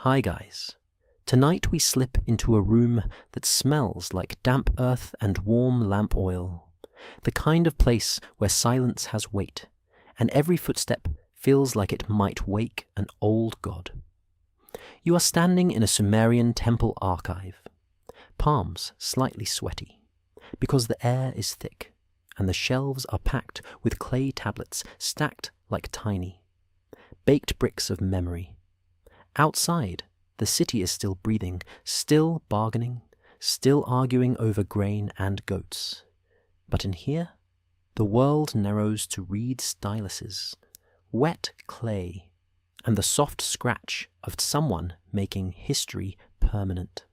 Hi guys. Tonight we slip into a room that smells like damp earth and warm lamp oil. The kind of place where silence has weight, and every footstep feels like it might wake an old god. You are standing in a Sumerian temple archive, palms slightly sweaty, because the air is thick, and the shelves are packed with clay tablets stacked like tiny, baked bricks of memory. Outside, the city is still breathing, still bargaining, still arguing over grain and goats. But in here, the world narrows to reed styluses, wet clay, and the soft scratch of someone making history permanent.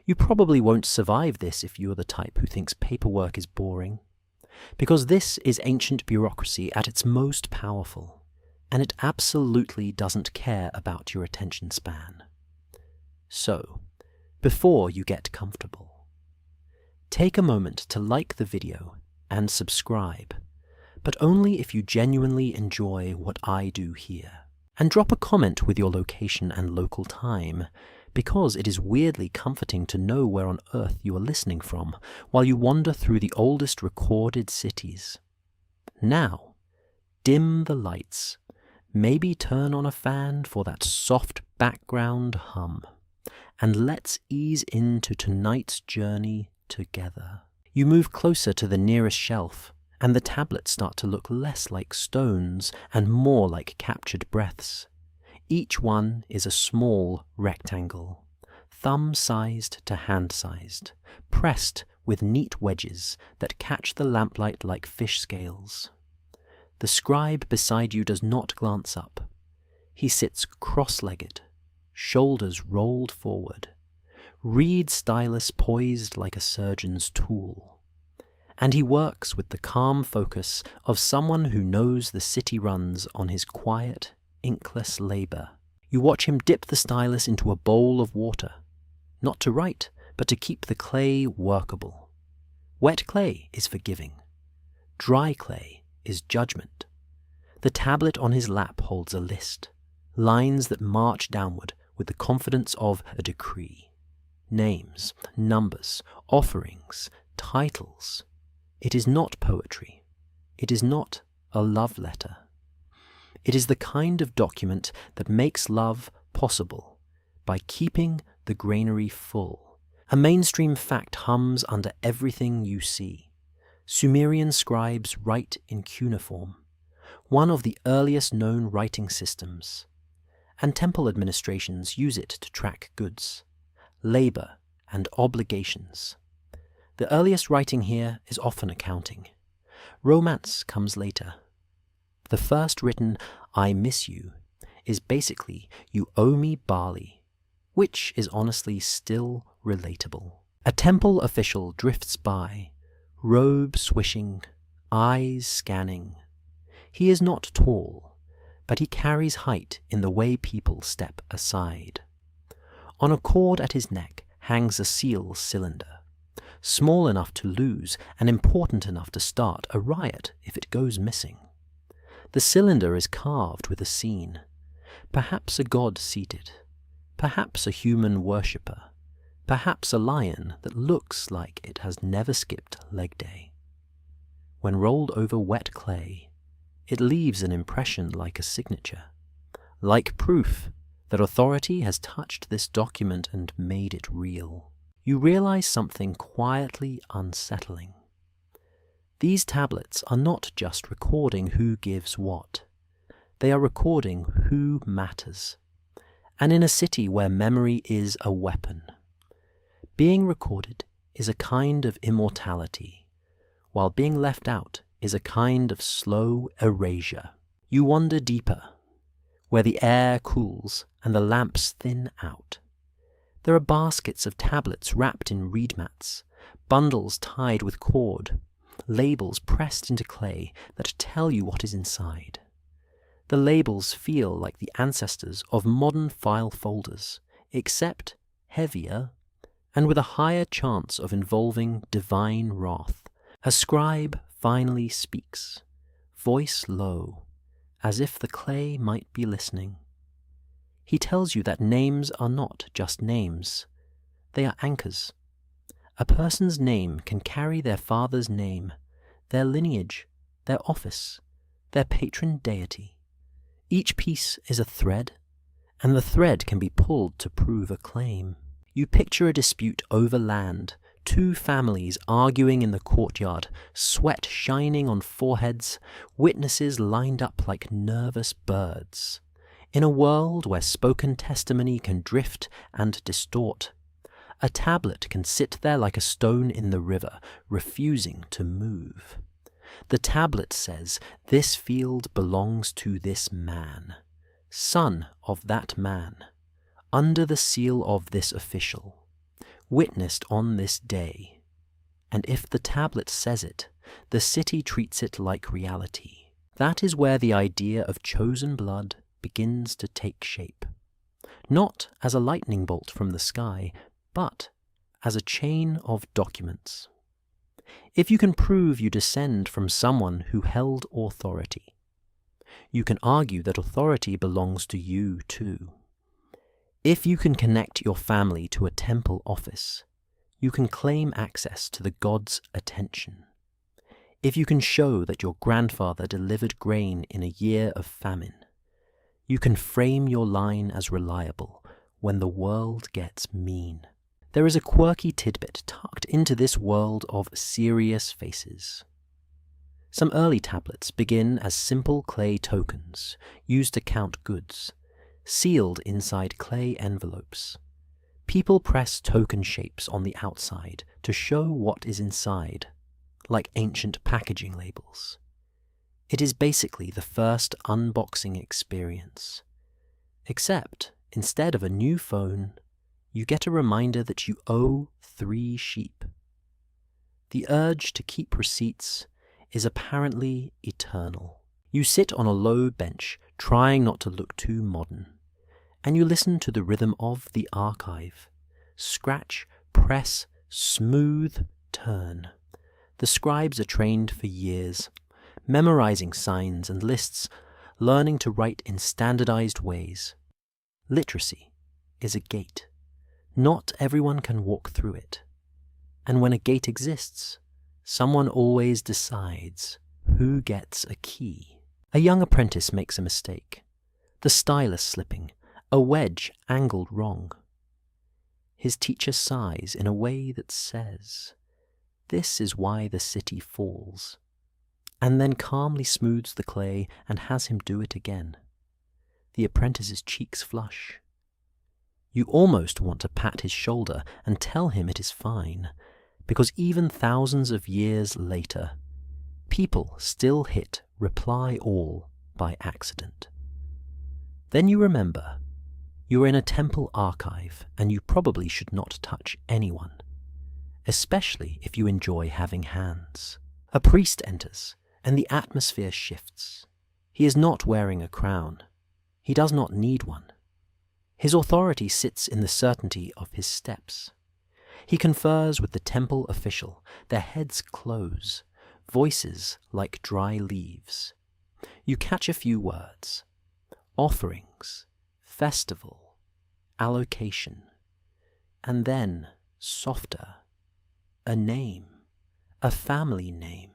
You probably won't survive this if you're the type who thinks paperwork is boring, because this is ancient bureaucracy at its most powerful. And it absolutely doesn't care about your attention span. So, before you get comfortable, take a moment to like the video and subscribe, but only if you genuinely enjoy what I do here. And drop a comment with your location and local time, because it is weirdly comforting to know where on earth you are listening from while you wander through the oldest recorded cities. Now, dim the lights. Maybe turn on a fan for that soft background hum, and let's ease into tonight's journey together. You move closer to the nearest shelf, and the tablets start to look less like stones and more like captured breaths. Each one is a small rectangle, thumb-sized to hand-sized, pressed with neat wedges that catch the lamplight like fish scales. The scribe beside you does not glance up. He sits cross-legged, shoulders rolled forward, reed stylus poised like a surgeon's tool. And he works with the calm focus of someone who knows the city runs on his quiet, inkless labor. You watch him dip the stylus into a bowl of water, not to write, but to keep the clay workable. Wet clay is forgiving. Dry clay is judgment. The tablet on his lap holds a list, lines that march downward with the confidence of a decree. Names, numbers, offerings, titles. It is not poetry. It is not a love letter. It is the kind of document that makes love possible by keeping the granary full. A mainstream fact hums under everything you see. Sumerian scribes write in cuneiform, one of the earliest known writing systems, and temple administrations use it to track goods, labor, and obligations. The earliest writing here is often accounting. Romance comes later. The first written, "I miss you," is basically, "you owe me barley," which is honestly still relatable. A temple official drifts by, robe swishing, eyes scanning. He is not tall, but he carries height in the way people step aside. On a cord at his neck hangs a seal cylinder, small enough to lose and important enough to start a riot if it goes missing. The cylinder is carved with a scene, perhaps a god seated, perhaps a human worshipper, perhaps a lion that looks like it has never skipped leg day. When rolled over wet clay, it leaves an impression like a signature, like proof that authority has touched this document and made it real. You realize something quietly unsettling. These tablets are not just recording who gives what. They are recording who matters. And in a city where memory is a weapon, being recorded is a kind of immortality, while being left out is a kind of slow erasure. You wander deeper, where the air cools and the lamps thin out. There are baskets of tablets wrapped in reed mats, bundles tied with cord, labels pressed into clay that tell you what is inside. The labels feel like the ancestors of modern file folders, except heavier and with a higher chance of involving divine wrath. A scribe finally speaks, voice low, as if the clay might be listening. He tells you that names are not just names. They are anchors. A person's name can carry their father's name, their lineage, their office, their patron deity. Each piece is a thread, and the thread can be pulled to prove a claim. You picture a dispute over land, two families arguing in the courtyard, sweat shining on foreheads, witnesses lined up like nervous birds. In a world where spoken testimony can drift and distort, a tablet can sit there like a stone in the river, refusing to move. The tablet says, "This field belongs to this man, son of that man, under the seal of this official, witnessed on this day." And if the tablet says it, the city treats it like reality. That is where the idea of chosen blood begins to take shape. Not as a lightning bolt from the sky, but as a chain of documents. If you can prove you descend from someone who held authority, you can argue that authority belongs to you too. If you can connect your family to a temple office, you can claim access to the god's attention. If you can show that your grandfather delivered grain in a year of famine, you can frame your line as reliable when the world gets mean. There is a quirky tidbit tucked into this world of serious faces. Some early tablets begin as simple clay tokens used to count goods, sealed inside clay envelopes. People press token shapes on the outside to show what is inside, like ancient packaging labels. It is basically the first unboxing experience. Except, instead of a new phone, you get a reminder that you owe 3 sheep. The urge to keep receipts is apparently eternal. You sit on a low bench, trying not to look too modern, and you listen to the rhythm of the archive. Scratch, press, smooth, turn. The scribes are trained for years, memorizing signs and lists, learning to write in standardized ways. Literacy is a gate. Not everyone can walk through it. And when a gate exists, someone always decides who gets a key. A young apprentice makes a mistake. The stylus slipping, a wedge angled wrong. His teacher sighs in a way that says, "This is why the city falls," and then calmly smooths the clay and has him do it again. The apprentice's cheeks flush. You almost want to pat his shoulder and tell him it is fine, because even thousands of years later, people still hit reply all by accident. Then you remember, you are in a temple archive and you probably should not touch anyone, especially if you enjoy having hands. A priest enters, and the atmosphere shifts. He is not wearing a crown. He does not need one. His authority sits in the certainty of his steps. He confers with the temple official, their heads close, voices like dry leaves. You catch a few words: offerings, festival, allocation, and then, softer, a name, a family name,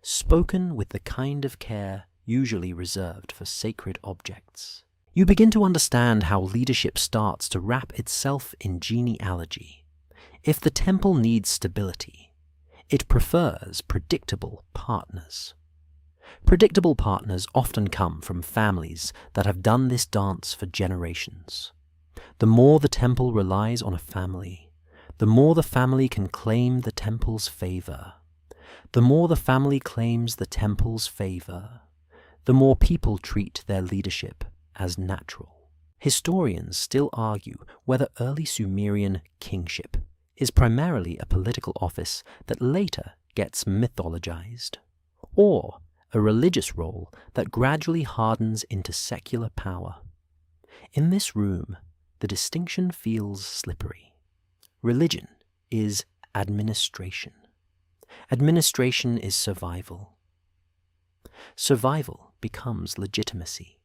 spoken with the kind of care usually reserved for sacred objects. You begin to understand how leadership starts to wrap itself in genealogy. If the temple needs stability, it prefers predictable partners. Predictable partners often come from families that have done this dance for generations. The more the temple relies on a family, the more the family can claim the temple's favor. The more the family claims the temple's favor, the more people treat their leadership as natural. Historians still argue whether early Sumerian kingship is primarily a political office that later gets mythologized, or a religious role that gradually hardens into secular power. In this room, the distinction feels slippery. Religion is administration. Administration is survival. Survival becomes legitimacy.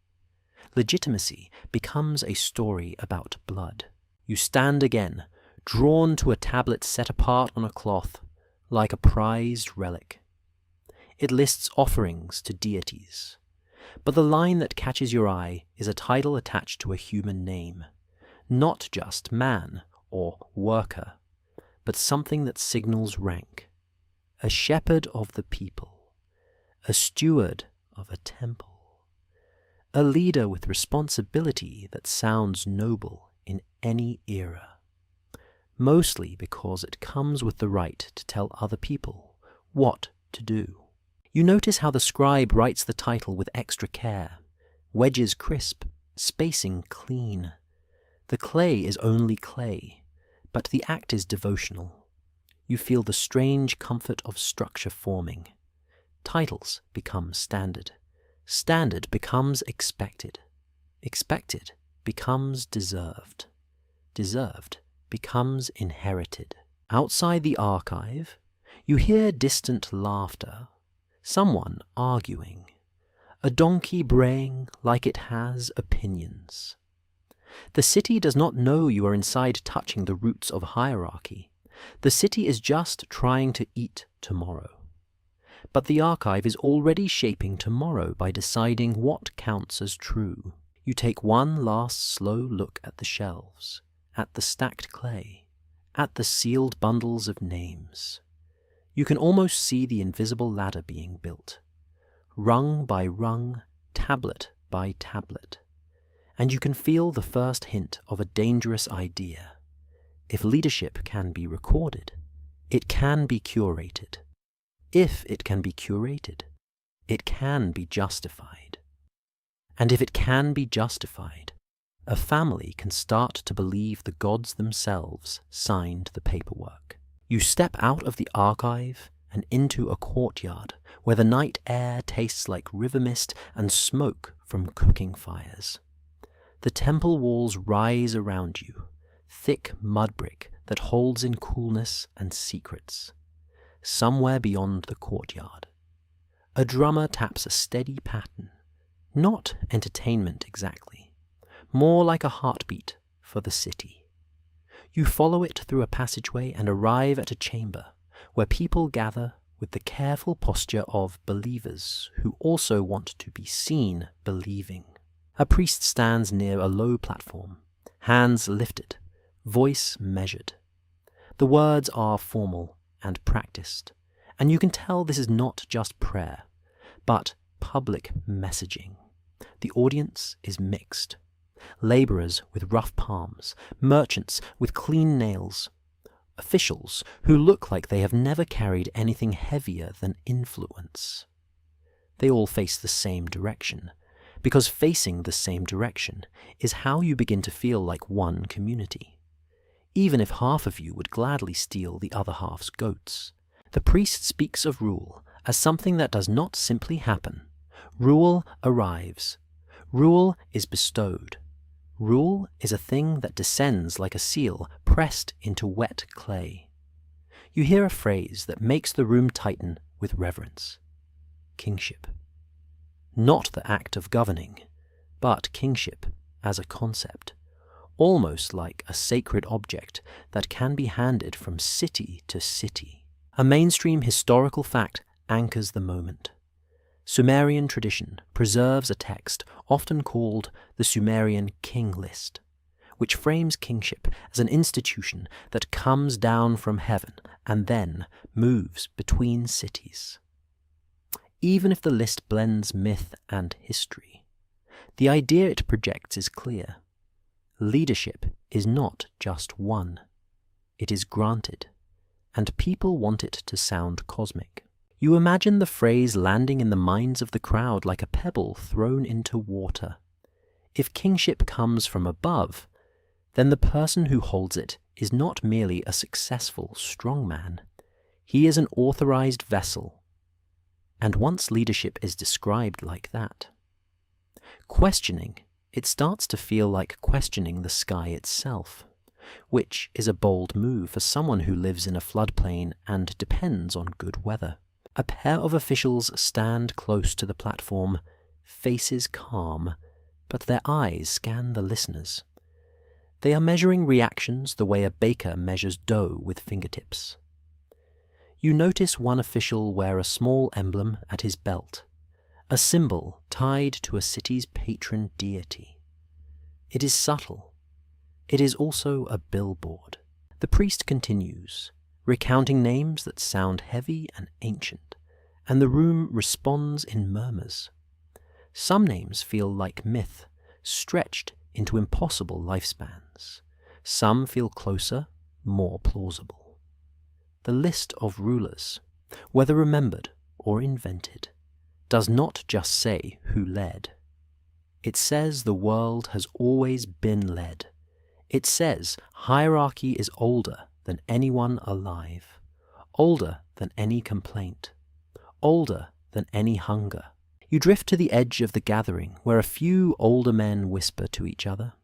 Legitimacy becomes a story about blood. You stand again, drawn to a tablet set apart on a cloth, like a prized relic. It lists offerings to deities, but the line that catches your eye is a title attached to a human name, not just man or worker, but something that signals rank. A shepherd of the people, a steward of a temple, a leader with responsibility that sounds noble in any era, mostly because it comes with the right to tell other people what to do. You notice how the scribe writes the title with extra care, wedges crisp, spacing clean. The clay is only clay, but the act is devotional. You feel the strange comfort of structure forming. Titles become standard. Standard becomes expected. Expected becomes deserved. Deserved becomes inherited. Outside the archive, you hear distant laughter, someone arguing, a donkey braying like it has opinions. The city does not know you are inside touching the roots of hierarchy. The city is just trying to eat tomorrow. But the archive is already shaping tomorrow by deciding what counts as true. You take one last slow look at the shelves, at the stacked clay, at the sealed bundles of names. You can almost see the invisible ladder being built, rung by rung, tablet by tablet. And you can feel the first hint of a dangerous idea. If leadership can be recorded, it can be curated. If it can be curated, it can be justified. And if it can be justified, a family can start to believe the gods themselves signed the paperwork. You step out of the archive and into a courtyard where the night air tastes like river mist and smoke from cooking fires. The temple walls rise around you, thick mud brick that holds in coolness and secrets. Somewhere beyond the courtyard, a drummer taps a steady pattern, not entertainment exactly, more like a heartbeat for the city. You follow it through a passageway and arrive at a chamber where people gather with the careful posture of believers who also want to be seen believing. A priest stands near a low platform, hands lifted, voice measured. The words are formal and practiced, and you can tell this is not just prayer, but public messaging. The audience is mixed. Laborers with rough palms, merchants with clean nails, officials who look like they have never carried anything heavier than influence. They all face the same direction, because facing the same direction is how you begin to feel like one community. Even if half of you would gladly steal the other half's goats. The priest speaks of rule as something that does not simply happen. Rule arrives. Rule is bestowed. Rule is a thing that descends like a seal pressed into wet clay. You hear a phrase that makes the room tighten with reverence. Kingship. Not the act of governing, but kingship as a concept, almost like a sacred object that can be handed from city to city. A mainstream historical fact anchors the moment. Sumerian tradition preserves a text often called the Sumerian king list, which frames kingship as an institution that comes down from heaven and then moves between cities. Even if the list blends myth and history, the idea it projects is clear. Leadership is not just won. It is granted, and people want it to sound cosmic. You imagine the phrase landing in the minds of the crowd like a pebble thrown into water. If kingship comes from above, then the person who holds it is not merely a successful strongman. He is an authorized vessel. And once leadership is described like that, questioning, it starts to feel like questioning the sky itself, which is a bold move for someone who lives in a floodplain and depends on good weather. A pair of officials stand close to the platform, faces calm, but their eyes scan the listeners. They are measuring reactions the way a baker measures dough with fingertips. You notice one official wear a small emblem at his belt, a symbol tied to a city's patron deity. It is subtle. It is also a billboard. The priest continues, recounting names that sound heavy and ancient, and the room responds in murmurs. Some names feel like myth, stretched into impossible lifespans. Some feel closer, more plausible. The list of rulers, whether remembered or invented, does not just say who led. It says the world has always been led. It says hierarchy is older than anyone alive, older than any complaint, older than any hunger. You drift to the edge of the gathering where a few older men whisper to each other.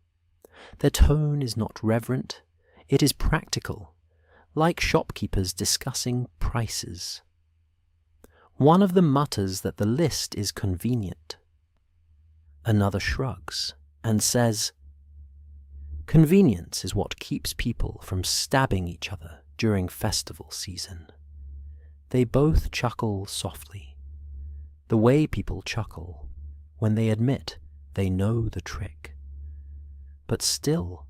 Their tone is not reverent, it is practical, like shopkeepers discussing prices. One of them mutters that the list is convenient. Another shrugs and says, "Convenience is what keeps people from stabbing each other during festival season." They both chuckle softly, the way people chuckle when they admit they know the trick. But still,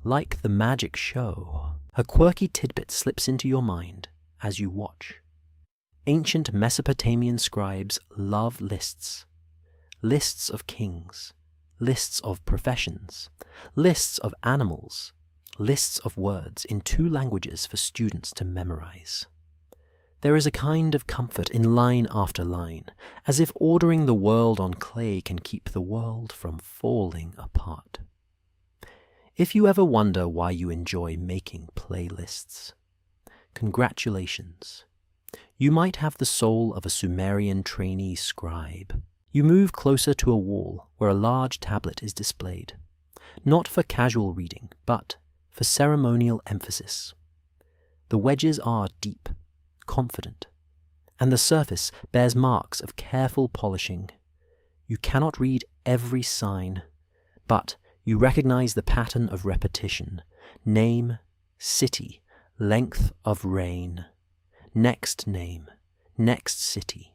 like the magic show, a quirky tidbit slips into your mind as you watch. Ancient Mesopotamian scribes love lists. Lists of kings, lists of professions, lists of animals, lists of words in 2 languages for students to memorize. There is a kind of comfort in line after line, as if ordering the world on clay can keep the world from falling apart. If you ever wonder why you enjoy making playlists, congratulations. You might have the soul of a Sumerian trainee scribe. You move closer to a wall where a large tablet is displayed, not for casual reading, but for ceremonial emphasis. The wedges are deep, confident, and the surface bears marks of careful polishing. You cannot read every sign, but you recognize the pattern of repetition: name, city, length of reign, next name, next city.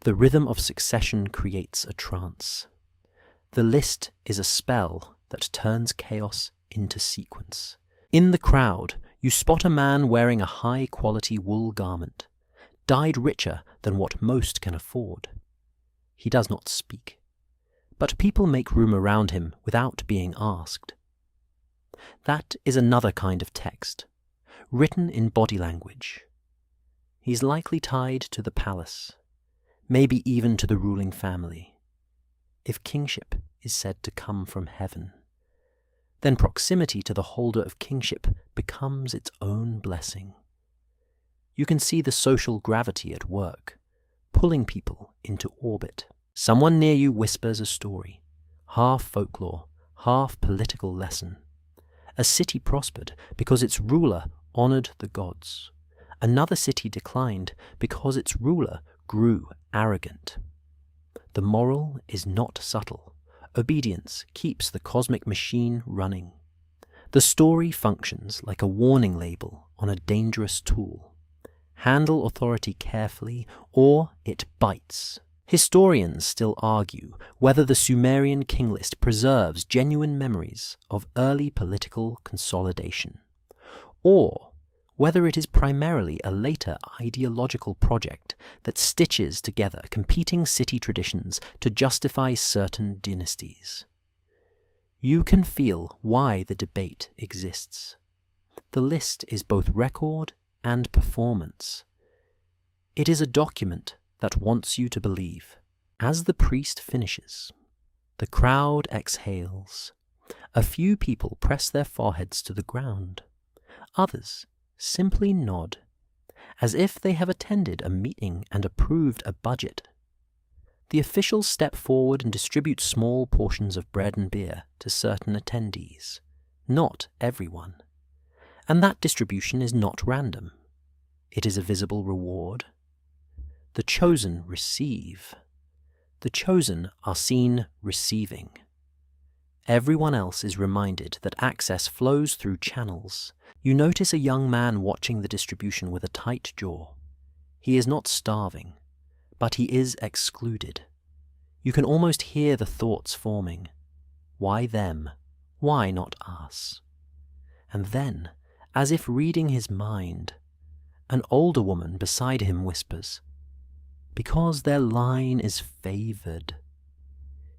The rhythm of succession creates a trance. The list is a spell that turns chaos into sequence. In the crowd, you spot a man wearing a high-quality wool garment, dyed richer than what most can afford. He does not speak, but people make room around him without being asked. That is another kind of text, written in body language. He's likely tied to the palace, maybe even to the ruling family. If kingship is said to come from heaven, then proximity to the holder of kingship becomes its own blessing. You can see the social gravity at work, pulling people into orbit. Someone near you whispers a story, half folklore, half political lesson. A city prospered because its ruler honored the gods. Another city declined because its ruler grew arrogant. The moral is not subtle. Obedience keeps the cosmic machine running. The story functions like a warning label on a dangerous tool. Handle authority carefully, or it bites. Historians still argue whether the Sumerian king list preserves genuine memories of early political consolidation, or whether it is primarily a later ideological project that stitches together competing city traditions to justify certain dynasties. You can feel why the debate exists. The list is both record and performance. It is a document that wants you to believe. As the priest finishes, the crowd exhales. A few people press their foreheads to the ground. Others simply nod, as if they have attended a meeting and approved a budget. The officials step forward and distribute small portions of bread and beer to certain attendees, not everyone. And that distribution is not random. It is a visible reward. The chosen receive. The chosen are seen receiving. Everyone else is reminded that access flows through channels. You notice a young man watching the distribution with a tight jaw. He is not starving, but he is excluded. You can almost hear the thoughts forming. Why them? Why not us? And then, as if reading his mind, an older woman beside him whispers, "Because their line is favored."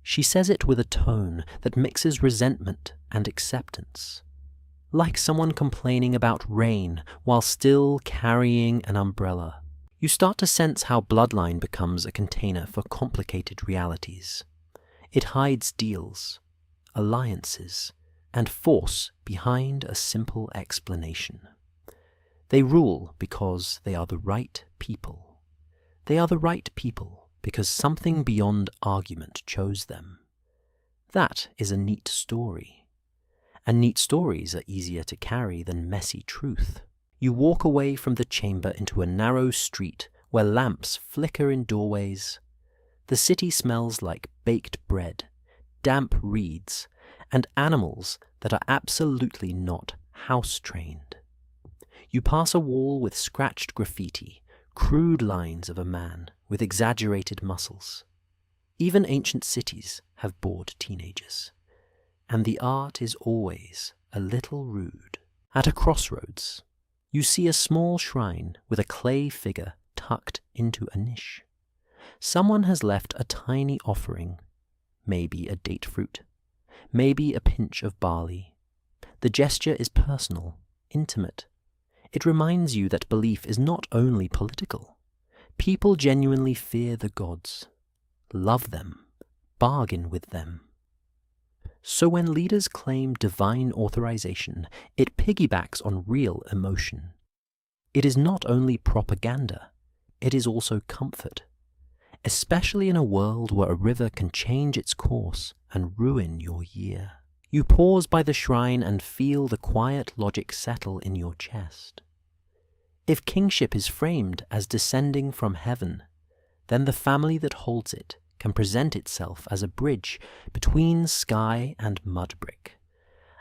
She says it with a tone that mixes resentment and acceptance, like someone complaining about rain while still carrying an umbrella. You start to sense how Bloodline becomes a container for complicated realities. It hides deals, alliances, and force behind a simple explanation. They rule because they are the right people. They are the right people because something beyond argument chose them. That is a neat story. And neat stories are easier to carry than messy truth. You walk away from the chamber into a narrow street where lamps flicker in doorways. The city smells like baked bread, damp reeds, and animals that are absolutely not house-trained. You pass a wall with scratched graffiti, crude lines of a man with exaggerated muscles. Even ancient cities have bored teenagers, and the art is always a little rude. At a crossroads, you see a small shrine with a clay figure tucked into a niche. Someone has left a tiny offering, maybe a date fruit, maybe a pinch of barley. The gesture is personal, intimate. It reminds you that belief is not only political. People genuinely fear the gods, love them, bargain with them. So when leaders claim divine authorization, it piggybacks on real emotion. It is not only propaganda, it is also comfort, especially in a world where a river can change its course and ruin your year. You pause by the shrine and feel the quiet logic settle in your chest. If kingship is framed as descending from heaven, then the family that holds it can present itself as a bridge between sky and mud brick.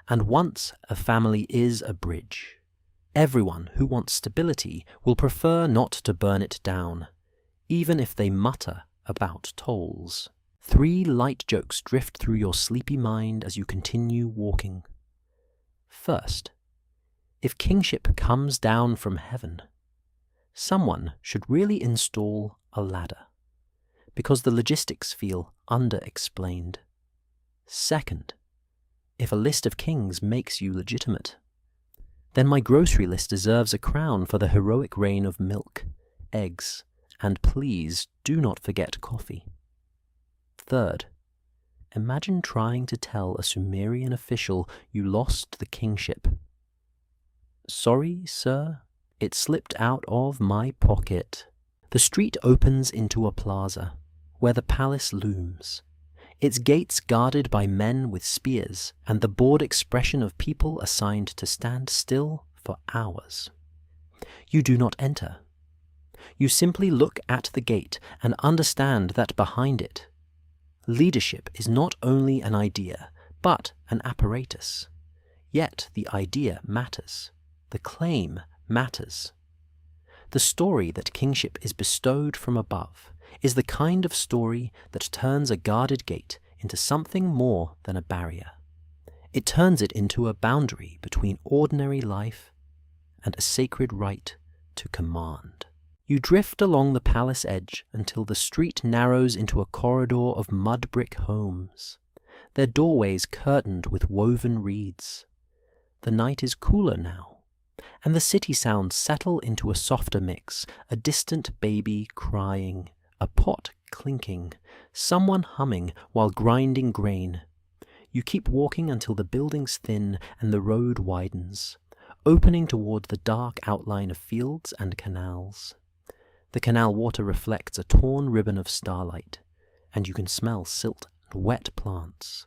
And once a family is a bridge, everyone who wants stability will prefer not to burn it down, even if they mutter about tolls. 3 light jokes drift through your sleepy mind as you continue walking. First, if kingship comes down from heaven, someone should really install a ladder, because the logistics feel under-explained. Second, if a list of kings makes you legitimate, then my grocery list deserves a crown for the heroic reign of milk, eggs, and please do not forget coffee. Third, imagine trying to tell a Sumerian official you lost the kingship. "Sorry, sir, it slipped out of my pocket." The street opens into a plaza, where the palace looms, its gates guarded by men with spears and the bored expression of people assigned to stand still for hours. You do not enter. You simply look at the gate and understand that behind it, leadership is not only an idea, but an apparatus. Yet the idea matters. The claim matters. The story that kingship is bestowed from above is the kind of story that turns a guarded gate into something more than a barrier. It turns it into a boundary between ordinary life and a sacred right to command. You drift along the palace edge until the street narrows into a corridor of mud brick homes, their doorways curtained with woven reeds. The night is cooler now, and the city sounds settle into a softer mix, a distant baby crying, a pot clinking, someone humming while grinding grain. You keep walking until the buildings thin and the road widens, opening toward the dark outline of fields and canals. The canal water reflects a torn ribbon of starlight, and you can smell silt and wet plants.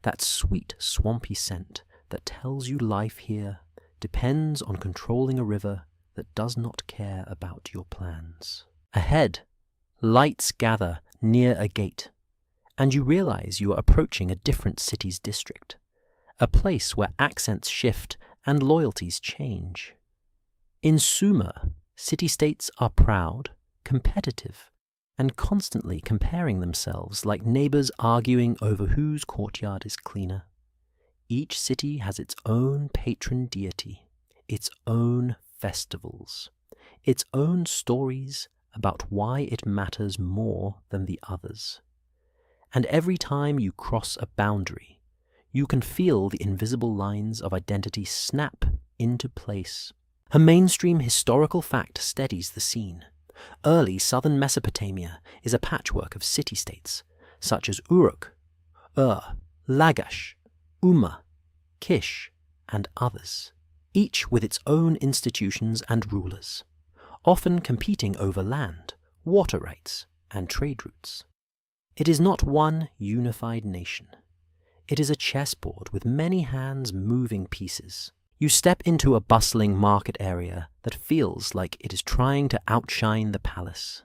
That sweet, swampy scent that tells you life here depends on controlling a river that does not care about your plans. Ahead, lights gather near a gate, and you realize you are approaching a different city's district, a place where accents shift and loyalties change. In Sumer, city-states are proud, competitive, and constantly comparing themselves like neighbors arguing over whose courtyard is cleaner. Each city has its own patron deity, its own festivals, its own stories about why it matters more than the others. And every time you cross a boundary, you can feel the invisible lines of identity snap into place. A mainstream historical fact steadies the scene. Early southern Mesopotamia is a patchwork of city-states, such as Uruk, Lagash, Umma, Kish, and others, each with its own institutions and rulers, often competing over land, water rights, and trade routes. It is not one unified nation. It is a chessboard with many hands moving pieces. You step into a bustling market area that feels like it is trying to outshine the palace.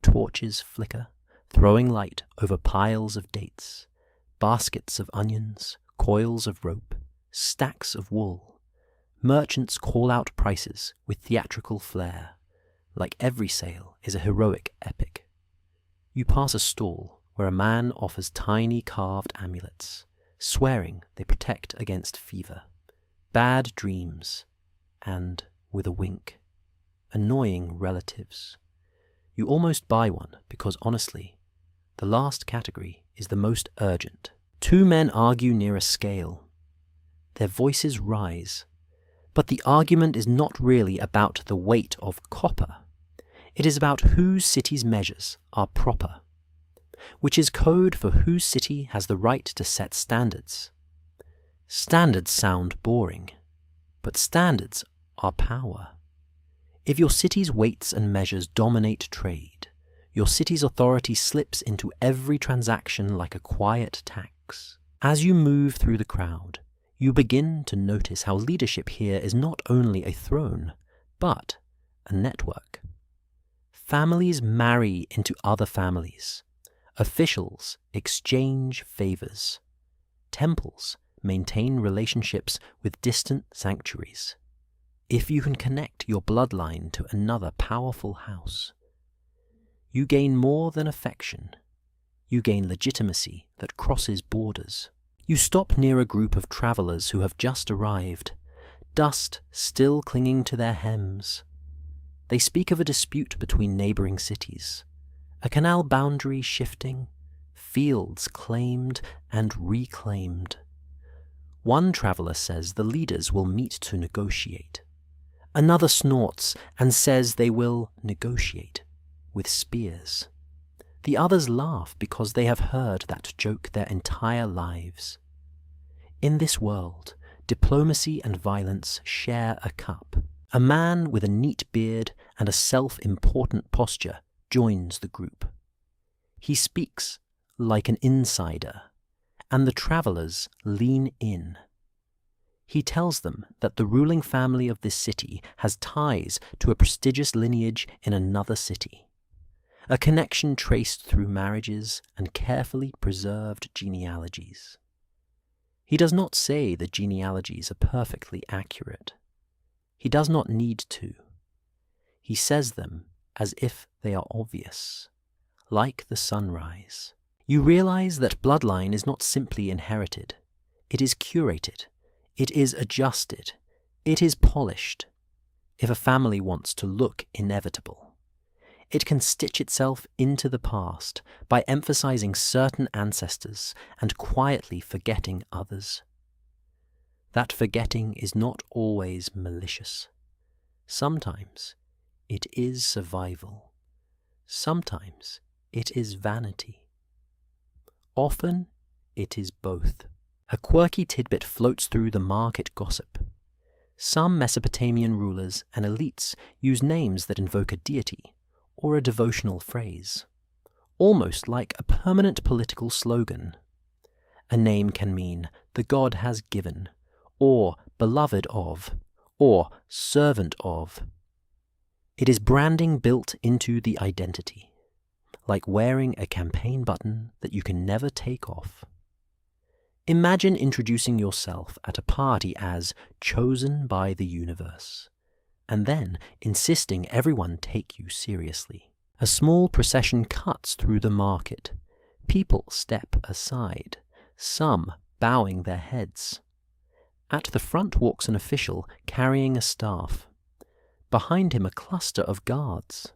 Torches flicker, throwing light over piles of dates, baskets of onions, coils of rope, stacks of wool. Merchants call out prices with theatrical flair, like every sale is a heroic epic. You pass a stall where a man offers tiny carved amulets, swearing they protect against fever, bad dreams, and, with a wink, annoying relatives. You almost buy one because, honestly, the last category is the most urgent. Two men argue near a scale. Their voices rise, but the argument is not really about the weight of copper. It is about whose city's measures are proper, which is code for whose city has the right to set standards. Standards sound boring, but standards are power. If your city's weights and measures dominate trade, your city's authority slips into every transaction like a quiet tax. As you move through the crowd, you begin to notice how leadership here is not only a throne, but a network. Families marry into other families. Officials exchange favors. Temples maintain relationships with distant sanctuaries. If you can connect your bloodline to another powerful house, you gain more than affection. You gain legitimacy that crosses borders. You stop near a group of travelers who have just arrived, dust still clinging to their hems. They speak of a dispute between neighboring cities, a canal boundary shifting, fields claimed and reclaimed. One traveler says the leaders will meet to negotiate. Another snorts and says they will negotiate with spears. The others laugh because they have heard that joke their entire lives. In this world, diplomacy and violence share a cup. A man with a neat beard and a self-important posture joins the group. He speaks like an insider, and the travelers lean in. He tells them that the ruling family of this city has ties to a prestigious lineage in another city, a connection traced through marriages and carefully preserved genealogies. He does not say the genealogies are perfectly accurate. He does not need to. He says them as if they are obvious, like the sunrise. You realize that bloodline is not simply inherited. It is curated. It is adjusted. It is polished. If a family wants to look inevitable, it can stitch itself into the past by emphasizing certain ancestors and quietly forgetting others. That forgetting is not always malicious. Sometimes it is survival. Sometimes it is vanity. Often it is both. A quirky tidbit floats through the market gossip. Some Mesopotamian rulers and elites use names that invoke a deity or a devotional phrase, almost like a permanent political slogan. A name can mean the god has given, or beloved of, or servant of. It is branding built into the identity. like wearing a campaign button that you can never take off. Imagine introducing yourself at a party as chosen by the universe, and then insisting everyone take you seriously. A small procession cuts through the market. People step aside, some bowing their heads. At the front walks an official carrying a staff. Behind him a cluster of guards,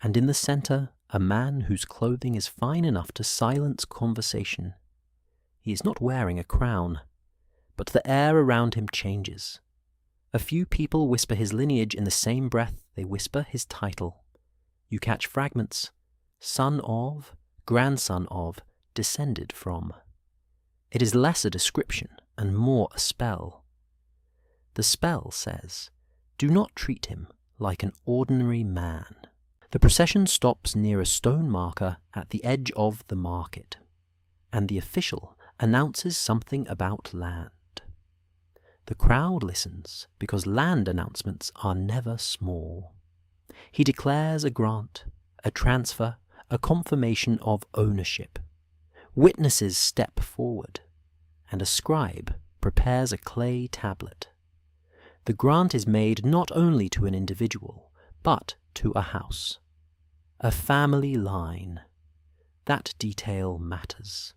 and in the center a man whose clothing is fine enough to silence conversation. He is not wearing a crown, but the air around him changes. A few people whisper his lineage in the same breath they whisper his title. You catch fragments: son of, grandson of, descended from. It is less a description and more a spell. The spell says, do not treat him like an ordinary man. The procession stops near a stone marker at the edge of the market, and the official announces something about land. The crowd listens because land announcements are never small. He declares a grant, a transfer, a confirmation of ownership. Witnesses step forward, and a scribe prepares a clay tablet. The grant is made not only to an individual, but to a house. A family line. That detail matters.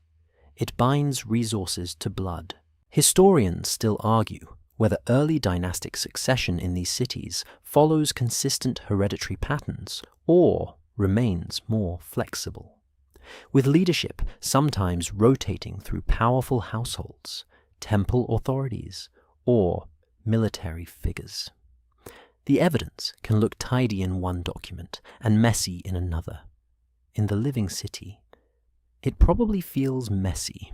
It binds resources to blood. Historians still argue whether early dynastic succession in these cities follows consistent hereditary patterns or remains more flexible, with leadership sometimes rotating through powerful households, temple authorities, or military figures. The evidence can look tidy in one document and messy in another. In the living city, it probably feels messy.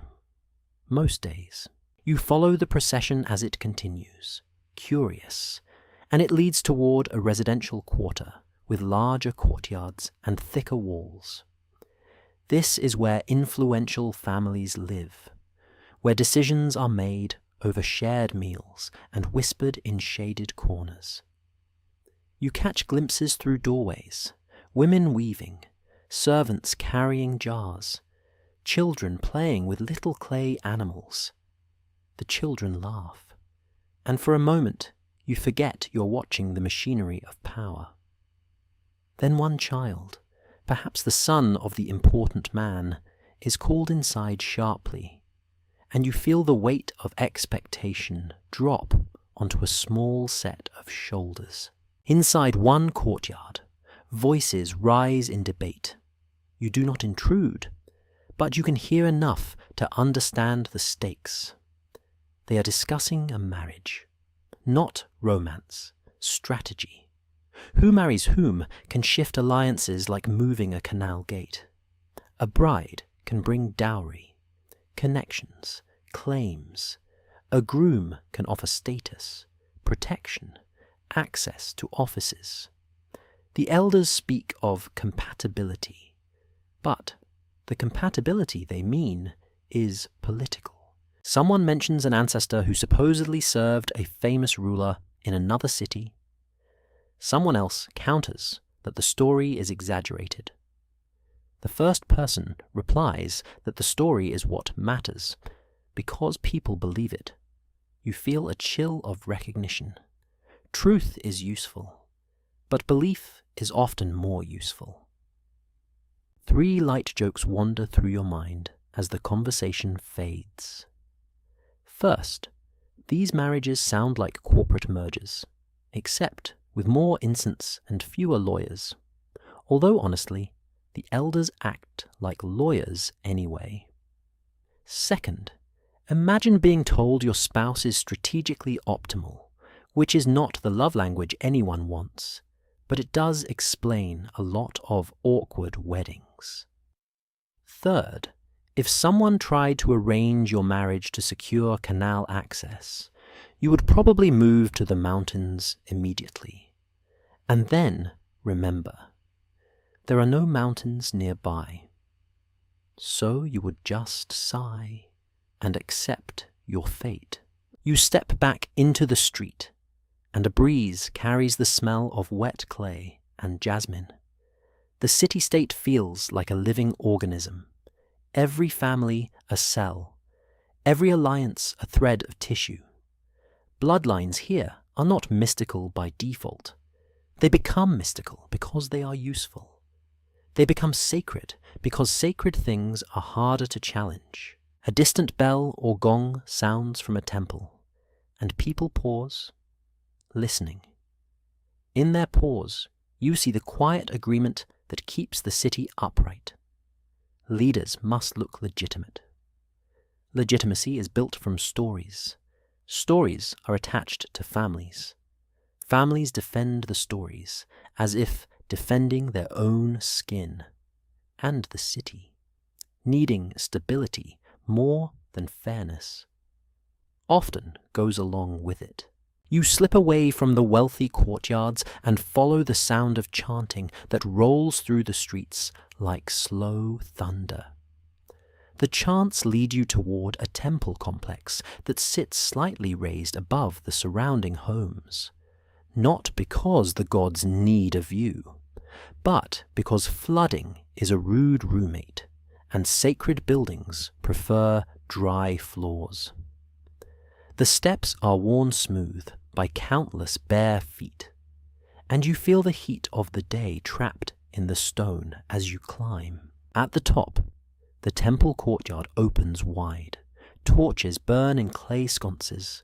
Most days. You follow the procession as it continues, curious, and it leads toward a residential quarter with larger courtyards and thicker walls. This is where influential families live, where decisions are made over shared meals and whispered in shaded corners. You catch glimpses through doorways, women weaving, servants carrying jars, children playing with little clay animals. The children laugh, and for a moment you forget you're watching the machinery of power. Then one child, perhaps the son of the important man, is called inside sharply, and you feel the weight of expectation drop onto a small set of shoulders. Inside one courtyard, voices rise in debate. You do not intrude, but you can hear enough to understand the stakes. They are discussing a marriage, not romance, strategy. Who marries whom can shift alliances like moving a canal gate. A bride can bring dowry, connections, claims. A groom can offer status, protection, access to offices. The elders speak of compatibility, but the compatibility they mean is political. Someone mentions an ancestor who supposedly served a famous ruler in another city. Someone else counters that the story is exaggerated. The first person replies that the story is what matters, because people believe it. You feel a chill of recognition. Truth is useful, but belief is often more useful. 3 light jokes wander through your mind as the conversation fades. First, these marriages sound like corporate mergers, except with more incense and fewer lawyers. Although honestly, the elders act like lawyers anyway. Second, imagine being told your spouse is strategically optimal, which is not the love language anyone wants, but it does explain a lot of awkward weddings. Third, if someone tried to arrange your marriage to secure canal access, you would probably move to the mountains immediately. And then remember, there are no mountains nearby. So you would just sigh and accept your fate. You step back into the street, and a breeze carries the smell of wet clay and jasmine. The city-state feels like a living organism. Every family a cell, every alliance a thread of tissue. Bloodlines here are not mystical by default. They become mystical because they are useful. They become sacred because sacred things are harder to challenge. A distant bell or gong sounds from a temple, and people pause, listening. In their pause, you see the quiet agreement that keeps the city upright. Leaders must look legitimate. Legitimacy is built from stories. Stories are attached to families. Families defend the stories as if defending their own skin and the city, needing stability more than fairness often goes along with it. You slip away from the wealthy courtyards and follow the sound of chanting that rolls through the streets like slow thunder. The chants lead you toward a temple complex that sits slightly raised above the surrounding homes, not because the gods need a view, but because flooding is a rude roommate, and sacred buildings prefer dry floors. The steps are worn smooth by countless bare feet, and you feel the heat of the day trapped in the stone as you climb. At the top, the temple courtyard opens wide. Torches burn in clay sconces.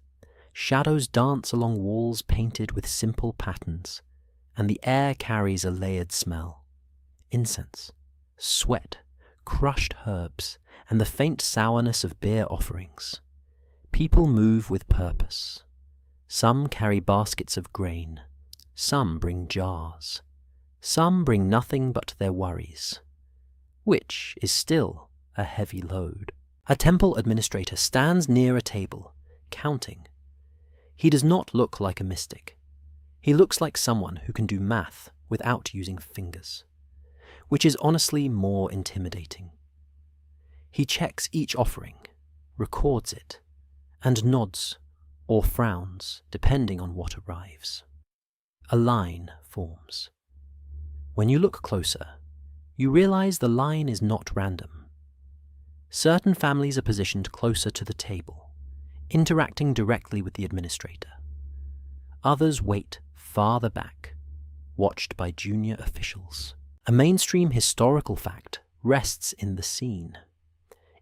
Shadows dance along walls painted with simple patterns, and the air carries a layered smell. Incense, sweat, crushed herbs, and the faint sourness of beer offerings. People move with purpose. Some carry baskets of grain. Some bring jars. Some bring nothing but their worries, which is still a heavy load. A temple administrator stands near a table, counting. He does not look like a mystic. He looks like someone who can do math without using fingers, which is honestly more intimidating. He checks each offering, records it, and nods or frowns depending on what arrives. A line forms. When you look closer, you realize the line is not random. Certain families are positioned closer to the table, interacting directly with the administrator. Others wait farther back, watched by junior officials. A mainstream historical fact rests in the scene.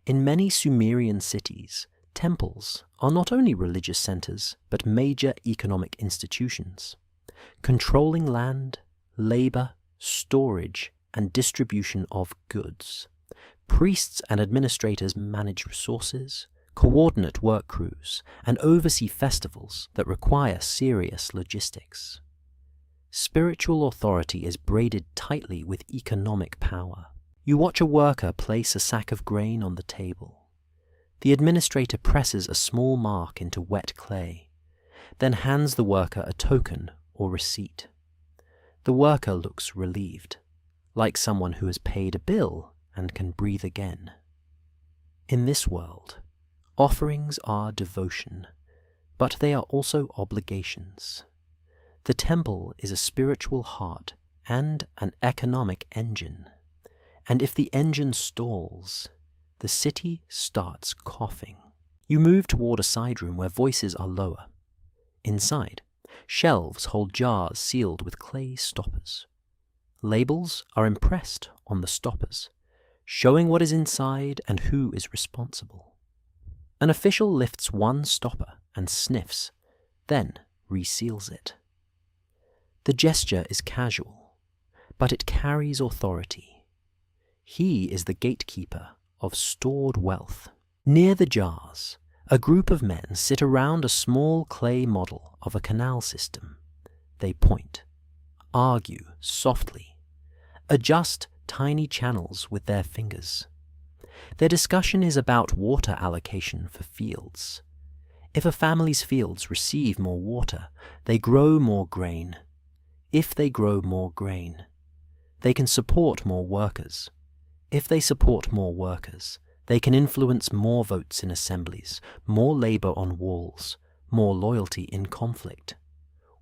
In many Sumerian cities, temples are not only religious centers, but major economic institutions, controlling land, labor, storage, and distribution of goods. Priests and administrators manage resources, coordinate work crews, and oversee festivals that require serious logistics. Spiritual authority is braided tightly with economic power. You watch a worker place a sack of grain on the table. The administrator presses a small mark into wet clay, then hands the worker a token or receipt. The worker looks relieved, like someone who has paid a bill and can breathe again. In this world, offerings are devotion, but they are also obligations. The temple is a spiritual heart and an economic engine, and if the engine stalls, the city starts coughing. You move toward a side room where voices are lower. Inside, shelves hold jars sealed with clay stoppers. Labels are impressed on the stoppers, showing what is inside and who is responsible. An official lifts one stopper and sniffs, then reseals it. The gesture is casual, but it carries authority. He is the gatekeeper of stored wealth. Near the jars, a group of men sit around a small clay model of a canal system. They point, argue softly, adjust tiny channels with their fingers. Their discussion is about water allocation for fields. If a family's fields receive more water, they grow more grain. If they grow more grain, they can support more workers. If they support more workers, they can influence more votes in assemblies, more labor on walls, more loyalty in conflict.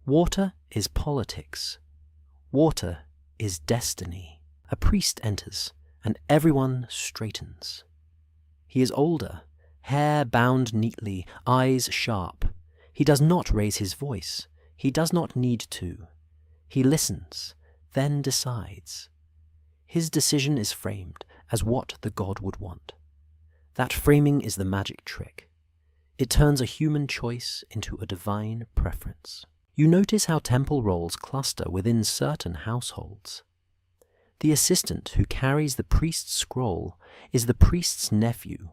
Water is politics. Water is destiny. A priest enters, and everyone straightens. He is older, hair bound neatly, eyes sharp. He does not raise his voice. He does not need to. He listens, then decides. His decision is framed as what the god would want. That framing is the magic trick. It turns a human choice into a divine preference. You notice how temple roles cluster within certain households. The assistant who carries the priest's scroll is the priest's nephew.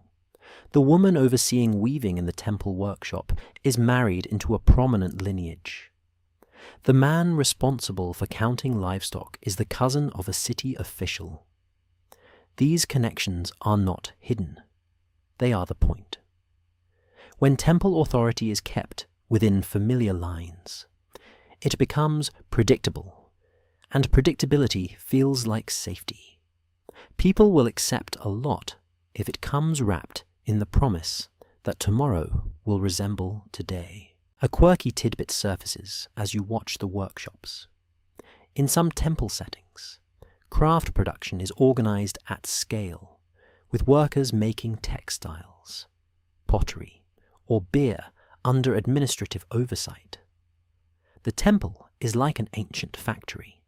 The woman overseeing weaving in the temple workshop is married into a prominent lineage. The man responsible for counting livestock is the cousin of a city official. These connections are not hidden. They are the point. When temple authority is kept within familiar lines, it becomes predictable, and predictability feels like safety. People will accept a lot if it comes wrapped in the promise that tomorrow will resemble today. A quirky tidbit surfaces as you watch the workshops. In some temple settings, craft production is organized at scale, with workers making textiles, pottery, or beer under administrative oversight. The temple is like an ancient factory,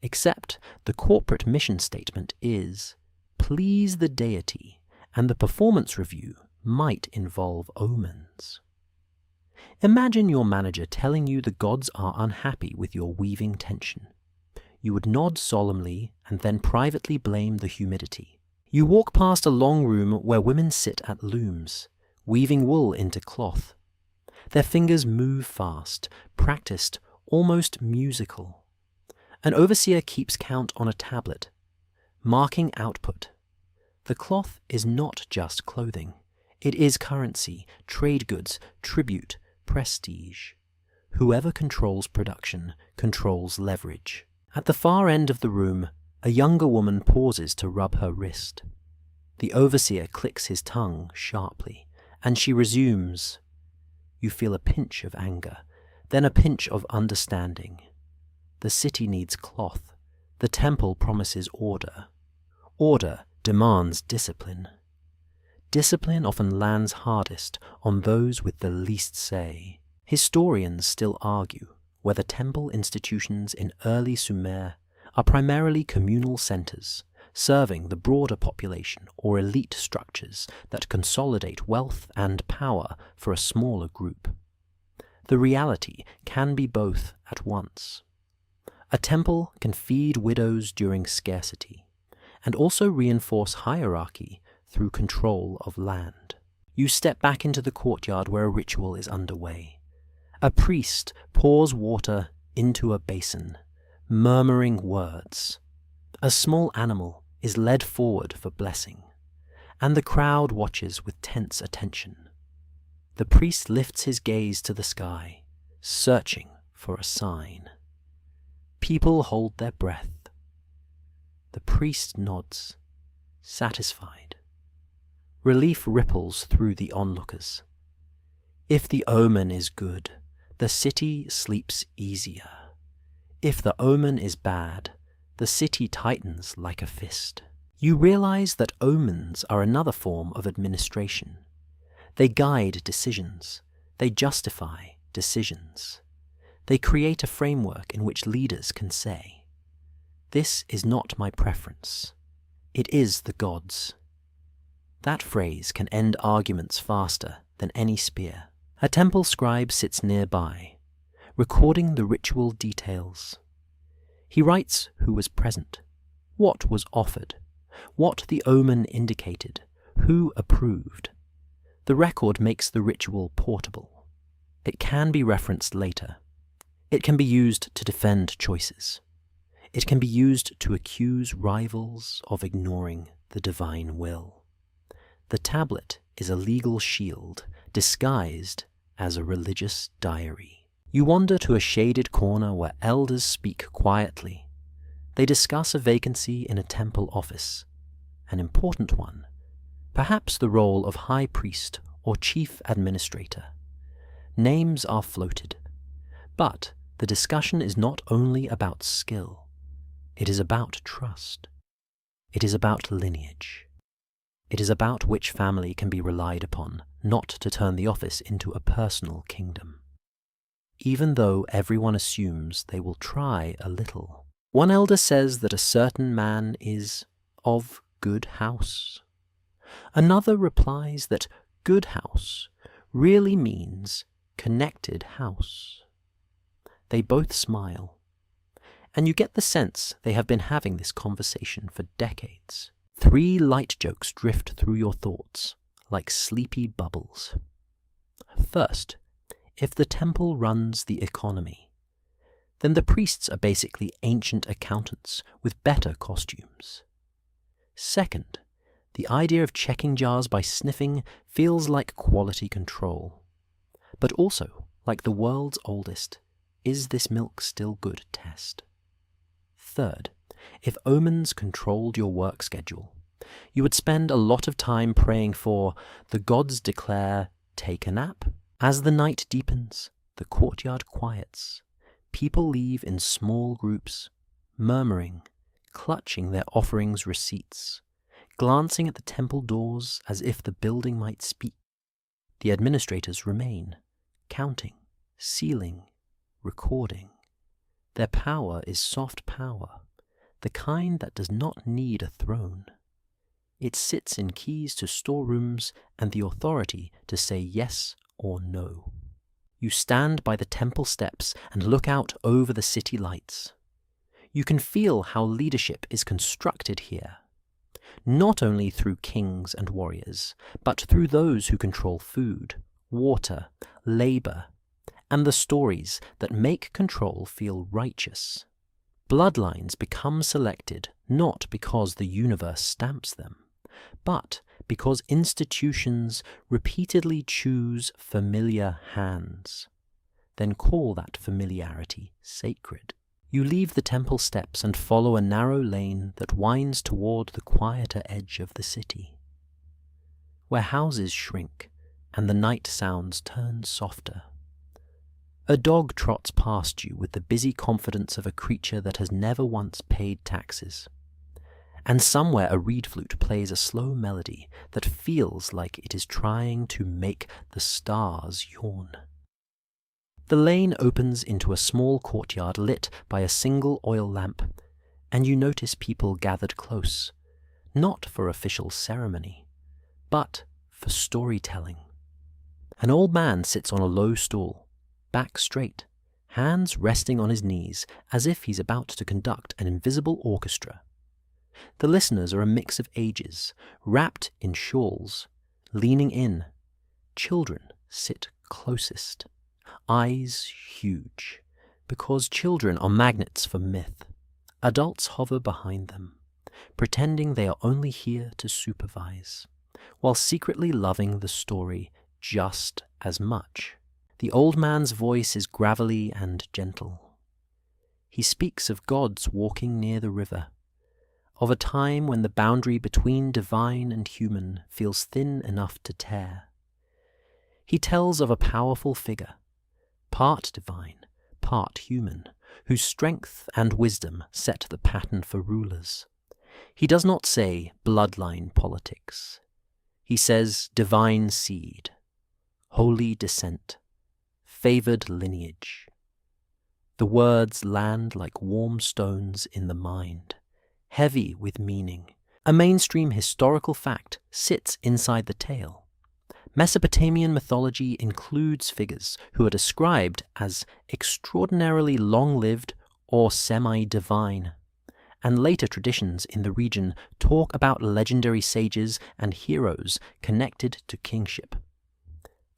except the corporate mission statement is, please the deity, and the performance review might involve omens. Imagine your manager telling you the gods are unhappy with your weaving tension. You would nod solemnly and then privately blame the humidity. You walk past a long room where women sit at looms, weaving wool into cloth. Their fingers move fast, practiced, almost musical. An overseer keeps count on a tablet, marking output. The cloth is not just clothing. It is currency, trade goods, tribute, prestige. Whoever controls production controls leverage. At the far end of the room, a younger woman pauses to rub her wrist. The overseer clicks his tongue sharply, and she resumes. You feel a pinch of anger, then a pinch of understanding. The city needs cloth. The temple promises order. Order demands discipline. Discipline often lands hardest on those with the least say. Historians still argue whether temple institutions in early Sumer are primarily communal centers, serving the broader population, or elite structures that consolidate wealth and power for a smaller group. The reality can be both at once. A temple can feed widows during scarcity, and also reinforce hierarchy through control of land. You step back into the courtyard where a ritual is underway. A priest pours water into a basin, murmuring words. A small animal is led forward for blessing, and the crowd watches with tense attention. The priest lifts his gaze to the sky, searching for a sign. People hold their breath. The priest nods, satisfied. Relief ripples through the onlookers. If the omen is good, the city sleeps easier. If the omen is bad, the city tightens like a fist. You realize that omens are another form of administration. They guide decisions. They justify decisions. They create a framework in which leaders can say, "This is not my preference. It is the gods." That phrase can end arguments faster than any spear. A temple scribe sits nearby, recording the ritual details. He writes who was present, what was offered, what the omen indicated, who approved. The record makes the ritual portable. It can be referenced later. It can be used to defend choices. It can be used to accuse rivals of ignoring the divine will. The tablet is a legal shield disguised as a religious diary. You wander to a shaded corner where elders speak quietly. They discuss a vacancy in a temple office, an important one, perhaps the role of high priest or chief administrator. Names are floated, but the discussion is not only about skill, it is about trust. It is about lineage. It is about which family can be relied upon, not to turn the office into a personal kingdom. Even though everyone assumes they will try a little. One elder says that a certain man is of good house. Another replies that good house really means connected house. They both smile, and you get the sense they have been having this conversation for decades. 3 light jokes drift through your thoughts like sleepy bubbles. First, if the temple runs the economy, then the priests are basically ancient accountants with better costumes. Second, the idea of checking jars by sniffing feels like quality control, but also like the world's oldest "is this milk still good" test. Third, if omens controlled your work schedule, you would spend a lot of time praying for "the gods declare, take a nap." As the night deepens, the courtyard quiets. People leave in small groups, murmuring, clutching their offerings' receipts, glancing at the temple doors as if the building might speak. The administrators remain, counting, sealing, recording. Their power is soft power, the kind that does not need a throne. It sits in keys to storerooms and the authority to say yes or no. You stand by the temple steps and look out over the city lights. You can feel how leadership is constructed here, not only through kings and warriors, but through those who control food, water, labor, and the stories that make control feel righteous. Bloodlines become selected not because the universe stamps them, but because institutions repeatedly choose familiar hands, then call that familiarity sacred. You leave the temple steps and follow a narrow lane that winds toward the quieter edge of the city, where houses shrink and the night sounds turn softer. A dog trots past you with the busy confidence of a creature that has never once paid taxes. And somewhere a reed flute plays a slow melody that feels like it is trying to make the stars yawn. The lane opens into a small courtyard lit by a single oil lamp, and you notice people gathered close, not for official ceremony, but for storytelling. An old man sits on a low stool, back straight, hands resting on his knees as if he's about to conduct an invisible orchestra. The listeners are a mix of ages, wrapped in shawls, leaning in. Children sit closest, eyes huge, because children are magnets for myth. Adults hover behind them, pretending they are only here to supervise, while secretly loving the story just as much. The old man's voice is gravelly and gentle. He speaks of gods walking near the river, of a time when the boundary between divine and human feels thin enough to tear. He tells of a powerful figure, part divine, part human, whose strength and wisdom set the pattern for rulers. He does not say bloodline politics. He says divine seed, holy descent, favored lineage. The words land like warm stones in the mind, heavy with meaning. A mainstream historical fact sits inside the tale. Mesopotamian mythology includes figures who are described as extraordinarily long-lived or semi-divine, and later traditions in the region talk about legendary sages and heroes connected to kingship.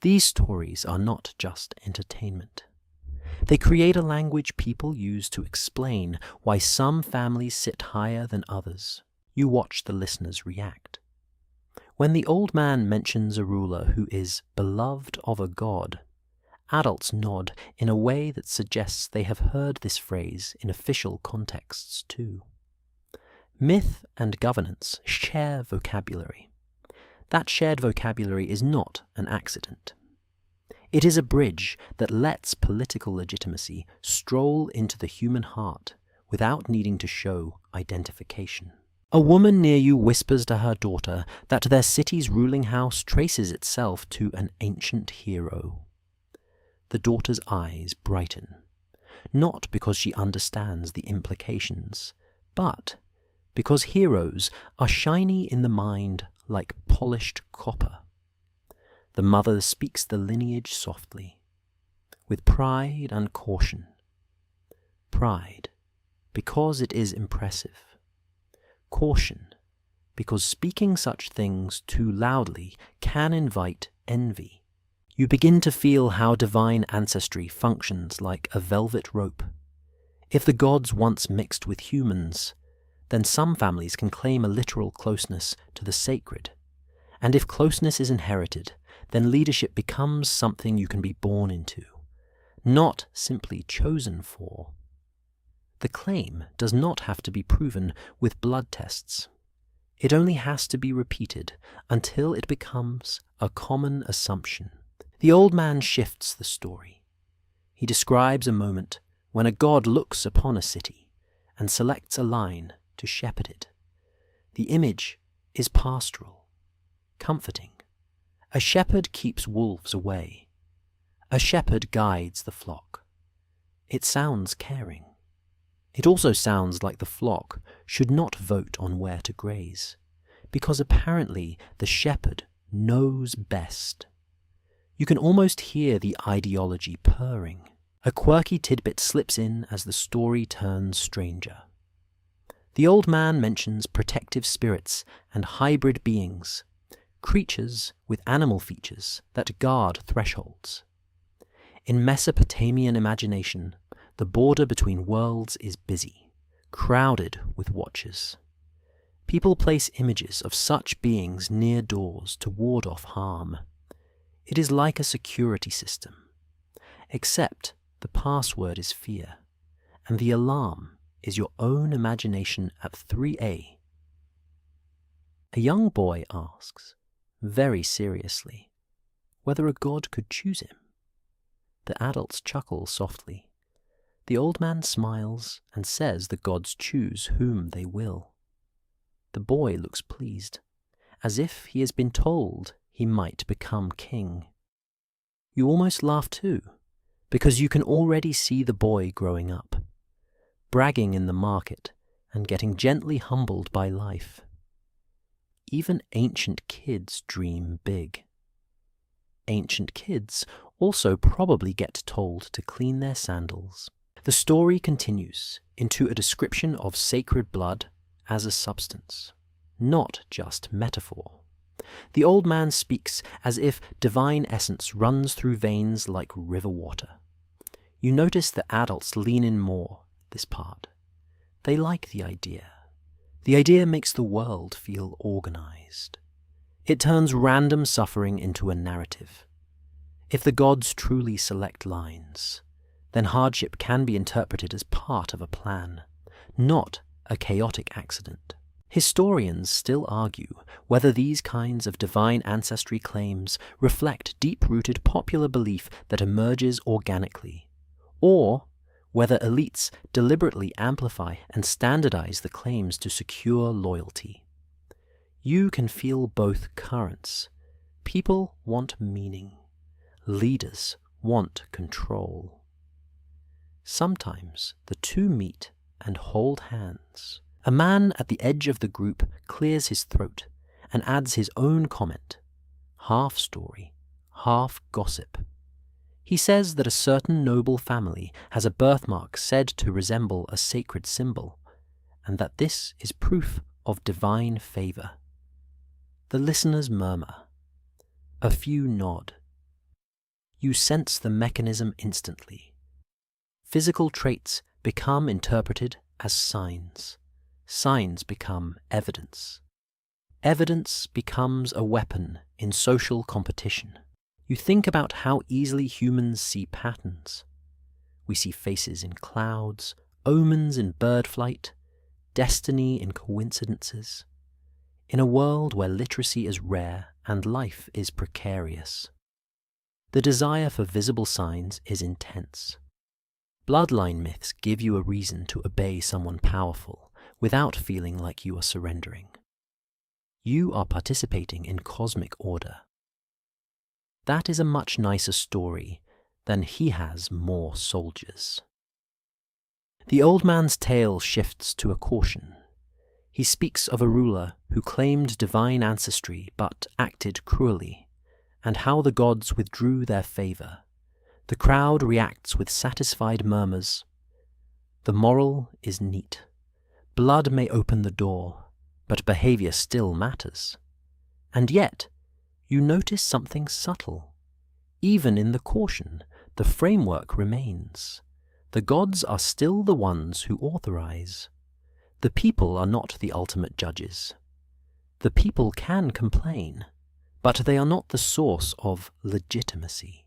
These stories are not just entertainment. They create a language people use to explain why some families sit higher than others. You watch the listeners react. When the old man mentions a ruler who is beloved of a god, adults nod in a way that suggests they have heard this phrase in official contexts too. Myth and governance share vocabulary. That shared vocabulary is not an accident. It is a bridge that lets political legitimacy stroll into the human heart without needing to show identification. A woman near you whispers to her daughter that their city's ruling house traces itself to an ancient hero. The daughter's eyes brighten, not because she understands the implications, but because heroes are shiny in the mind like polished copper. The mother speaks the lineage softly, with pride and caution. Pride, because it is impressive. Caution, because speaking such things too loudly can invite envy. You begin to feel how divine ancestry functions like a velvet rope. If the gods once mixed with humans, then some families can claim a literal closeness to the sacred. And if closeness is inherited, then leadership becomes something you can be born into, not simply chosen for. The claim does not have to be proven with blood tests. It only has to be repeated until it becomes a common assumption. The old man shifts the story. He describes a moment when a god looks upon a city and selects a line to shepherd it. The image is pastoral, comforting. A shepherd keeps wolves away. A shepherd guides the flock. It sounds caring. It also sounds like the flock should not vote on where to graze, because apparently the shepherd knows best. You can almost hear the ideology purring. A quirky tidbit slips in as the story turns stranger. The old man mentions protective spirits and hybrid beings, creatures with animal features that guard thresholds. In Mesopotamian imagination, the border between worlds is busy, crowded with watchers. People place images of such beings near doors to ward off harm. It is like a security system, except the password is fear, and the alarm is your own imagination at 3A. A young boy asks, very seriously, whether a god could choose him. The adults chuckle softly. The old man smiles and says the gods choose whom they will. The boy looks pleased, as if he has been told he might become king. You almost laugh too, because you can already see the boy growing up, bragging in the market and getting gently humbled by life. Even ancient kids dream big. Ancient kids also probably get told to clean their sandals. The story continues into a description of sacred blood as a substance, not just metaphor. The old man speaks as if divine essence runs through veins like river water. You notice the adults lean in more this part. They like the idea. The idea makes the world feel organized. It turns random suffering into a narrative. If the gods truly select lines, then hardship can be interpreted as part of a plan, not a chaotic accident. Historians still argue whether these kinds of divine ancestry claims reflect deep-rooted popular belief that emerges organically, or whether elites deliberately amplify and standardize the claims to secure loyalty. You can feel both currents. People want meaning. Leaders want control. Sometimes the two meet and hold hands. A man at the edge of the group clears his throat and adds his own comment, half story, half gossip. He says that a certain noble family has a birthmark said to resemble a sacred symbol, and that this is proof of divine favor. The listeners murmur. A few nod. You sense the mechanism instantly. Physical traits become interpreted as signs. Signs become evidence. Evidence becomes a weapon in social competition. You think about how easily humans see patterns. We see faces in clouds, omens in bird flight, destiny in coincidences. In a world where literacy is rare and life is precarious, the desire for visible signs is intense. Bloodline myths give you a reason to obey someone powerful without feeling like you are surrendering. You are participating in cosmic order. That is a much nicer story than he has more soldiers. The old man's tale shifts to a caution. He speaks of a ruler who claimed divine ancestry but acted cruelly, and how the gods withdrew their favor. The crowd reacts with satisfied murmurs. The moral is neat. Blood may open the door, but behavior still matters. And yet, you notice something subtle. Even in the caution, the framework remains. The gods are still the ones who authorize. The people are not the ultimate judges. The people can complain, but they are not the source of legitimacy.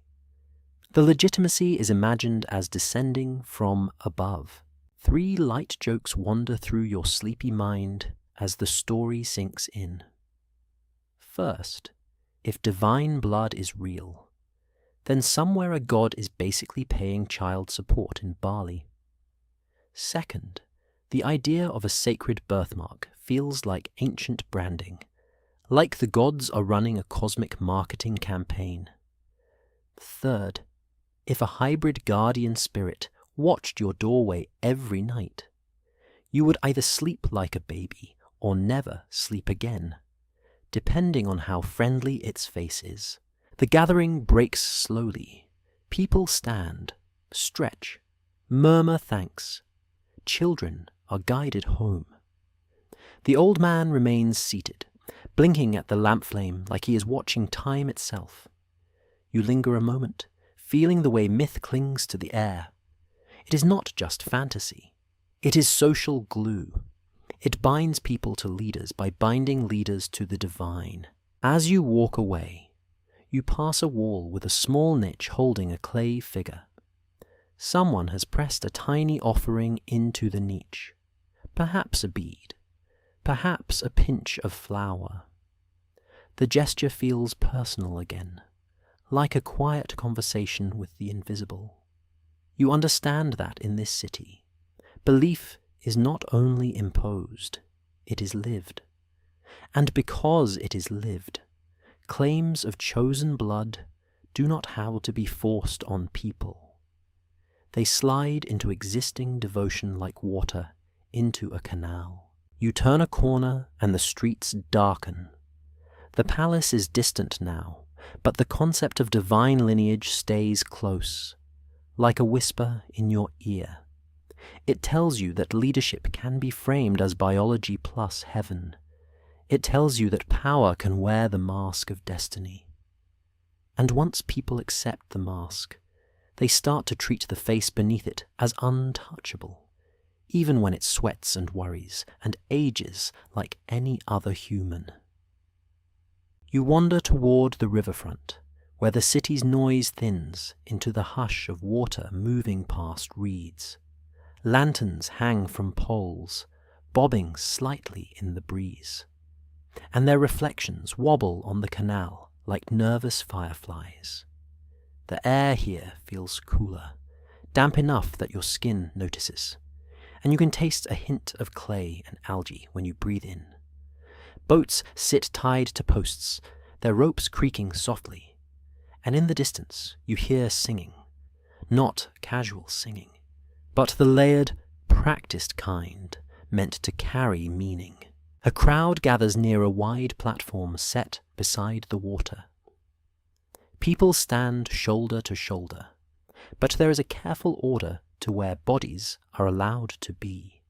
The legitimacy is imagined as descending from above. 3 light jokes wander through your sleepy mind as the story sinks in. First, if divine blood is real, then somewhere a god is basically paying child support in Bali. Second, the idea of a sacred birthmark feels like ancient branding, like the gods are running a cosmic marketing campaign. Third, if a hybrid guardian spirit watched your doorway every night, you would either sleep like a baby or never sleep again, depending on how friendly its face is. The gathering breaks slowly. People stand, stretch, murmur thanks. Children are guided home. The old man remains seated, blinking at the lamp flame like he is watching time itself. You linger a moment, feeling the way myth clings to the air. It is not just fantasy. It is social glue. It binds people to leaders by binding leaders to the divine. As you walk away, you pass a wall with a small niche holding a clay figure. Someone has pressed a tiny offering into the niche. Perhaps a bead. Perhaps a pinch of flour. The gesture feels personal again, like a quiet conversation with the invisible. You understand that in this city, belief is not only imposed, it is lived. And because it is lived, claims of chosen blood do not have to be forced on people. They slide into existing devotion like water into a canal. You turn a corner and the streets darken. The palace is distant now, but the concept of divine lineage stays close, like a whisper in your ear. It tells you that leadership can be framed as biology plus heaven. It tells you that power can wear the mask of destiny. And once people accept the mask, they start to treat the face beneath it as untouchable, even when it sweats and worries and ages like any other human. You wander toward the riverfront, where the city's noise thins into the hush of water moving past reeds. Lanterns hang from poles, bobbing slightly in the breeze, and their reflections wobble on the canal like nervous fireflies. The air here feels cooler, damp enough that your skin notices, and you can taste a hint of clay and algae when you breathe in. Boats sit tied to posts, their ropes creaking softly, and in the distance you hear singing, not casual singing, but the layered, practiced kind meant to carry meaning. A crowd gathers near a wide platform set beside the water. People stand shoulder to shoulder, but there is a careful order to where bodies are allowed to be.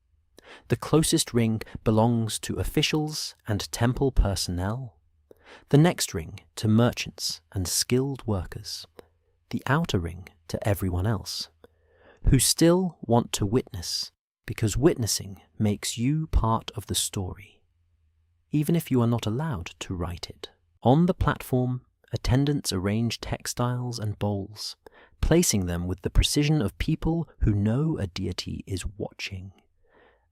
The closest ring belongs to officials and temple personnel, the next ring to merchants and skilled workers, the outer ring to everyone else, who still want to witness because witnessing makes you part of the story, even if you are not allowed to write it. On the platform, attendants arrange textiles and bowls, placing them with the precision of people who know a deity is watching,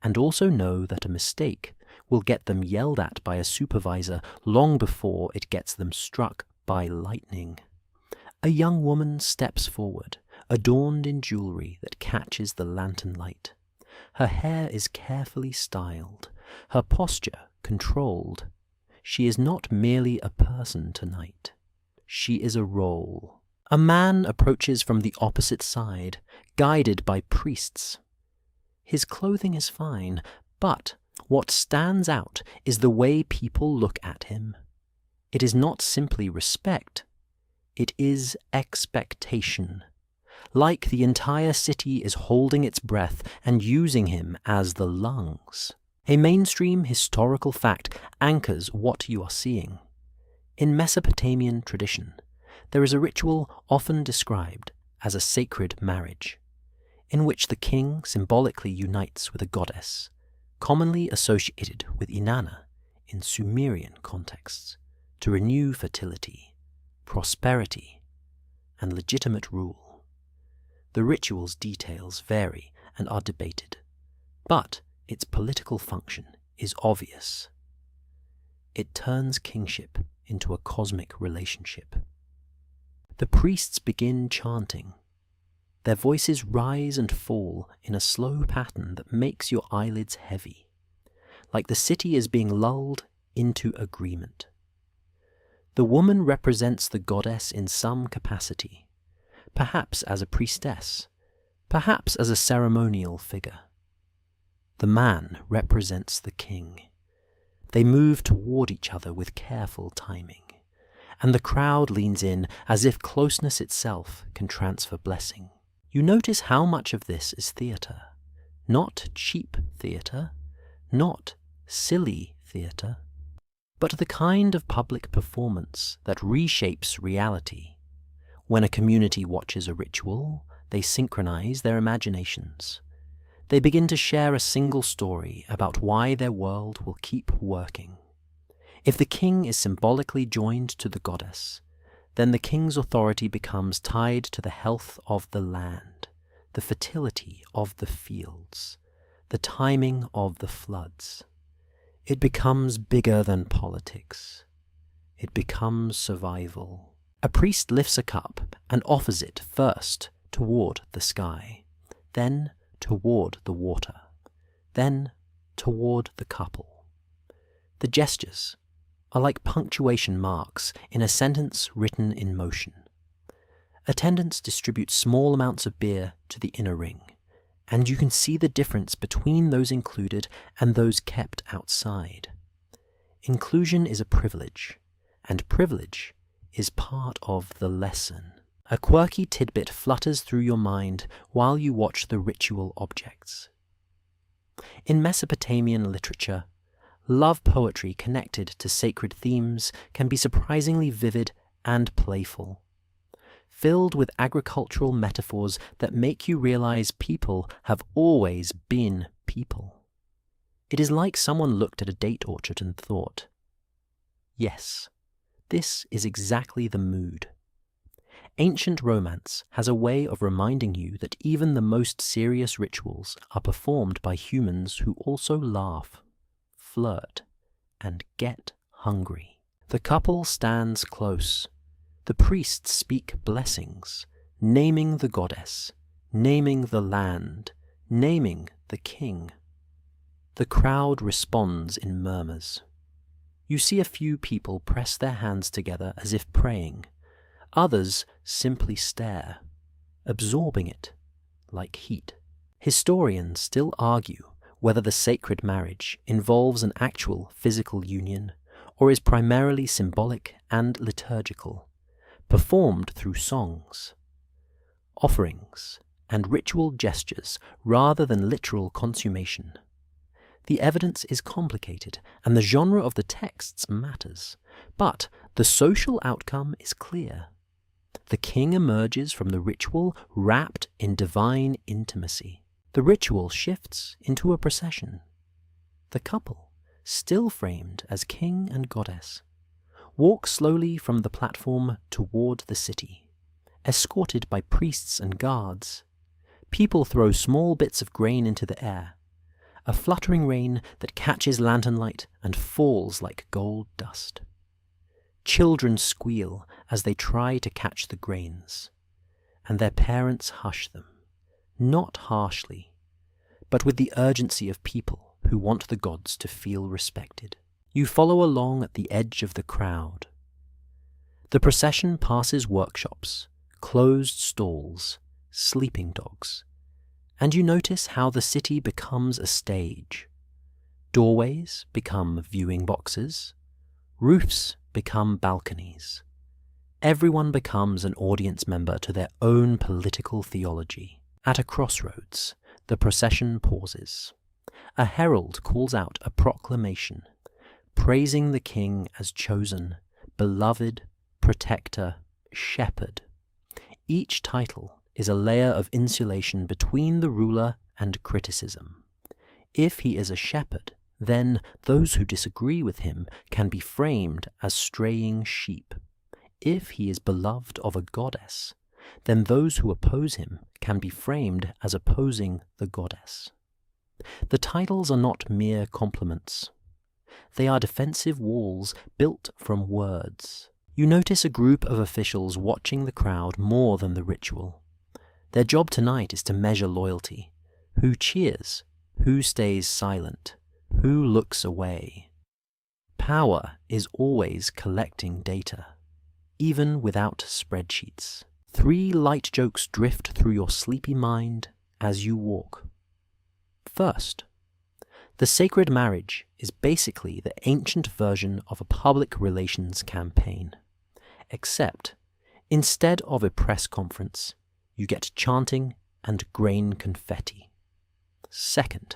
and also know that a mistake will get them yelled at by a supervisor long before it gets them struck by lightning. A young woman steps forward, adorned in jewelry that catches the lantern light. Her hair is carefully styled, her posture controlled. She is not merely a person tonight. She is a role. A man approaches from the opposite side, guided by priests. His clothing is fine, but what stands out is the way people look at him. It is not simply respect, it is expectation. Like the entire city is holding its breath and using him as the lungs. A mainstream historical fact anchors what you are seeing. In Mesopotamian tradition, there is a ritual often described as a sacred marriage, in which the king symbolically unites with a goddess, commonly associated with Inanna in Sumerian contexts, to renew fertility, prosperity, and legitimate rule. The ritual's details vary and are debated, but its political function is obvious. It turns kingship into a cosmic relationship. The priests begin chanting. Their voices rise and fall in a slow pattern that makes your eyelids heavy, like the city is being lulled into agreement. The woman represents the goddess in some capacity, perhaps as a priestess, perhaps as a ceremonial figure. The man represents the king. They move toward each other with careful timing, and the crowd leans in as if closeness itself can transfer blessing. You notice how much of this is theatre, not cheap theatre, not silly theatre, but the kind of public performance that reshapes reality. When a community watches a ritual, they synchronize their imaginations. They begin to share a single story about why their world will keep working. If the king is symbolically joined to the goddess, then the king's authority becomes tied to the health of the land, the fertility of the fields, the timing of the floods. It becomes bigger than politics. It becomes survival. A priest lifts a cup and offers it first toward the sky, then toward the water, then toward the couple. The gestures are like punctuation marks in a sentence written in motion. Attendants distribute small amounts of beer to the inner ring, and you can see the difference between those included and those kept outside. Inclusion is a privilege, and privilege is part of the lesson. A quirky tidbit flutters through your mind while you watch the ritual objects. In Mesopotamian literature, love poetry connected to sacred themes can be surprisingly vivid and playful, filled with agricultural metaphors that make you realize people have always been people. It is like someone looked at a date orchard and thought, yes, this is exactly the mood. Ancient romance has a way of reminding you that even the most serious rituals are performed by humans who also laugh, flirt, and get hungry. The couple stands close. The priests speak blessings, naming the goddess, naming the land, naming the king. The crowd responds in murmurs. You see a few people press their hands together as if praying. Others simply stare, absorbing it like heat. Historians still argue whether the sacred marriage involves an actual physical union or is primarily symbolic and liturgical, performed through songs, offerings, and ritual gestures rather than literal consummation. The evidence is complicated, and the genre of the texts matters, but the social outcome is clear. The king emerges from the ritual wrapped in divine intimacy. The ritual shifts into a procession. The couple, still framed as king and goddess, walk slowly from the platform toward the city, escorted by priests and guards. People throw small bits of grain into the air, a fluttering rain that catches lantern light and falls like gold dust. Children squeal as they try to catch the grains, and their parents hush them, not harshly, but with the urgency of people who want the gods to feel respected. You follow along at the edge of the crowd. The procession passes workshops, closed stalls, sleeping dogs, and you notice how the city becomes a stage. Doorways become viewing boxes, roofs become balconies. Everyone becomes an audience member to their own political theology. At a crossroads, the procession pauses. A herald calls out a proclamation, praising the king as chosen, beloved, protector, shepherd. Each title is a layer of insulation between the ruler and criticism. If he is a shepherd, then those who disagree with him can be framed as straying sheep. If he is beloved of a goddess, then those who oppose him can be framed as opposing the goddess. The titles are not mere compliments. They are defensive walls built from words. You notice a group of officials watching the crowd more than the ritual. Their job tonight is to measure loyalty. Who cheers? Who stays silent? Who looks away? Power is always collecting data, even without spreadsheets. 3 light jokes drift through your sleepy mind as you walk. First, the sacred marriage is basically the ancient version of a public relations campaign. Except, instead of a press conference, you get chanting and grain confetti. Second,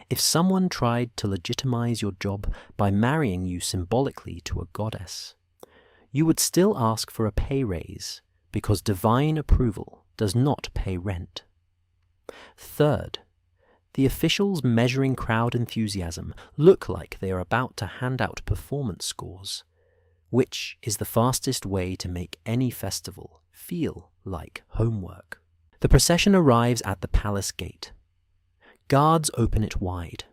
if someone tried to legitimize your job by marrying you symbolically to a goddess, you would still ask for a pay raise because divine approval does not pay rent. Third, the officials measuring crowd enthusiasm look like they are about to hand out performance scores, which is the fastest way to make any festival feel like homework. The procession arrives at the palace gate. Guards open it wide.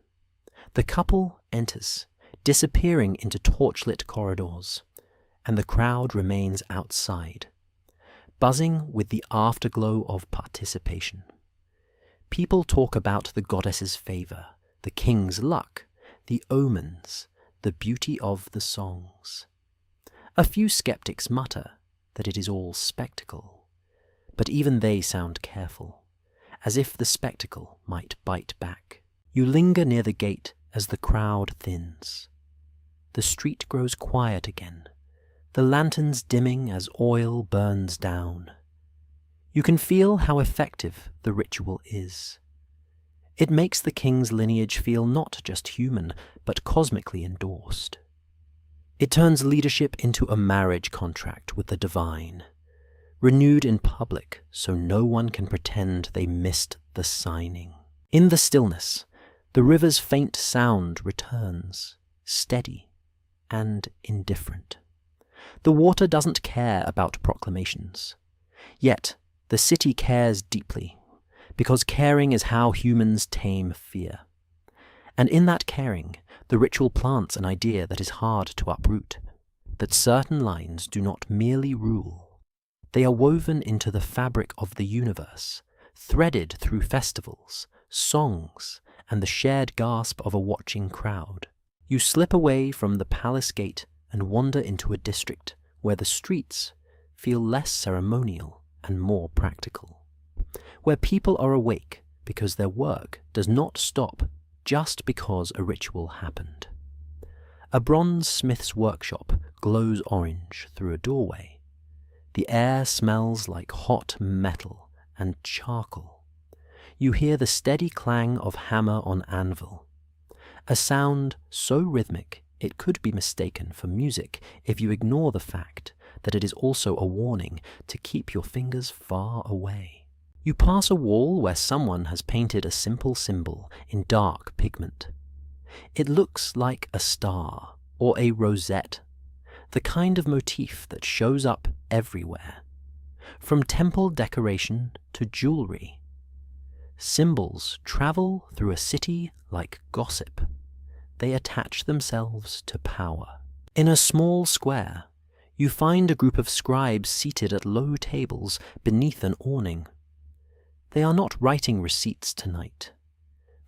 The couple enters, disappearing into torchlit corridors, and the crowd remains outside, buzzing with the afterglow of participation. People talk about the goddess's favor, the king's luck, the omens, the beauty of the songs. A few skeptics mutter that it is all spectacle, but even they sound careful, as if the spectacle might bite back. You linger near the gate as the crowd thins. The street grows quiet again, the lanterns dimming as oil burns down. You can feel how effective the ritual is. It makes the king's lineage feel not just human, but cosmically endorsed. It turns leadership into a marriage contract with the divine, renewed in public so no one can pretend they missed the signing. In the stillness, the river's faint sound returns, steady and indifferent. The water doesn't care about proclamations. Yet, the city cares deeply, because caring is how humans tame fear. And in that caring, the ritual plants an idea that is hard to uproot, that certain lines do not merely rule. They are woven into the fabric of the universe, threaded through festivals, songs, and the shared gasp of a watching crowd. You slip away from the palace gate and wander into a district where the streets feel less ceremonial and more practical, where people are awake because their work does not stop just because a ritual happened. A bronze smith's workshop glows orange through a doorway. The air smells like hot metal and charcoal. You hear the steady clang of hammer on anvil, a sound so rhythmic it could be mistaken for music if you ignore the fact that it is also a warning to keep your fingers far away. You pass a wall where someone has painted a simple symbol in dark pigment. It looks like a star or a rosette, the kind of motif that shows up everywhere, from temple decoration to jewelry. Symbols travel through a city like gossip. They attach themselves to power. In a small square, you find a group of scribes seated at low tables beneath an awning. They are not writing receipts tonight.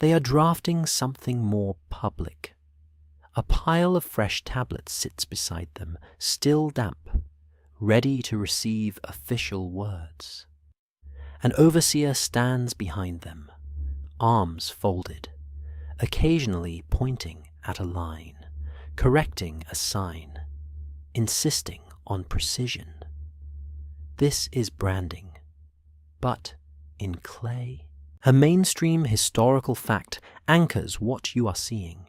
They are drafting something more public. A pile of fresh tablets sits beside them, still damp, ready to receive official words. An overseer stands behind them, arms folded, occasionally pointing at a line, correcting a sign, insisting on precision. This is branding, but in clay. A mainstream historical fact anchors what you are seeing.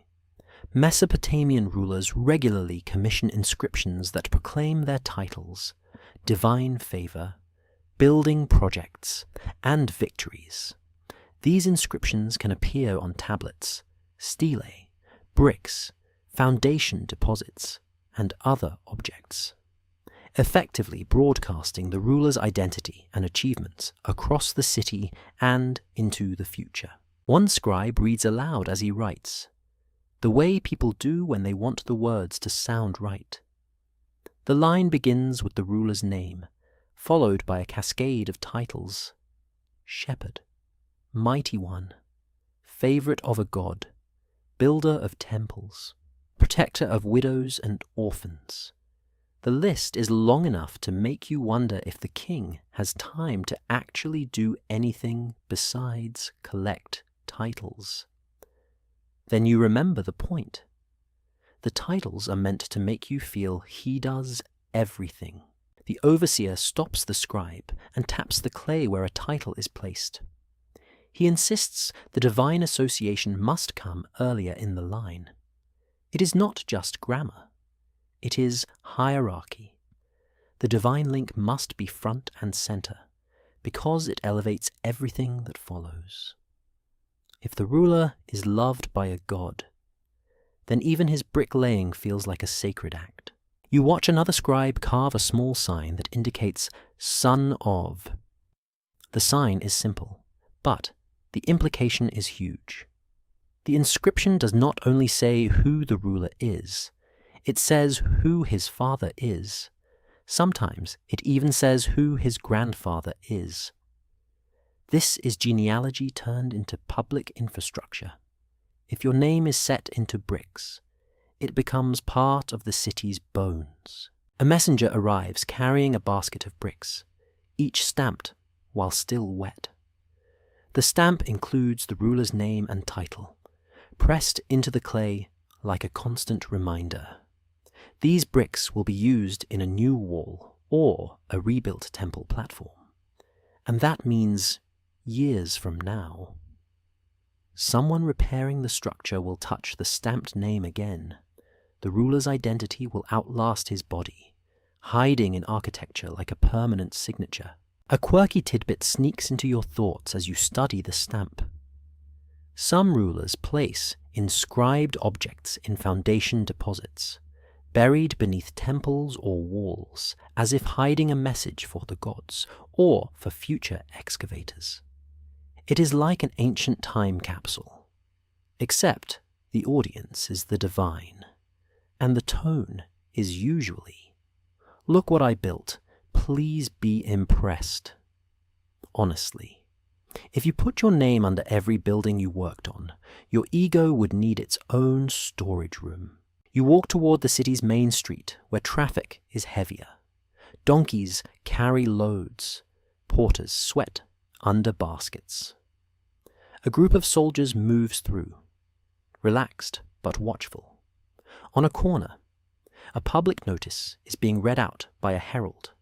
Mesopotamian rulers regularly commission inscriptions that proclaim their titles, divine favor, building projects, and victories. These inscriptions can appear on tablets, stelae, bricks, foundation deposits, and other objects, effectively broadcasting the ruler's identity and achievements across the city and into the future. One scribe reads aloud as he writes, the way people do when they want the words to sound right. The line begins with the ruler's name, followed by a cascade of titles: Shepherd, Mighty One, Favorite of a God, Builder of Temples, Protector of Widows and Orphans. The list is long enough to make you wonder if the king has time to actually do anything besides collect titles. Then you remember the point. The titles are meant to make you feel he does everything. The overseer stops the scribe and taps the clay where a title is placed. He insists the divine association must come earlier in the line. It is not just grammar. It is hierarchy. The divine link must be front and center, because it elevates everything that follows. If the ruler is loved by a god, then even his bricklaying feels like a sacred act. You watch another scribe carve a small sign that indicates son of. The sign is simple, but the implication is huge. The inscription does not only say who the ruler is, it says who his father is. Sometimes it even says who his grandfather is. This is genealogy turned into public infrastructure. If your name is set into bricks, it becomes part of the city's bones. A messenger arrives carrying a basket of bricks, each stamped while still wet. The stamp includes the ruler's name and title, pressed into the clay like a constant reminder. These bricks will be used in a new wall or a rebuilt temple platform. And that means years from now, someone repairing the structure will touch the stamped name again. The ruler's identity will outlast his body, hiding in architecture like a permanent signature. A quirky tidbit sneaks into your thoughts as you study the stamp. Some rulers place inscribed objects in foundation deposits, buried beneath temples or walls, as if hiding a message for the gods or for future excavators. It is like an ancient time capsule, except the audience is the divine, and the tone is usually, "Look what I built, please be impressed." Honestly, if you put your name under every building you worked on, your ego would need its own storage room. You walk toward the city's main street, where traffic is heavier. Donkeys carry loads. Porters sweat under baskets. A group of soldiers moves through, relaxed but watchful. On a corner, a public notice is being read out by a herald.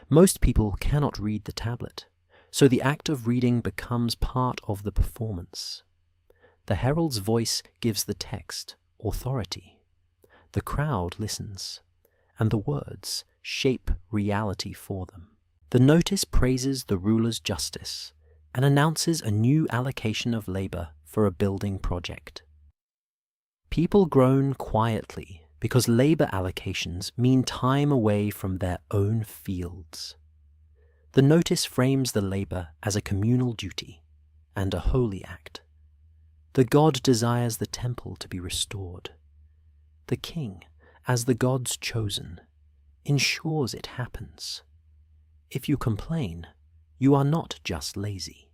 Most people cannot read the tablet, so the act of reading becomes part of the performance. The herald's voice gives the text authority. The crowd listens, and the words shape reality for them. The notice praises the ruler's justice and announces a new allocation of labor for a building project. People groan quietly because labor allocations mean time away from their own fields. The notice frames the labor as a communal duty and a holy act. The god desires the temple to be restored. The king, as the god's chosen, ensures it happens. If you complain, you are not just lazy.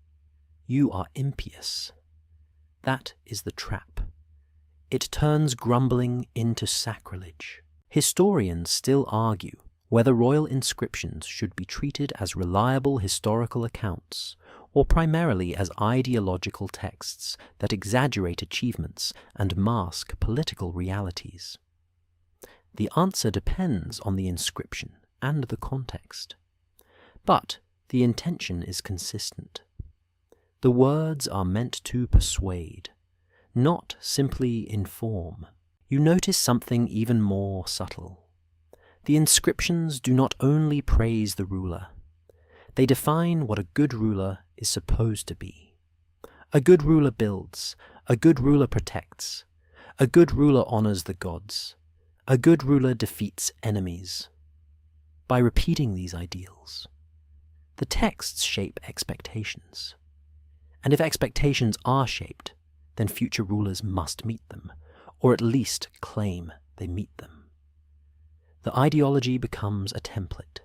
You are impious. That is the trap. It turns grumbling into sacrilege. Historians still argue whether royal inscriptions should be treated as reliable historical accounts or primarily as ideological texts that exaggerate achievements and mask political realities. The answer depends on the inscription and the context. But the intention is consistent. The words are meant to persuade, not simply inform. You notice something even more subtle. The inscriptions do not only praise the ruler, they define what a good ruler is supposed to be. A good ruler builds, a good ruler protects, a good ruler honors the gods, a good ruler defeats enemies. By repeating these ideals, the texts shape expectations. And if expectations are shaped, then future rulers must meet them, or at least claim they meet them. The ideology becomes a template.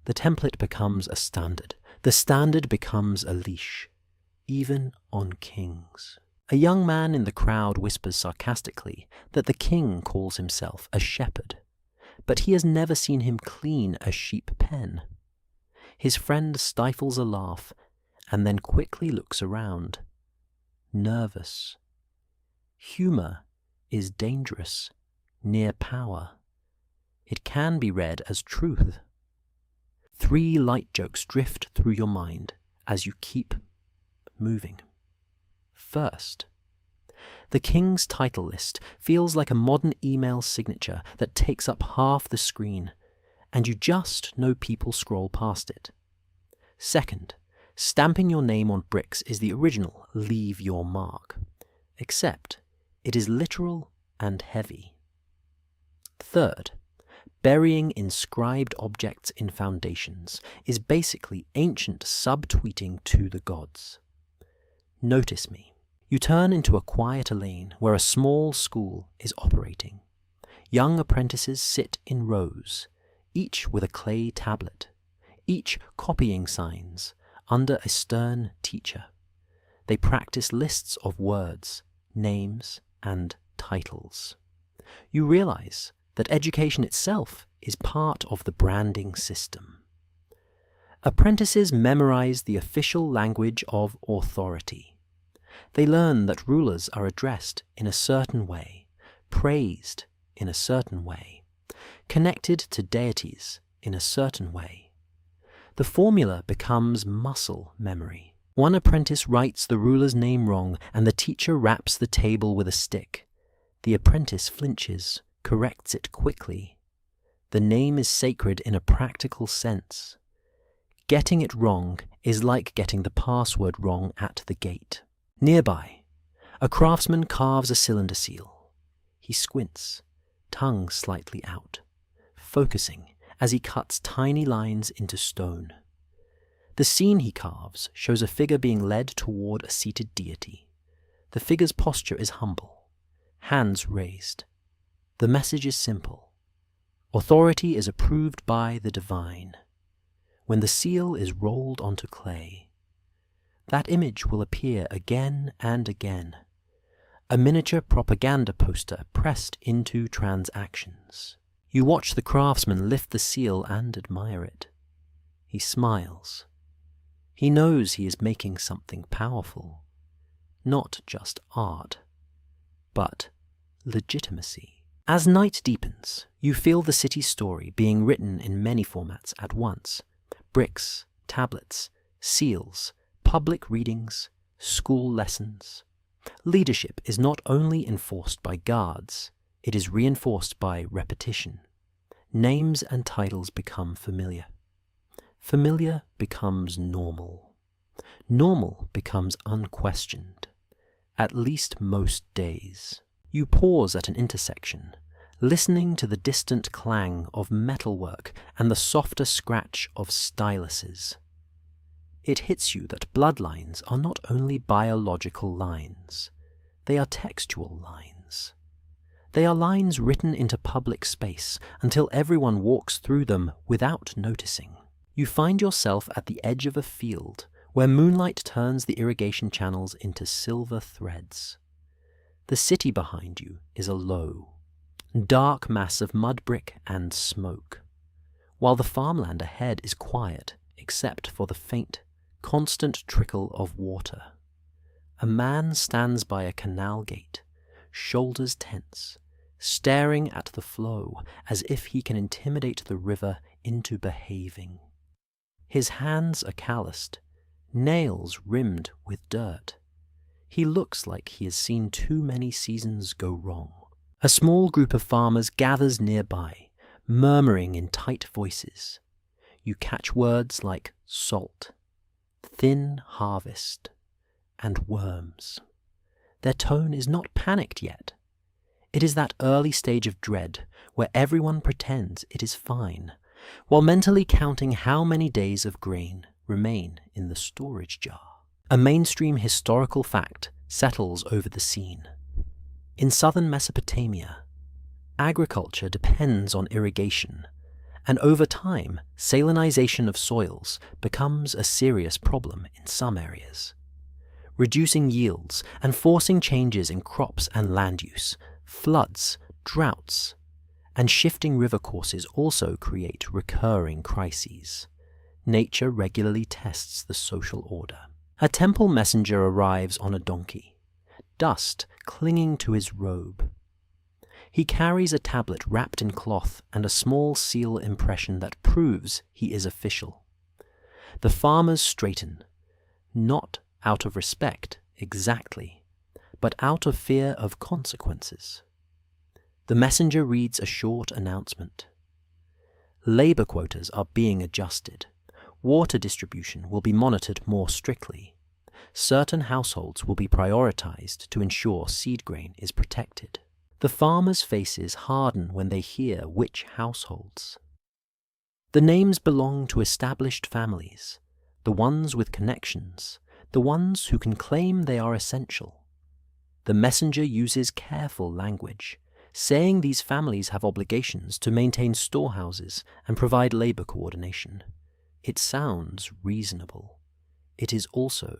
The template becomes a standard. The standard becomes a leash, even on kings. A young man in the crowd whispers sarcastically that the king calls himself a shepherd, but he has never seen him clean a sheep pen. His friend stifles a laugh and then quickly looks around, nervous. Humor is dangerous near power. It can be read as truth. 3 light jokes drift through your mind as you keep moving. First, the king's title list feels like a modern email signature that takes up half the screen, and you just know people scroll past it. Second, stamping your name on bricks is the original leave your mark, except it is literal and heavy. Third, burying inscribed objects in foundations is basically ancient subtweeting to the gods. Notice me. You turn into a quieter lane where a small school is operating. Young apprentices sit in rows, each with a clay tablet, each copying signs under a stern teacher. They practice lists of words, names, and titles. You realize that education itself is part of the branding system. Apprentices memorize the official language of authority. They learn that rulers are addressed in a certain way, praised in a certain way, connected to deities in a certain way. The formula becomes muscle memory. One apprentice writes the ruler's name wrong, and the teacher raps the table with a stick. The apprentice flinches, corrects it quickly. The name is sacred in a practical sense. Getting it wrong is like getting the password wrong at the gate. Nearby, a craftsman carves a cylinder seal. He squints, tongue slightly out, focusing as he cuts tiny lines into stone. The scene he carves shows a figure being led toward a seated deity. The figure's posture is humble, hands raised. The message is simple. Authority is approved by the divine. When the seal is rolled onto clay, that image will appear again and again. A miniature propaganda poster pressed into transactions. You watch the craftsman lift the seal and admire it. He smiles. He knows he is making something powerful. Not just art, but legitimacy. As night deepens, you feel the city's story being written in many formats at once. Bricks, tablets, seals, public readings, school lessons. Leadership is not only enforced by guards, it is reinforced by repetition. Names and titles become familiar. Familiar becomes normal. Normal becomes unquestioned, at least most days. You pause at an intersection, listening to the distant clang of metalwork and the softer scratch of styluses. It hits you that bloodlines are not only biological lines, they are textual lines. They are lines written into public space until everyone walks through them without noticing. You find yourself at the edge of a field where moonlight turns the irrigation channels into silver threads. The city behind you is a low, dark mass of mud brick and smoke, while the farmland ahead is quiet except for the faint, constant trickle of water. A man stands by a canal gate, shoulders tense, staring at the flow as if he can intimidate the river into behaving. His hands are calloused, nails rimmed with dirt. He looks like he has seen too many seasons go wrong. A small group of farmers gathers nearby, murmuring in tight voices. You catch words like salt, thin harvest, and worms. Their tone is not panicked yet. It is that early stage of dread where everyone pretends it is fine, while mentally counting how many days of grain remain in the storage jar. A mainstream historical fact settles over the scene. In southern Mesopotamia, agriculture depends on irrigation, and over time, salinization of soils becomes a serious problem in some areas. Reducing yields and forcing changes in crops and land use, floods, droughts, and shifting river courses also create recurring crises. Nature regularly tests the social order. A temple messenger arrives on a donkey, dust clinging to his robe. He carries a tablet wrapped in cloth and a small seal impression that proves he is official. The farmers straighten, not out of respect exactly, but out of fear of consequences. The messenger reads a short announcement. Labor quotas are being adjusted. Water distribution will be monitored more strictly. Certain households will be prioritized to ensure seed grain is protected. The farmers' faces harden when they hear which households. The names belong to established families, the ones with connections, the ones who can claim they are essential. The messenger uses careful language, saying these families have obligations to maintain storehouses and provide labor coordination. It sounds reasonable. It is also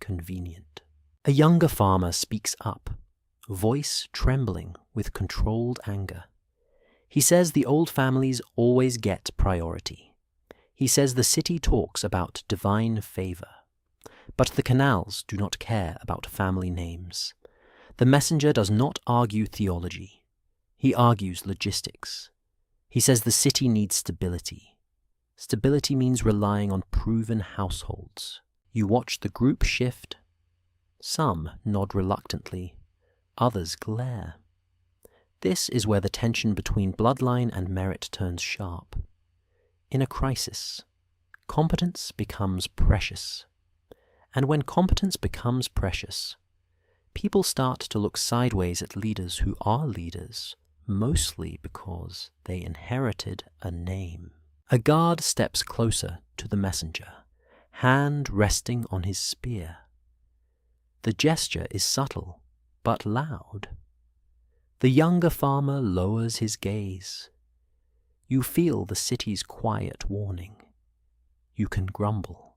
convenient. A younger farmer speaks up, voice trembling with controlled anger. He says the old families always get priority. He says the city talks about divine favor. But the canals do not care about family names. The messenger does not argue theology. He argues logistics. He says the city needs stability. Stability means relying on proven households. You watch the group shift. Some nod reluctantly. Others glare. This is where the tension between bloodline and merit turns sharp. In a crisis, competence becomes precious. And when competence becomes precious, people start to look sideways at leaders who are leaders, mostly because they inherited a name. A guard steps closer to the messenger, hand resting on his spear. The gesture is subtle, but loud. The younger farmer lowers his gaze. You feel the city's quiet warning. You can grumble,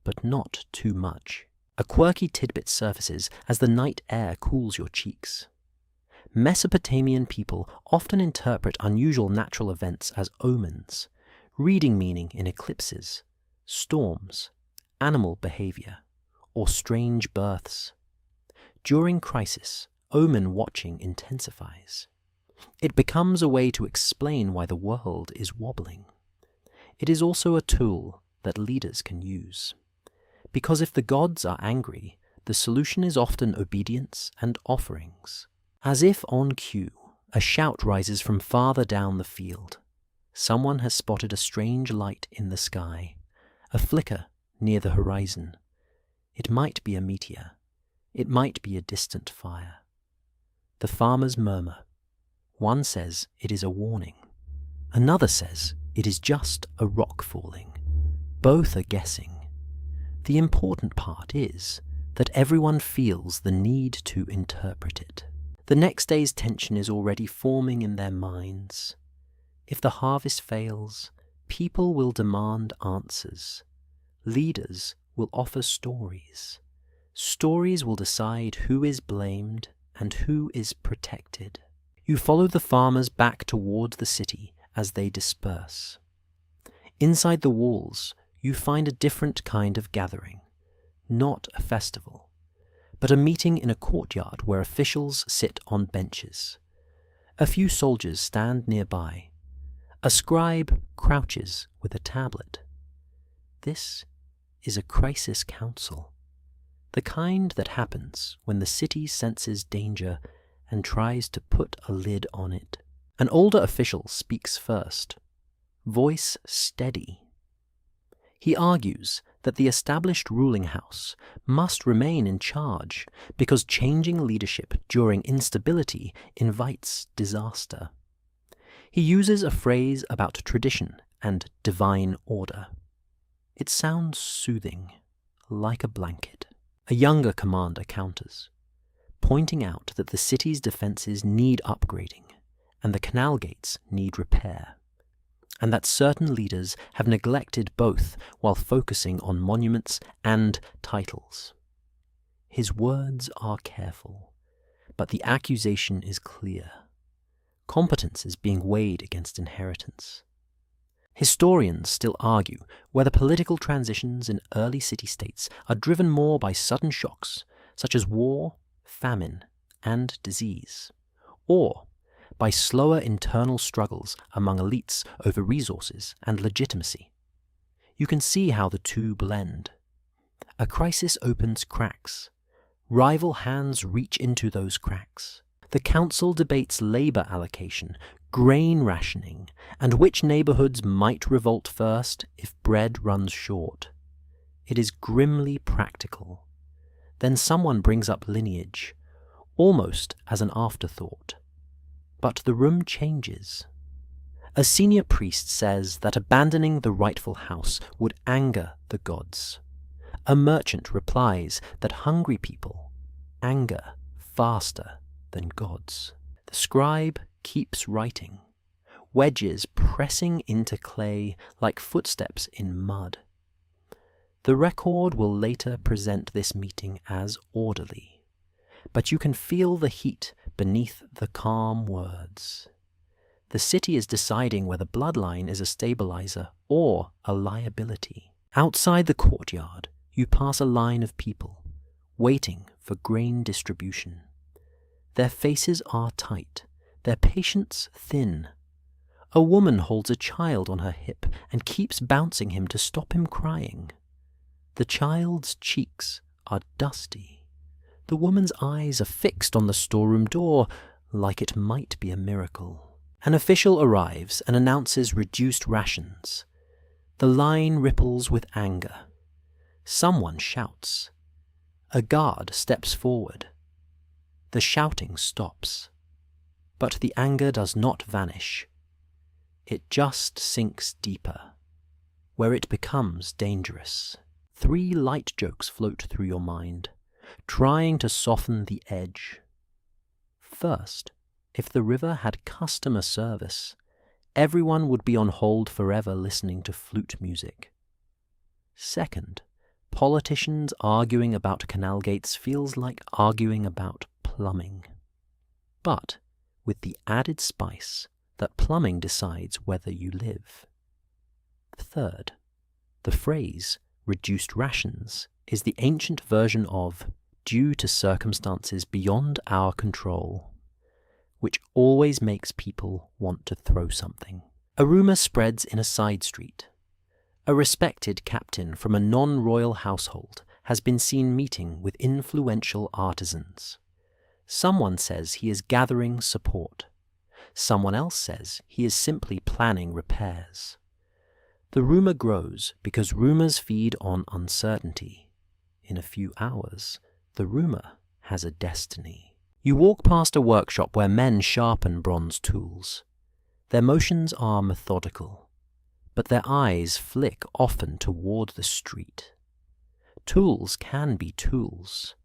but not too much. A quirky tidbit surfaces as the night air cools your cheeks. Mesopotamian people often interpret unusual natural events as omens, reading meaning in eclipses, storms, animal behavior, or strange births. During crisis, omen watching intensifies. It becomes a way to explain why the world is wobbling. It is also a tool that leaders can use. Because if the gods are angry, the solution is often obedience and offerings. As if on cue, a shout rises from farther down the field. Someone has spotted a strange light in the sky, a flicker near the horizon. It might be a meteor. It might be a distant fire. The farmers murmur. One says it is a warning. Another says it is just a rock falling. Both are guessing. The important part is that everyone feels the need to interpret it. The next day's tension is already forming in their minds. If the harvest fails, people will demand answers. Leaders will offer stories. Stories will decide who is blamed and who is protected. You follow the farmers back towards the city as they disperse. Inside the walls, you find a different kind of gathering, not a festival, but a meeting in a courtyard where officials sit on benches. A few soldiers stand nearby. A scribe crouches with a tablet. This is a crisis council, the kind that happens when the city senses danger and tries to put a lid on it. An older official speaks first, voice steady. He argues that the established ruling house must remain in charge because changing leadership during instability invites disaster. He uses a phrase about tradition and divine order. It sounds soothing, like a blanket. A younger commander counters, pointing out that the city's defences need upgrading and the canal gates need repair, and that certain leaders have neglected both while focusing on monuments and titles. His words are careful, but the accusation is clear. Competence is being weighed against inheritance. Historians still argue whether political transitions in early city-states are driven more by sudden shocks, such as war, famine, and disease, or by slower internal struggles among elites over resources and legitimacy. You can see how the two blend. A crisis opens cracks. Rival hands reach into those cracks. The council debates labor allocation, grain rationing, and which neighborhoods might revolt first if bread runs short. It is grimly practical. Then someone brings up lineage, almost as an afterthought. But the room changes. A senior priest says that abandoning the rightful house would anger the gods. A merchant replies that hungry people anger faster than gods. The scribe keeps writing, wedges pressing into clay like footsteps in mud. The record will later present this meeting as orderly, but you can feel the heat beneath the calm words. The city is deciding whether Bloodline is a stabilizer or a liability. Outside the courtyard, you pass a line of people, waiting for grain distribution. Their faces are tight, their patience thin. A woman holds a child on her hip and keeps bouncing him to stop him crying. The child's cheeks are dusty. The woman's eyes are fixed on the storeroom door like it might be a miracle. An official arrives and announces reduced rations. The line ripples with anger. Someone shouts. A guard steps forward. The shouting stops. But the anger does not vanish. It just sinks deeper, where it becomes dangerous. 3 light jokes float through your mind, trying to soften the edge. First, if the river had customer service, everyone would be on hold forever listening to flute music. Second, politicians arguing about canal gates feels like arguing about plumbing. But with the added spice that plumbing decides whether you live. Third, the phrase reduced rations is the ancient version of due to circumstances beyond our control, which always makes people want to throw something. A rumor spreads in a side street. A respected captain from a non-royal household has been seen meeting with influential artisans. Someone says he is gathering support. Someone else says he is simply planning repairs. The rumor grows because rumors feed on uncertainty. In a few hours, the rumor has a destiny. You walk past a workshop where men sharpen bronze tools. Their motions are methodical, but their eyes flick often toward the street. Tools can be tools.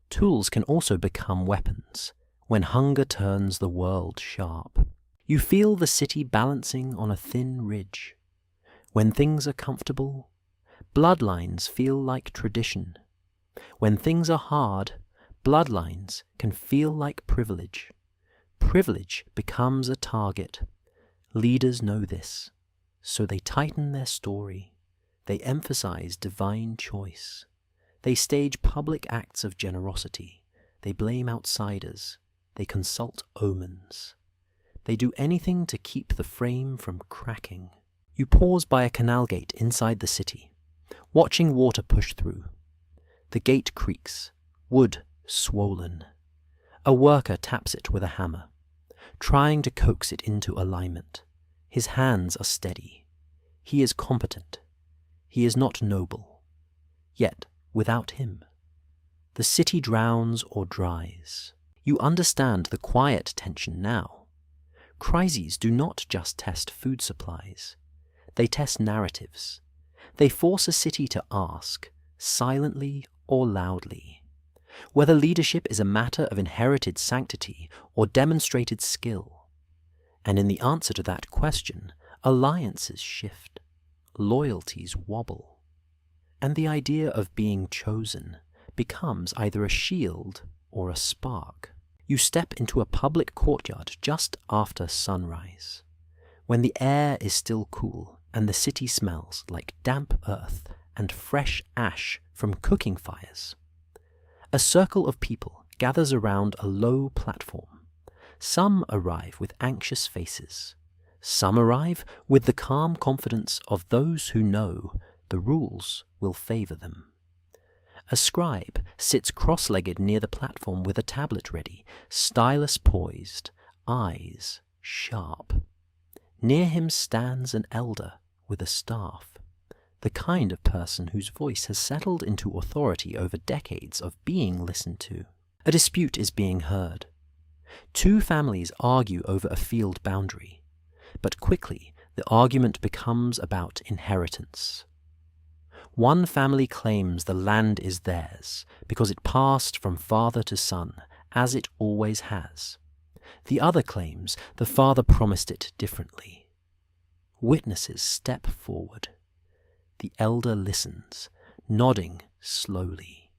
Tools can also become weapons when hunger turns the world sharp. You feel the city balancing on a thin ridge. When things are comfortable, Bloodlines feel like tradition. When things are hard, bloodlines can feel like privilege. Privilege becomes a target. Leaders know this, so they tighten their story. They emphasize divine choice. They stage public acts of generosity. They blame outsiders. They consult omens. They do anything to keep the frame from cracking. You pause by a canal gate inside the city, watching water push through. The gate creaks, wood swollen. A worker taps it with a hammer, trying to coax it into alignment. His hands are steady. He is competent. He is not noble. Yet, without him, the city drowns or dries. You understand the quiet tension now. Crises do not just test food supplies. They test narratives. They force a city to ask, silently or loudly, whether leadership is a matter of inherited sanctity or demonstrated skill. And in the answer to that question, alliances shift, loyalties wobble, and the idea of being chosen becomes either a shield or a spark. You step into a public courtyard just after sunrise, when the air is still cool and the city smells like damp earth and fresh ash from cooking fires. A circle of people gathers around a low platform. Some arrive with anxious faces. Some arrive with the calm confidence of those who know the rules will favor them. A scribe sits cross-legged near the platform with a tablet ready, stylus poised, eyes sharp. Near him stands an elder with a staff, the kind of person whose voice has settled into authority over decades of being listened to. A dispute is being heard. Two families argue over a field boundary, but quickly the argument becomes about inheritance. One family claims the land is theirs because it passed from father to son, as it always has. The other claims the father promised it differently. Witnesses step forward. The elder listens, nodding slowly,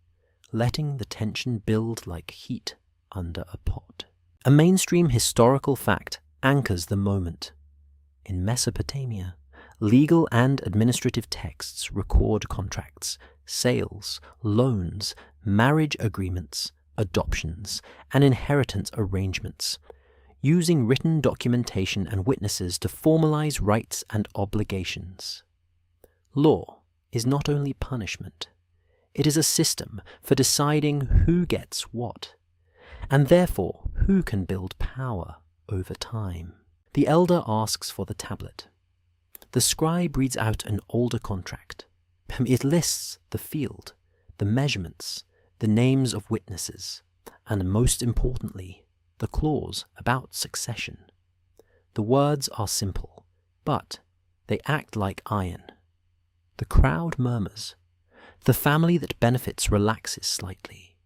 letting the tension build like heat under a pot. A mainstream historical fact anchors the moment. In Mesopotamia, legal and administrative texts record contracts, sales, loans, marriage agreements, adoptions, and inheritance arrangements, using written documentation and witnesses to formalize rights and obligations. Law is not only punishment, it is a system for deciding who gets what, and therefore who can build power over time. The elder asks for the tablet. The scribe reads out an older contract. It lists the field, the measurements, the names of witnesses, and most importantly, the clause about succession. The words are simple, but they act like iron. The crowd murmurs. The family that benefits relaxes slightly.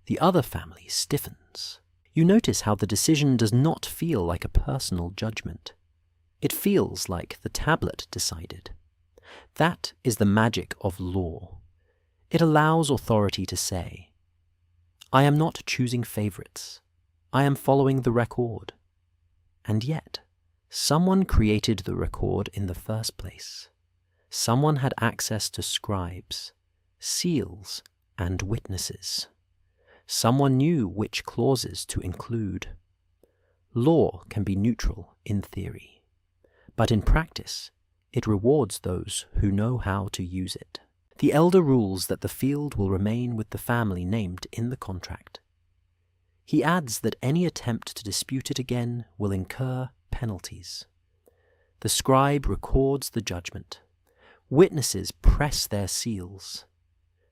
The other family stiffens. You notice how the decision does not feel like a personal judgment. It feels like the tablet decided. That is the magic of law. It allows authority to say, I am not choosing favorites. I am following the record. And yet, someone created the record in the first place. Someone had access to scribes, seals, and witnesses. Someone knew which clauses to include. Law can be neutral in theory, but in practice, it rewards those who know how to use it. The elder rules that the field will remain with the family named in the contract. He adds that any attempt to dispute it again will incur penalties. The scribe records the judgment. Witnesses press their seals.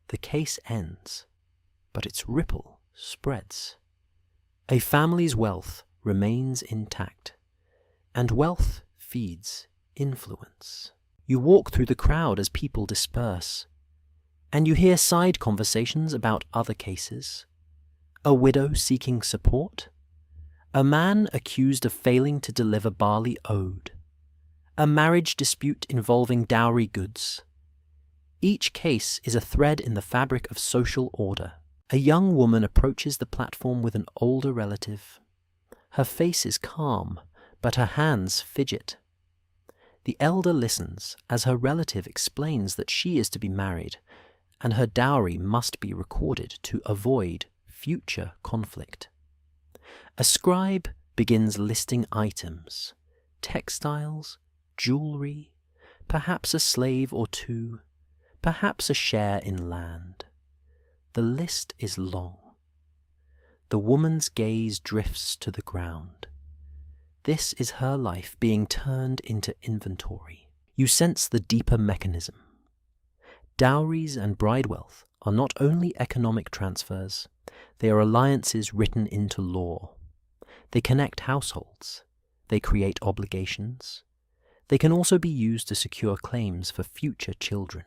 The case ends, but its ripple spreads. A family's wealth remains intact, and wealth feeds influence. You walk through the crowd as people disperse, and you hear side conversations about other cases. A widow seeking support, a man accused of failing to deliver barley owed, a marriage dispute involving dowry goods. Each case is a thread in the fabric of social order. A young woman approaches the platform with an older relative. Her face is calm, but her hands fidget. The elder listens as her relative explains that she is to be married, and her dowry must be recorded to avoid future conflict. A scribe begins listing items, textiles, jewelry, perhaps a slave or two, perhaps a share in land. The list is long. The woman's gaze drifts to the ground. This is her life being turned into inventory. You sense the deeper mechanism. Dowries and bride wealth are not only economic transfers, they are alliances written into law. They connect households. They create obligations. They can also be used to secure claims for future children.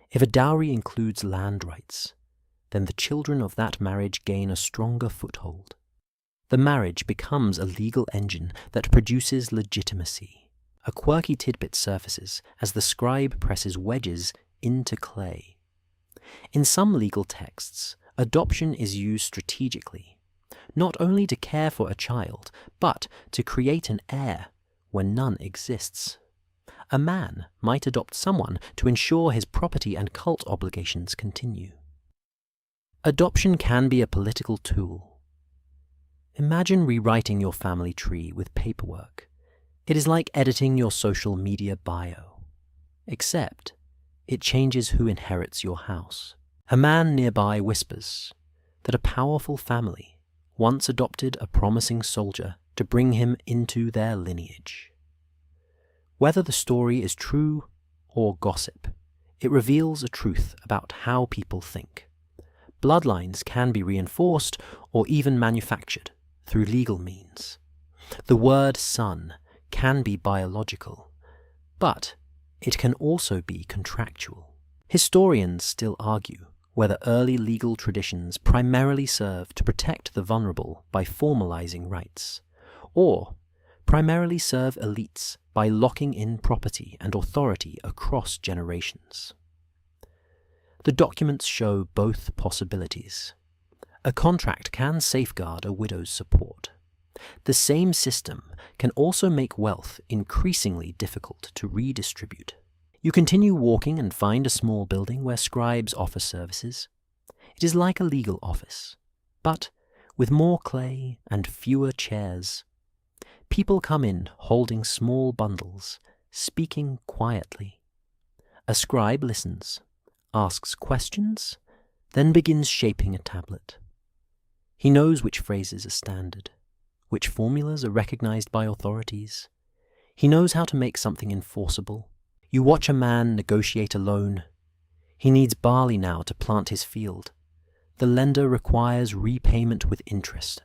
If a dowry includes land rights, then the children of that marriage gain a stronger foothold. The marriage becomes a legal engine that produces legitimacy. A quirky tidbit surfaces as the scribe presses wedges into clay. In some legal texts, adoption is used strategically, not only to care for a child, but to create an heir when none exists. A man might adopt someone to ensure his property and cult obligations continue. Adoption can be a political tool. Imagine rewriting your family tree with paperwork. It is like editing your social media bio, except it changes who inherits your house. A man nearby whispers that a powerful family once adopted a promising soldier to bring him into their lineage. Whether the story is true or gossip, it reveals a truth about how people think. Bloodlines can be reinforced or even manufactured through legal means. The word son can be biological, but it can also be contractual. Historians still argue whether early legal traditions primarily serve to protect the vulnerable by formalizing rights, or primarily serve elites by locking in property and authority across generations. The documents show both possibilities. A contract can safeguard a widow's support. The same system can also make wealth increasingly difficult to redistribute. You continue walking and find a small building where scribes offer services. It is like a legal office, but with more clay and fewer chairs. People come in holding small bundles, speaking quietly. A scribe listens, asks questions, then begins shaping a tablet. He knows which phrases are standard, which formulas are recognized by authorities. He knows how to make something enforceable. You watch a man negotiate a loan. He needs barley now to plant his field. The lender requires repayment with interest.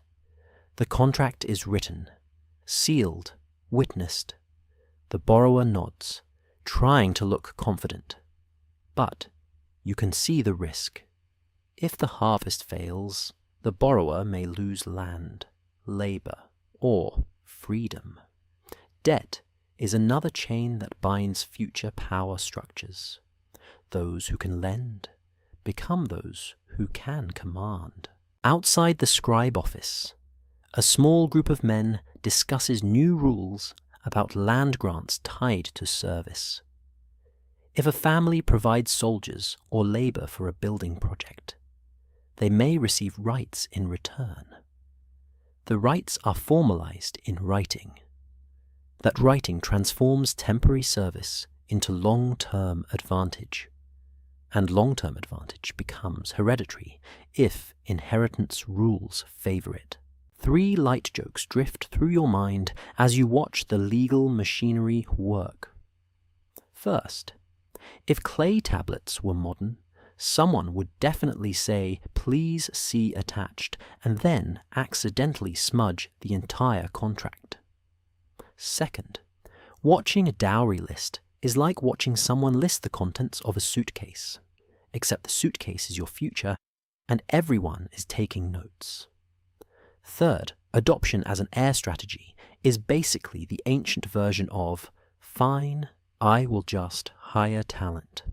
The contract is written, sealed, witnessed. The borrower nods, trying to look confident. But you can see the risk. If the harvest fails, the borrower may lose land, labor, or freedom. Debt is another chain that binds future power structures. Those who can lend become those who can command. Outside the scribe office, a small group of men discusses new rules about land grants tied to service. If a family provides soldiers or labor for a building project, they may receive rights in return. The rights are formalized in writing. That writing transforms temporary service into long-term advantage, and long-term advantage becomes hereditary if inheritance rules favor it. 3 light jokes drift through your mind as you watch the legal machinery work. First, if clay tablets were modern, someone would definitely say, "Please see attached," and then accidentally smudge the entire contract. Second, watching a dowry list is like watching someone list the contents of a suitcase, except the suitcase is your future and everyone is taking notes. Third, adoption as an heir strategy is basically the ancient version of, "Fine, I will just hire talent."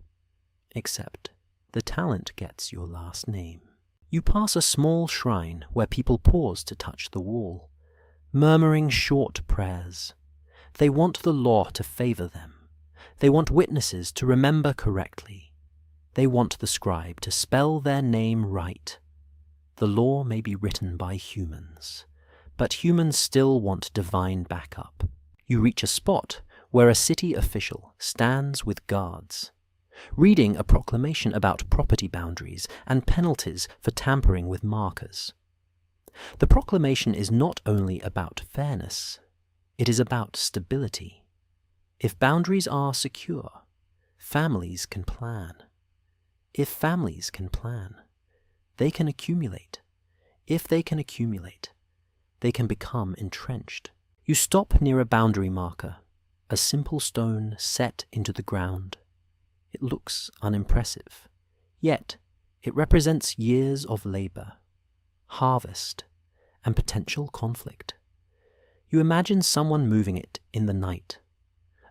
except the talent gets your last name. You pass a small shrine where people pause to touch the wall, murmuring short prayers. They want the law to favor them. They want witnesses to remember correctly. They want the scribe to spell their name right. The law may be written by humans, but humans still want divine backup. You reach a spot where a city official stands with guards, reading a proclamation about property boundaries and penalties for tampering with markers. The proclamation is not only about fairness, it is about stability. If boundaries are secure, families can plan. If families can plan, they can accumulate. If they can accumulate, they can become entrenched. You stop near a boundary marker, a simple stone set into the ground. It looks unimpressive, yet it represents years of labor, harvest, and potential conflict. You imagine someone moving it in the night,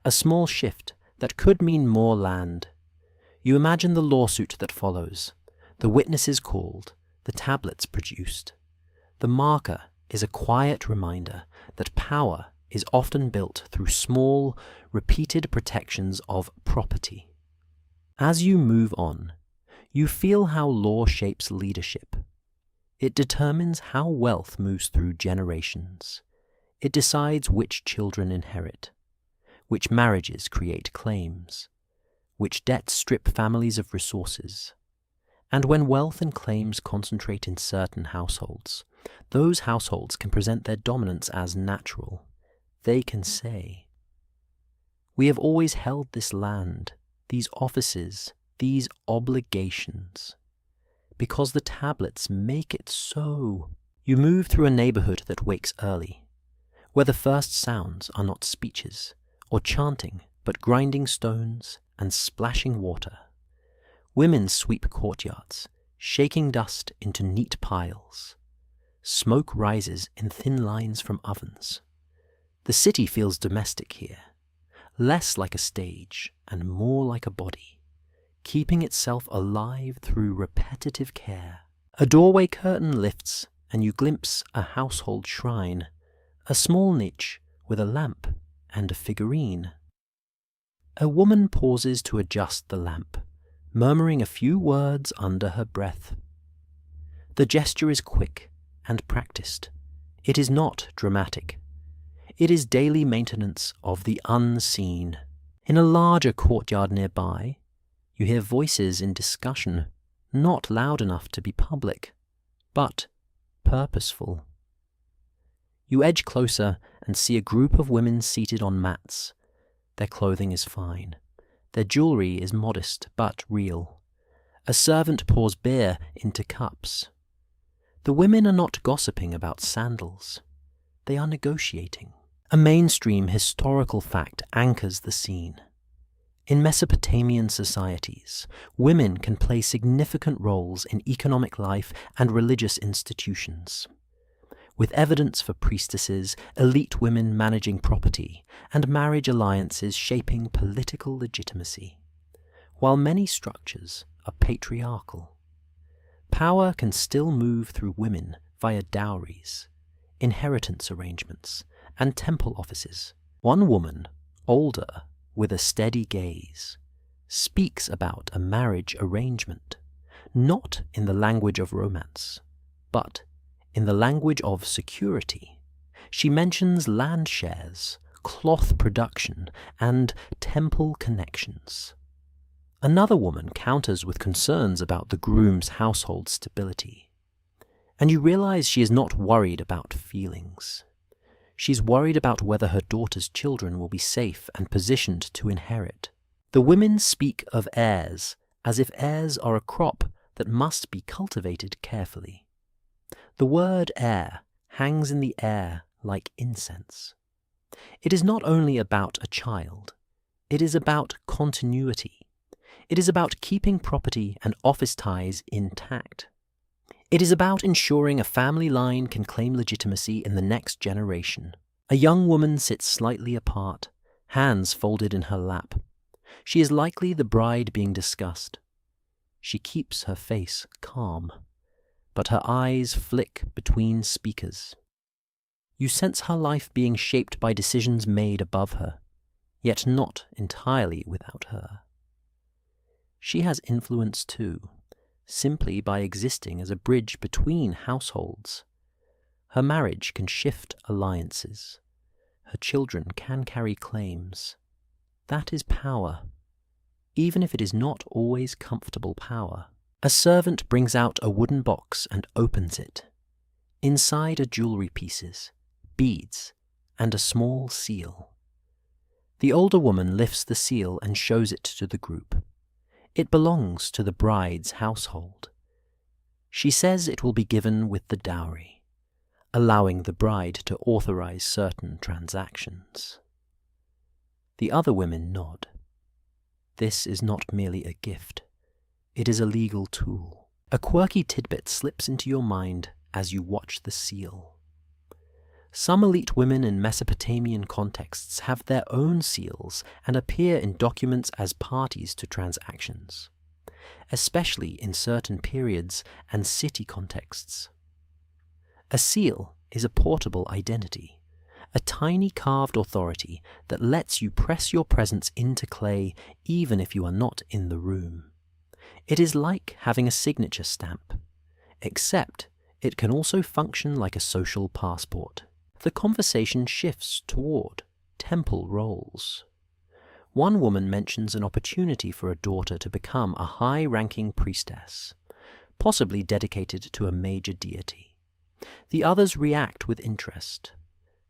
a small shift that could mean more land. You imagine the lawsuit that follows, the witnesses called, the tablets produced. The marker is a quiet reminder that power is often built through small, repeated protections of property. As you move on, you feel how law shapes leadership. It determines how wealth moves through generations. It decides which children inherit, which marriages create claims, which debts strip families of resources. And when wealth and claims concentrate in certain households, those households can present their dominance as natural. They can say, "We have always held this land, these offices, these obligations, because the tablets make it so." You move through a neighborhood that wakes early, where the first sounds are not speeches or chanting, but grinding stones and splashing water. Women sweep courtyards, shaking dust into neat piles. Smoke rises in thin lines from ovens. The city feels domestic here, less like a stage and more like a body, keeping itself alive through repetitive care. A doorway curtain lifts and you glimpse a household shrine, a small niche with a lamp and a figurine. A woman pauses to adjust the lamp, murmuring a few words under her breath. The gesture is quick and practiced. It is not dramatic. It is daily maintenance of the unseen. In a larger courtyard nearby, you hear voices in discussion, not loud enough to be public, but purposeful. You edge closer and see a group of women seated on mats. Their clothing is fine. Their jewelry is modest but real. A servant pours beer into cups. The women are not gossiping about sandals. They are negotiating. A mainstream historical fact anchors the scene. In Mesopotamian societies, women can play significant roles in economic life and religious institutions. With evidence for priestesses, elite women managing property, and marriage alliances shaping political legitimacy. While many structures are patriarchal, power can still move through women via dowries, inheritance arrangements, and temple offices. One woman, older, with a steady gaze, speaks about a marriage arrangement, not in the language of romance, but in the language of security. She mentions land shares, cloth production, and temple connections. Another woman counters with concerns about the groom's household stability. And you realize she is not worried about feelings. She's worried about whether her daughter's children will be safe and positioned to inherit. The women speak of heirs as if heirs are a crop that must be cultivated carefully. The word heir hangs in the air like incense. It is not only about a child, it is about continuity. It is about keeping property and office ties intact. It is about ensuring a family line can claim legitimacy in the next generation. A young woman sits slightly apart, hands folded in her lap. She is likely the bride being discussed. She keeps her face calm, but her eyes flick between speakers. You sense her life being shaped by decisions made above her, yet not entirely without her. She has influence too, simply by existing as a bridge between households. Her marriage can shift alliances. Her children can carry claims. That is power, even if it is not always comfortable power. A servant brings out a wooden box and opens it. Inside are jewelry pieces, beads, and a small seal. The older woman lifts the seal and shows it to the group. It belongs to the bride's household. She says it will be given with the dowry, allowing the bride to authorize certain transactions. The other women nod. This is not merely a gift. It is a legal tool. A quirky tidbit slips into your mind as you watch the seal. Some elite women in Mesopotamian contexts have their own seals and appear in documents as parties to transactions, especially in certain periods and city contexts. A seal is a portable identity, a tiny carved authority that lets you press your presence into clay even if you are not in the room. It is like having a signature stamp, except it can also function like a social passport. The conversation shifts toward temple roles. One woman mentions an opportunity for a daughter to become a high-ranking priestess, possibly dedicated to a major deity. The others react with interest.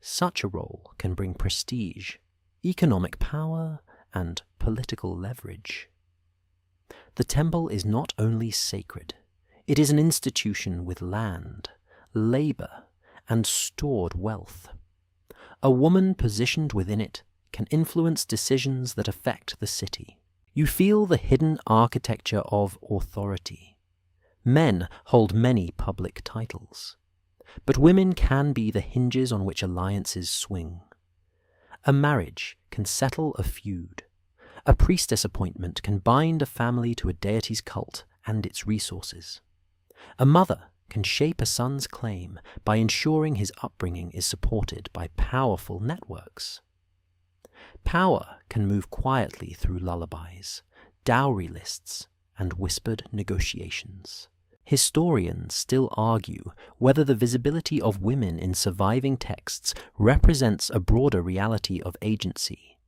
Such a role can bring prestige, economic power, and political leverage. The temple is not only sacred, it is an institution with land, labor, and stored wealth. A woman positioned within it can influence decisions that affect the city. You feel the hidden architecture of authority. Men hold many public titles, but women can be the hinges on which alliances swing. A marriage can settle a feud. A priestess appointment can bind a family to a deity's cult and its resources. A mother can shape a son's claim by ensuring his upbringing is supported by powerful networks. Power can move quietly through lullabies, dowry lists, and whispered negotiations. Historians still argue whether the visibility of women in surviving texts represents a broader reality of agency,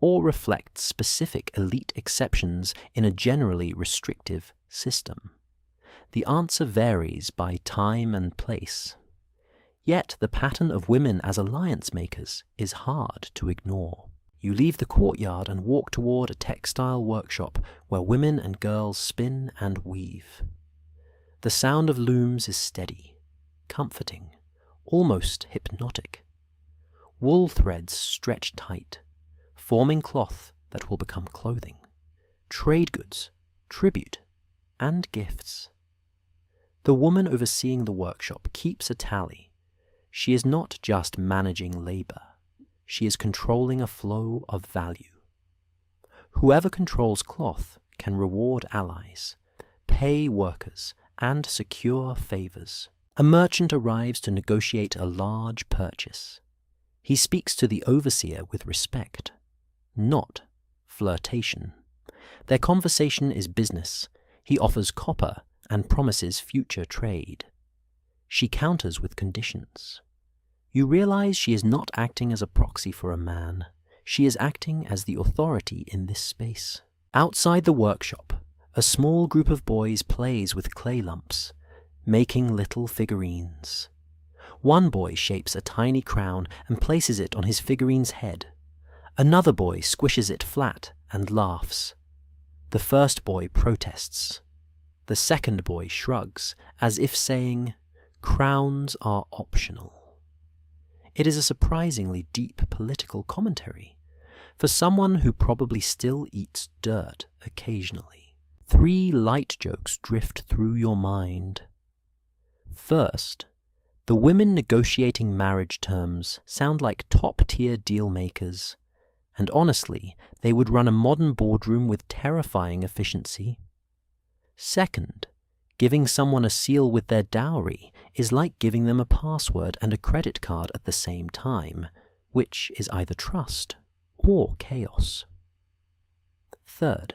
or reflects specific elite exceptions in a generally restrictive system. The answer varies by time and place. Yet the pattern of women as alliance makers is hard to ignore. You leave the courtyard and walk toward a textile workshop where women and girls spin and weave. The sound of looms is steady, comforting, almost hypnotic. Wool threads stretch tight, forming cloth that will become clothing, trade goods, tribute, and gifts. The woman overseeing the workshop keeps a tally. She is not just managing labor. She is controlling a flow of value. Whoever controls cloth can reward allies, pay workers, and secure favors. A merchant arrives to negotiate a large purchase. He speaks to the overseer with respect, not flirtation. Their conversation is business. He offers copper and promises future trade. She counters with conditions. You realize she is not acting as a proxy for a man. She is acting as the authority in this space. Outside the workshop, a small group of boys plays with clay lumps, making little figurines. One boy shapes a tiny crown and places it on his figurine's head. Another boy squishes it flat and laughs. The first boy protests. The second boy shrugs, as if saying, "Crowns are optional." It is a surprisingly deep political commentary for someone who probably still eats dirt occasionally. 3 light jokes drift through your mind. First, the women negotiating marriage terms sound like top-tier deal makers, and honestly, they would run a modern boardroom with terrifying efficiency. Second, giving someone a seal with their dowry is like giving them a password and a credit card at the same time, which is either trust or chaos. Third,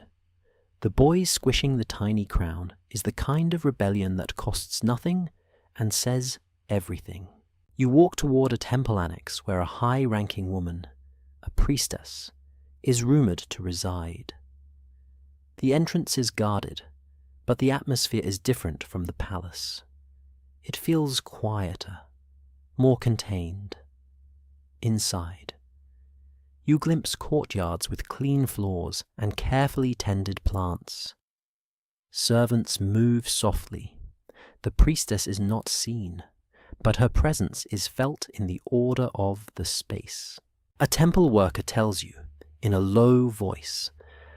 the boy squishing the tiny crown is the kind of rebellion that costs nothing and says everything. You walk toward a temple annex where a high-ranking woman, a priestess, is rumored to reside. The entrance is guarded, but the atmosphere is different from the palace. It feels quieter, more contained. Inside, you glimpse courtyards with clean floors and carefully tended plants. Servants move softly. The priestess is not seen, but her presence is felt in the order of the space. A temple worker tells you, in a low voice,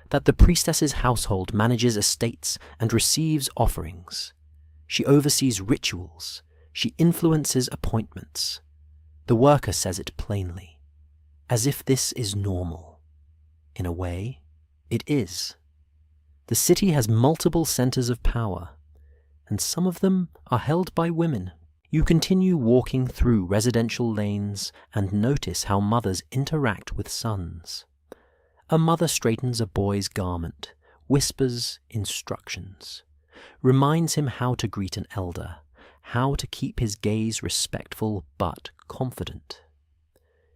that the priestess's household manages estates and receives offerings. She oversees rituals. She influences appointments. The worker says it plainly, as if this is normal. In a way, it is. The city has multiple centers of power, and some of them are held by women. You continue walking through residential lanes and notice how mothers interact with sons. A mother straightens a boy's garment, whispers instructions, reminds him how to greet an elder, how to keep his gaze respectful but confident.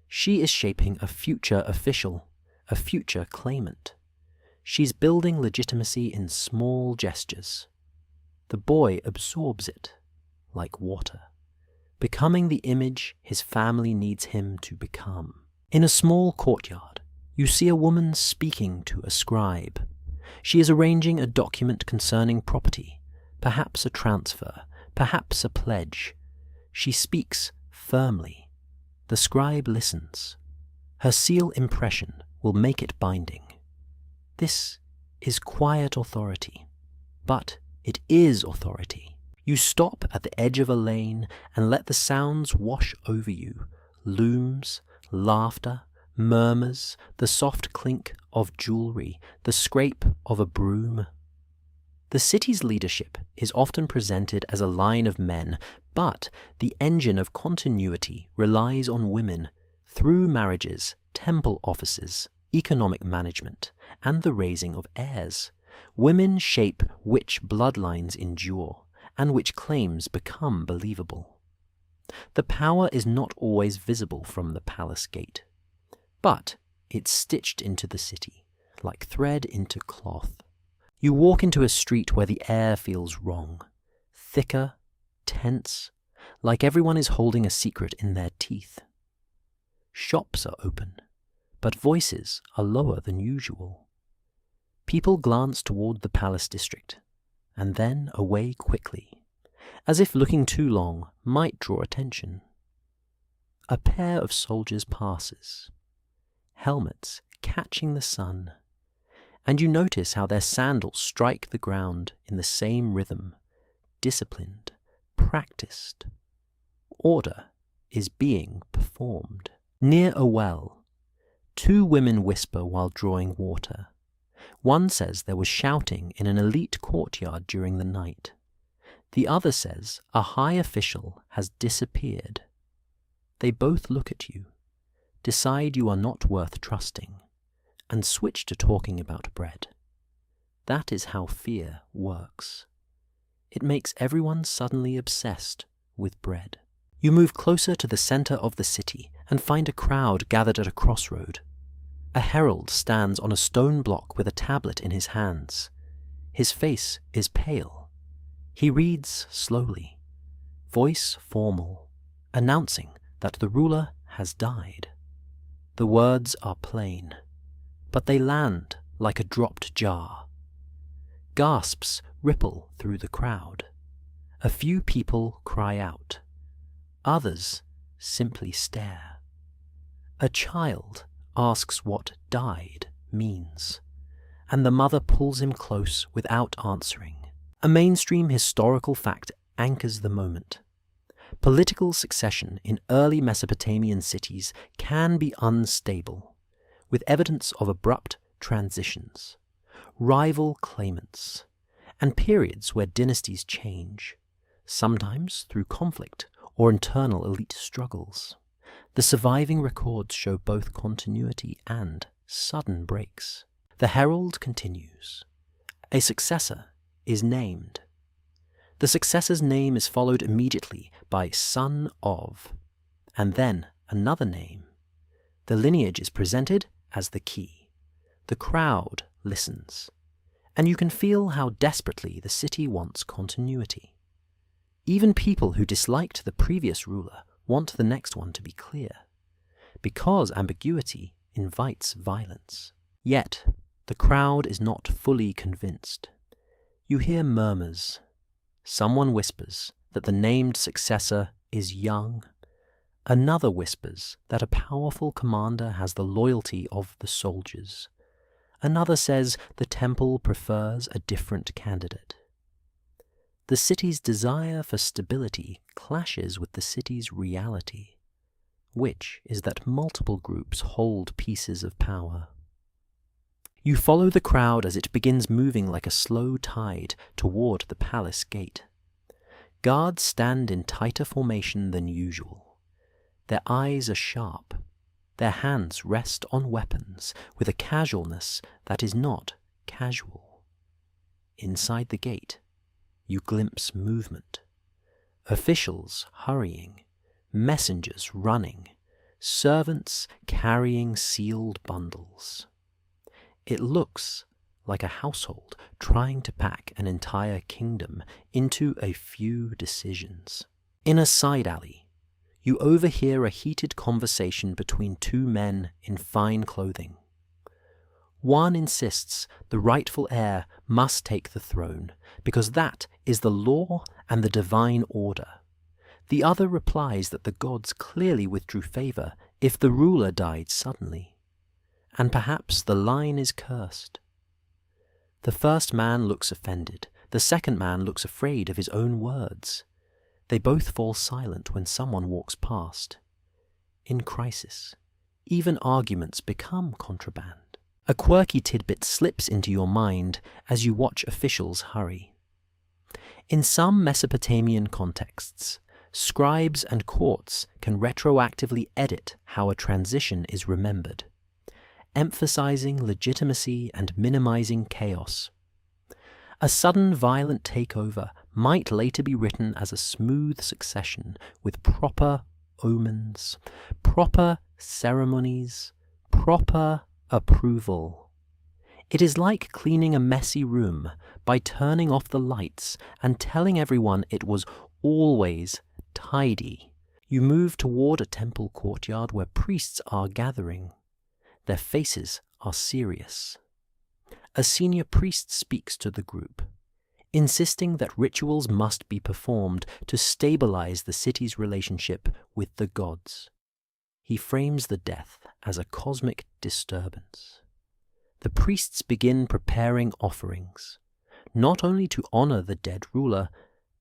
She is shaping a future official, a future claimant. She's building legitimacy in small gestures. The boy absorbs it, like water, becoming the image his family needs him to become. In a small courtyard, you see a woman speaking to a scribe. She is arranging a document concerning property, perhaps a transfer, perhaps a pledge. She speaks firmly. The scribe listens. Her seal impression will make it binding. This is quiet authority, but it is authority. You stop at the edge of a lane and let the sounds wash over you. Looms, laughter, murmurs, the soft clink of jewelry, the scrape of a broom. The city's leadership is often presented as a line of men, but the engine of continuity relies on women through marriages, temple offices, economic management, and the raising of heirs. Women shape which bloodlines endure and which claims become believable. The power is not always visible from the palace gate, but it's stitched into the city, like thread into cloth. You walk into a street where the air feels wrong, thicker, tense, like everyone is holding a secret in their teeth. Shops are open, but voices are lower than usual. People glance toward the palace district, and then away quickly, as if looking too long might draw attention. A pair of soldiers passes, helmets catching the sun, and you notice how their sandals strike the ground in the same rhythm, disciplined, practiced. Order is being performed. Near a well, two women whisper while drawing water. One says there was shouting in an elite courtyard during the night. The other says a high official has disappeared. They both look at you, decide you are not worth trusting, and switch to talking about bread. That is how fear works. It makes everyone suddenly obsessed with bread. You move closer to the center of the city and find a crowd gathered at a crossroad. A herald stands on a stone block with a tablet in his hands. His face is pale. He reads slowly, voice formal, announcing that the ruler has died. The words are plain, but they land like a dropped jar. Gasps ripple through the crowd. A few people cry out. Others simply stare. A child asks what died means, and the mother pulls him close without answering. A mainstream historical fact anchors the moment. Political succession in early Mesopotamian cities can be unstable, with evidence of abrupt transitions, rival claimants, and periods where dynasties change, sometimes through conflict or internal elite struggles. The surviving records show both continuity and sudden breaks. The herald continues. A successor is named. The successor's name is followed immediately by son of, and then another name. The lineage is presented as the key. The crowd listens, and you can feel how desperately the city wants continuity. Even people who disliked the previous ruler want the next one to be clear, because ambiguity invites violence. Yet, the crowd is not fully convinced. You hear murmurs. Someone whispers that the named successor is young. Another whispers that a powerful commander has the loyalty of the soldiers. Another says the temple prefers a different candidate. The city's desire for stability clashes with the city's reality, which is that multiple groups hold pieces of power. You follow the crowd as it begins moving like a slow tide toward the palace gate. Guards stand in tighter formation than usual. Their eyes are sharp. Their hands rest on weapons with a casualness that is not casual. Inside the gate, you glimpse movement. Officials hurrying, messengers running, servants carrying sealed bundles. It looks like a household trying to pack an entire kingdom into a few decisions. In a side alley, you overhear a heated conversation between two men in fine clothing. One insists the rightful heir must take the throne, because that is the law and the divine order. The other replies that the gods clearly withdrew favor if the ruler died suddenly, and perhaps the line is cursed. The first man looks offended. The second man looks afraid of his own words. They both fall silent when someone walks past. In crisis, even arguments become contraband. A quirky tidbit slips into your mind as you watch officials hurry. In some Mesopotamian contexts, scribes and courts can retroactively edit how a transition is remembered, emphasizing legitimacy and minimizing chaos. A sudden violent takeover might later be written as a smooth succession with proper omens, proper ceremonies, proper approval. It is like cleaning a messy room by turning off the lights and telling everyone it was always tidy. You move toward a temple courtyard where priests are gathering. Their faces are serious. A senior priest speaks to the group, insisting that rituals must be performed to stabilize the city's relationship with the gods. He frames the death as a cosmic disturbance. The priests begin preparing offerings, not only to honor the dead ruler,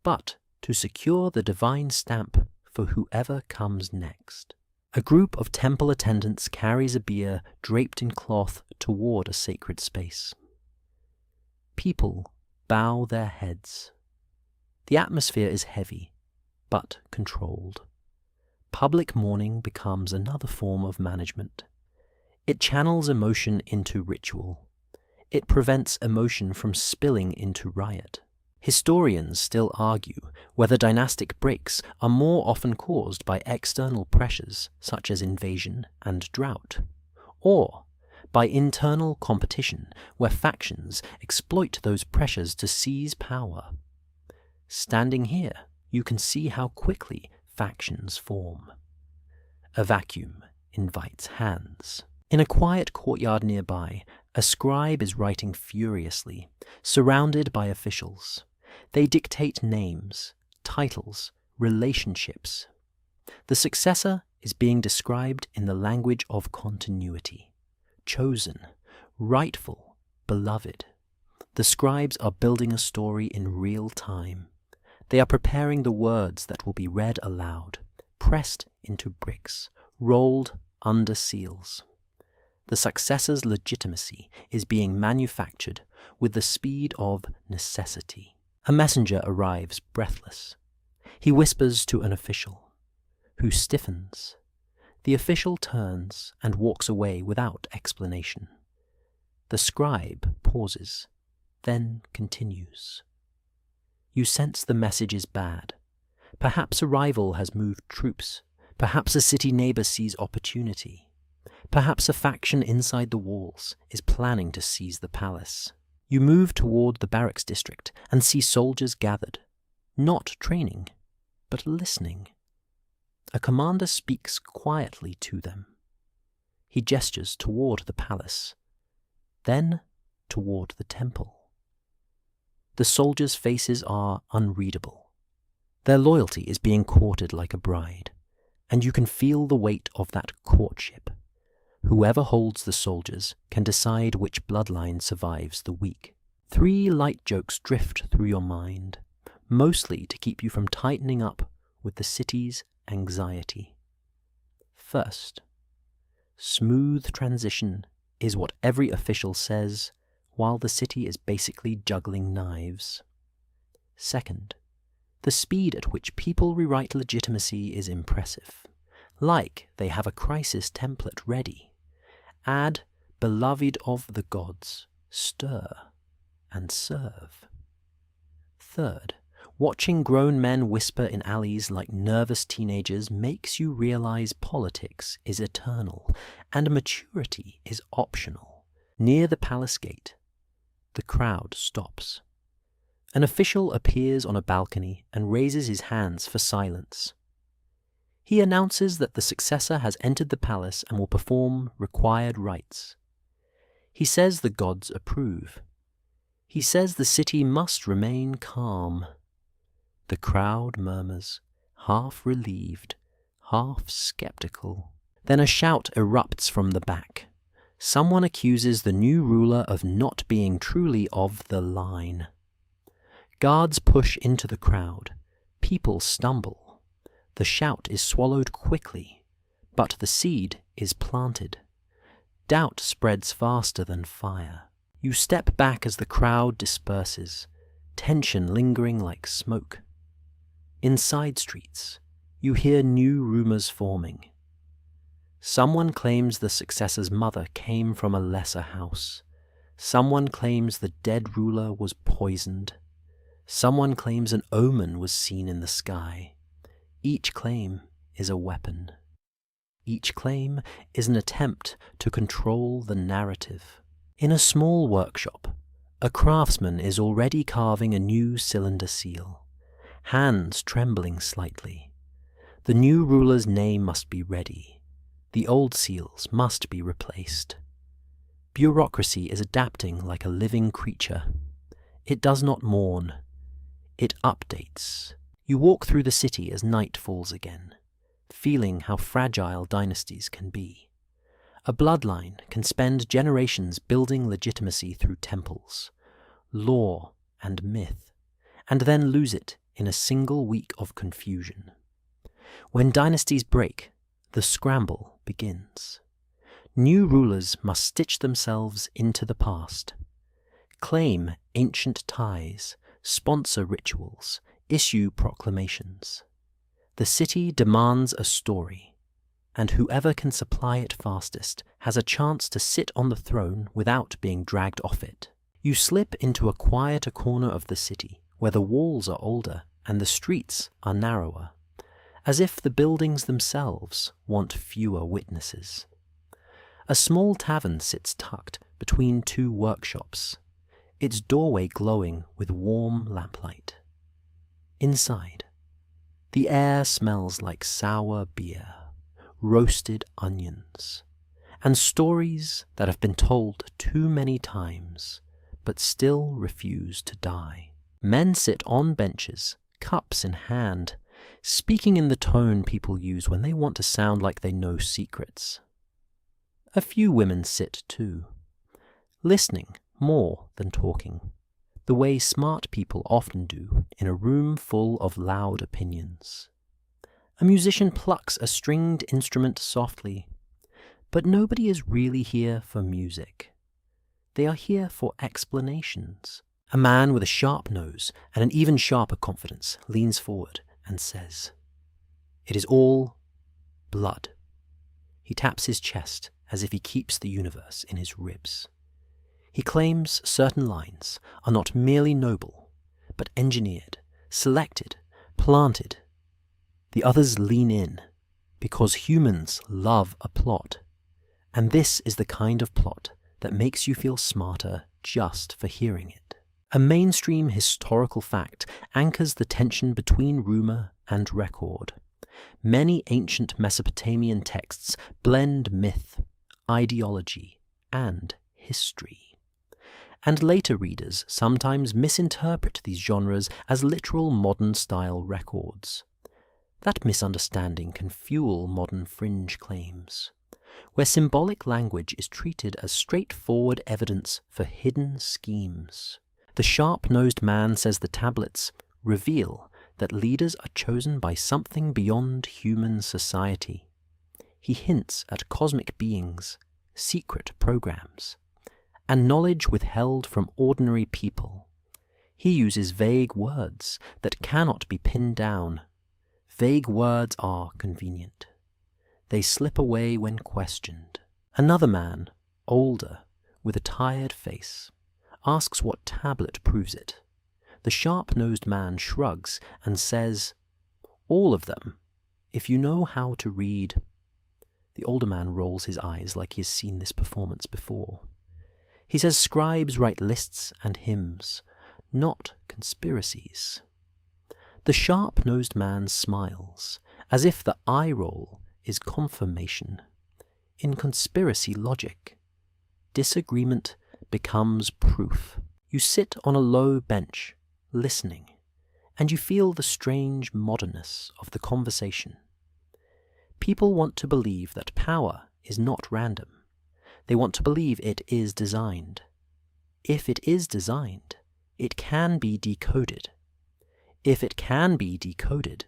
but to secure the divine stamp for whoever comes next. A group of temple attendants carries a bier draped in cloth toward a sacred space. People bow their heads. The atmosphere is heavy, but controlled. Public mourning becomes another form of management. It channels emotion into ritual. It prevents emotion from spilling into riot. Historians still argue whether dynastic breaks are more often caused by external pressures such as invasion and drought, or by internal competition where factions exploit those pressures to seize power. Standing here, you can see how quickly factions form. A vacuum invites hands. In a quiet courtyard nearby, a scribe is writing furiously, surrounded by officials. They dictate names, titles, relationships. The successor is being described in the language of continuity. Chosen, rightful, beloved. The scribes are building a story in real time. They are preparing the words that will be read aloud, pressed into bricks, rolled under seals. the successor's legitimacy is being manufactured with the speed of necessity. A messenger arrives breathless. He whispers to an official, who stiffens. The official turns and walks away without explanation. The scribe pauses, then continues. You sense the message is bad. Perhaps a rival has moved troops. Perhaps a city neighbor sees opportunity. Perhaps a faction inside the walls is planning to seize the palace. You move toward the barracks district and see soldiers gathered, not training, but listening. A commander speaks quietly to them. He gestures toward the palace, then toward the temple. The soldiers' faces are unreadable. Their loyalty is being courted like a bride, and you can feel the weight of that courtship. Whoever holds the soldiers can decide which bloodline survives the week. 3 light jokes drift through your mind, mostly to keep you from tightening up with the city's anxiety. First, smooth transition is what every official says while the city is basically juggling knives. Second, the speed at which people rewrite legitimacy is impressive, like they have a crisis template ready. Add beloved of the gods, stir, and serve. Third, watching grown men whisper in alleys like nervous teenagers makes you realize politics is eternal and maturity is optional. Near the palace gate, the crowd stops. An official appears on a balcony and raises his hands for silence. He announces that the successor has entered the palace and will perform required rites. He says the gods approve. He says the city must remain calm. The crowd murmurs, half relieved, half skeptical. Then a shout erupts from the back. Someone accuses the new ruler of not being truly of the line. Guards push into the crowd. People stumble. The shout is swallowed quickly, but the seed is planted. Doubt spreads faster than fire. You step back as the crowd disperses, tension lingering like smoke. In side streets, you hear new rumors forming. Someone claims the successor's mother came from a lesser house. Someone claims the dead ruler was poisoned. Someone claims an omen was seen in the sky. Each claim is a weapon. Each claim is an attempt to control the narrative. In a small workshop, a craftsman is already carving a new cylinder seal, hands trembling slightly. The new ruler's name must be ready. The old seals must be replaced. Bureaucracy is adapting like a living creature. It does not mourn. It updates. You walk through the city as night falls again, feeling how fragile dynasties can be. A bloodline can spend generations building legitimacy through temples, lore, and myth, and then lose it in a single week of confusion. When dynasties break, the scramble begins. New rulers must stitch themselves into the past, claim ancient ties, sponsor rituals, issue proclamations. The city demands a story, and whoever can supply it fastest has a chance to sit on the throne without being dragged off it. You slip into a quieter corner of the city, where the walls are older and the streets are narrower, as if the buildings themselves want fewer witnesses. A small tavern sits tucked between 2 workshops, its doorway glowing with warm lamplight. Inside, the air smells like sour beer, roasted onions, and stories that have been told too many times, but still refuse to die. Men sit on benches, cups in hand, speaking in the tone people use when they want to sound like they know secrets. A few women sit too, listening more than talking, the way smart people often do in a room full of loud opinions. A musician plucks a stringed instrument softly. But nobody is really here for music. They are here for explanations. A man with a sharp nose and an even sharper confidence leans forward and says, "It is all blood." He taps his chest as if he keeps the universe in his ribs. He claims certain lines are not merely noble, but engineered, selected, planted. The others lean in, because humans love a plot. And this is the kind of plot that makes you feel smarter just for hearing it. A mainstream historical fact anchors the tension between rumor and record. Many ancient Mesopotamian texts blend myth, ideology, and history. And later readers sometimes misinterpret these genres as literal modern-style records. That misunderstanding can fuel modern fringe claims, where symbolic language is treated as straightforward evidence for hidden schemes. The sharp-nosed man says the tablets reveal that leaders are chosen by something beyond human society. He hints at cosmic beings, secret programs, and knowledge withheld from ordinary people. He uses vague words that cannot be pinned down. Vague words are convenient. They slip away when questioned. Another man, older, with a tired face, asks what tablet proves it. The sharp-nosed man shrugs and says, "All of them, if you know how to read." The older man rolls his eyes like he has seen this performance before. He says scribes write lists and hymns, not conspiracies. The sharp-nosed man smiles, as if the eye roll is confirmation. In conspiracy logic, disagreement becomes proof. You sit on a low bench, listening, and you feel the strange modernness of the conversation. People want to believe that power is not random. They want to believe it is designed. If it is designed, it can be decoded. If it can be decoded,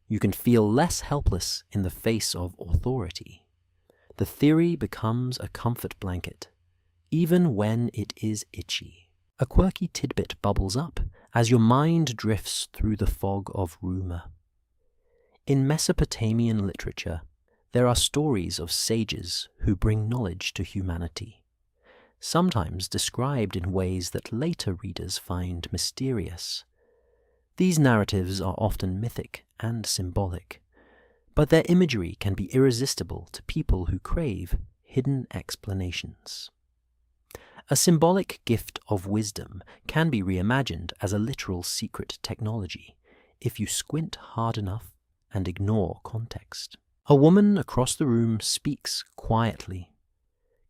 you can feel less helpless in the face of authority. The theory becomes a comfort blanket, even when it is itchy. A quirky tidbit bubbles up as your mind drifts through the fog of rumor. In Mesopotamian literature, there are stories of sages who bring knowledge to humanity, sometimes described in ways that later readers find mysterious. These narratives are often mythic and symbolic, but their imagery can be irresistible to people who crave hidden explanations. A symbolic gift of wisdom can be reimagined as a literal secret technology if you squint hard enough and ignore context. A woman across the room speaks quietly,